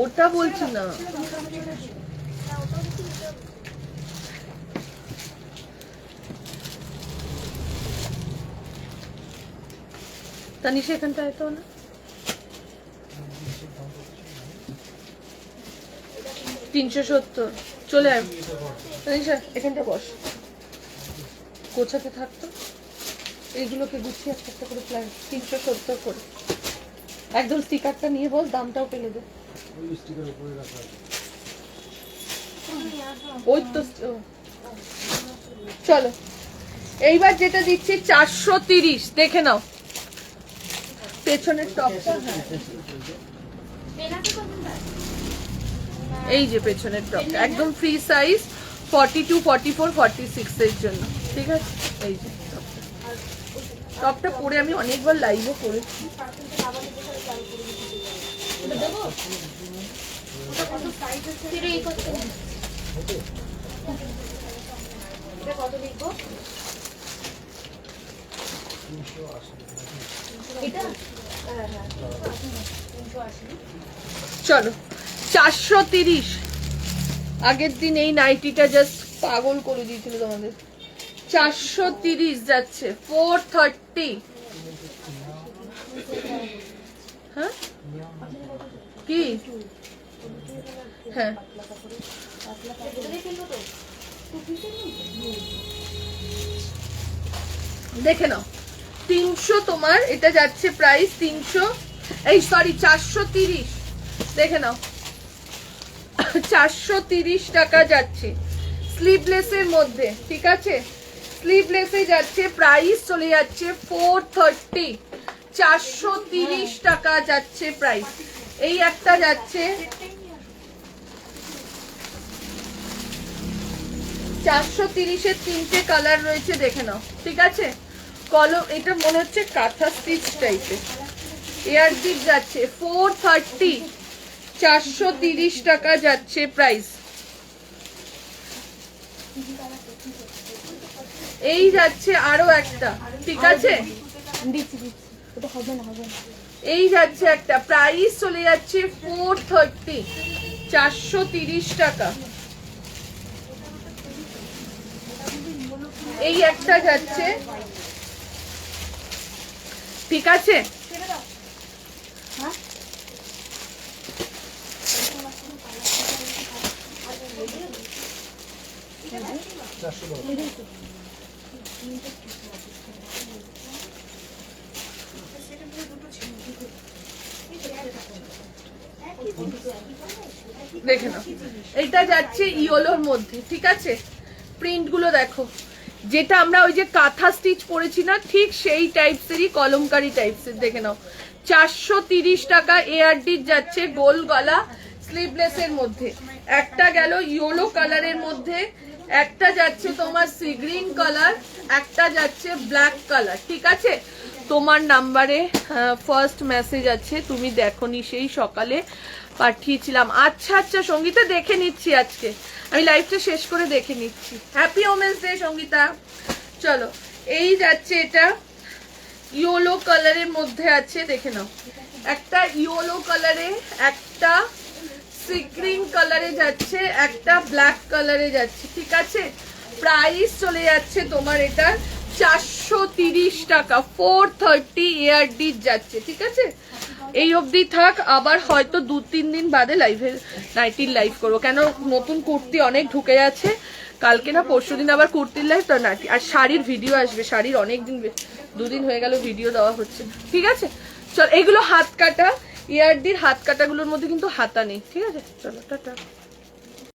ওটা বলছি না। তানিশা এখানটা এতো না, 370 চলে আয়। তানিশা এখানটা বস, গোছাতে থাকতো এইগুলোকে গুছিয়ে একটা একটা করে প্ল্যান। 370 করে একদম স্টিকারটা নিয়ে বল, দামটাও পেলে দে। ওই তো চলো, এইবার যেটা দিচ্ছি 430, দেখে নাও পেছনের টপটা। এই যে পেছনের টপ একদম ফ্রি সাইজ 42, 44, 46 এর জন্য, ঠিক আছে। এই যে টপটা পরে আমি অনেকবার লাইভও করেছি। কত লিখবো? এটা চলো 430। আগের দিন এই নাইটিটা জাস্ট পাগল করে দিয়েছিল তোমাদের। 430 যাচ্ছে 430। হ্যাঁ কি, হ্যাঁ দেখে নাও 300 তোমার এটা যাচ্ছে প্রাইস 300, এই সরি 430। দেখে নাও 430 টাকা যাচ্ছে স্লিভলেসের মধ্যে, ঠিক আছে, স্লিভলেসে যাচ্ছে, প্রাইস চলে যাচ্ছে 430, 430 টাকা যাচ্ছে প্রাইস। এই একটা যাচ্ছে 430 এর 3টে কালার রয়েছে, দেখে নাও, ঠিক আছে। কলম, এটা মনে হচ্ছে কাঁথা স্টিচ টাইপের। এয়ারজিপ যাচ্ছে 430, 430 টাকা যাচ্ছে প্রাইস। এই যাচ্ছে আরো একটা, ঠিক আছে, এই যাচ্ছে একটা, প্রাইস চলে যাচ্ছে 430, 430 টাকা। এই একটা যাচ্ছে, ঠিক আছে। দেখে নাও, এটা যাচ্ছে ইয়োলোর মধ্যে, ঠিক আছে? প্রিন্ট গুলো দেখো, যেটা আমরা ওই যে কাঁথা স্টিচ পরেছি না, ঠিক সেই টাইপসেরই কলমকারি টাইপসের। দেখে নাও, 430 টাকা এআরডি যাচ্ছে গোল গলা স্লিভলেসের মধ্যে। একটা গেল ইয়েলো কালারের মধ্যে, একটা যাচ্ছে তোমার সি গ্রিন কালার, একটা যাচ্ছে ব্ল্যাক কালার, ঠিক আছে? তোমার নাম্বারে ফার্স্ট মেসেজ আছে, তুমি দেখোনি, সেই সকালে পাঠিয়েছিলাম। আচ্ছা আচ্ছা সঙ্গীতা, দেখে নিচ্ছি, আজকে আমি লাইভটা শেষ করে দেখে নিচ্ছি। Happy women's day Sangeeta. চলো, এই যাচ্ছে এটা ইয়েলো কালারের মধ্যে আছে, দেখে নাও, একটা ইয়েলো কালারে, একটা সি গ্রিন কালারে যাচ্ছে, একটা ব্ল্যাক কালারে যাচ্ছে, ঠিক আছে? প্রাইস চলে যাচ্ছে তোমার এটা 430 টাকা, 430 এআরডি যাচ্ছে, ঠিক আছে? এই অবধি থাক, আবার হয়তো 2-3 দিন বাদে লাইভের নাইটির লাইভ করবো, কেন নতুন কুর্তি অনেক ঢুকে যাচ্ছে। কালকে না পরশুদিন আবার কুর্তির লাইভ, তো নাইটি আর শাড়ির ভিডিও আসবে। শাড়ির অনেক দিন, 2 দিন হয়ে গেল ভিডিও দেওয়া হচ্ছে, ঠিক আছে? চল, এগুলো হাত কাটা, ইয়ারডির হাত কাটাগুলোর মধ্যে কিন্তু হাতা নেই, ঠিক আছে? চলো টাটা।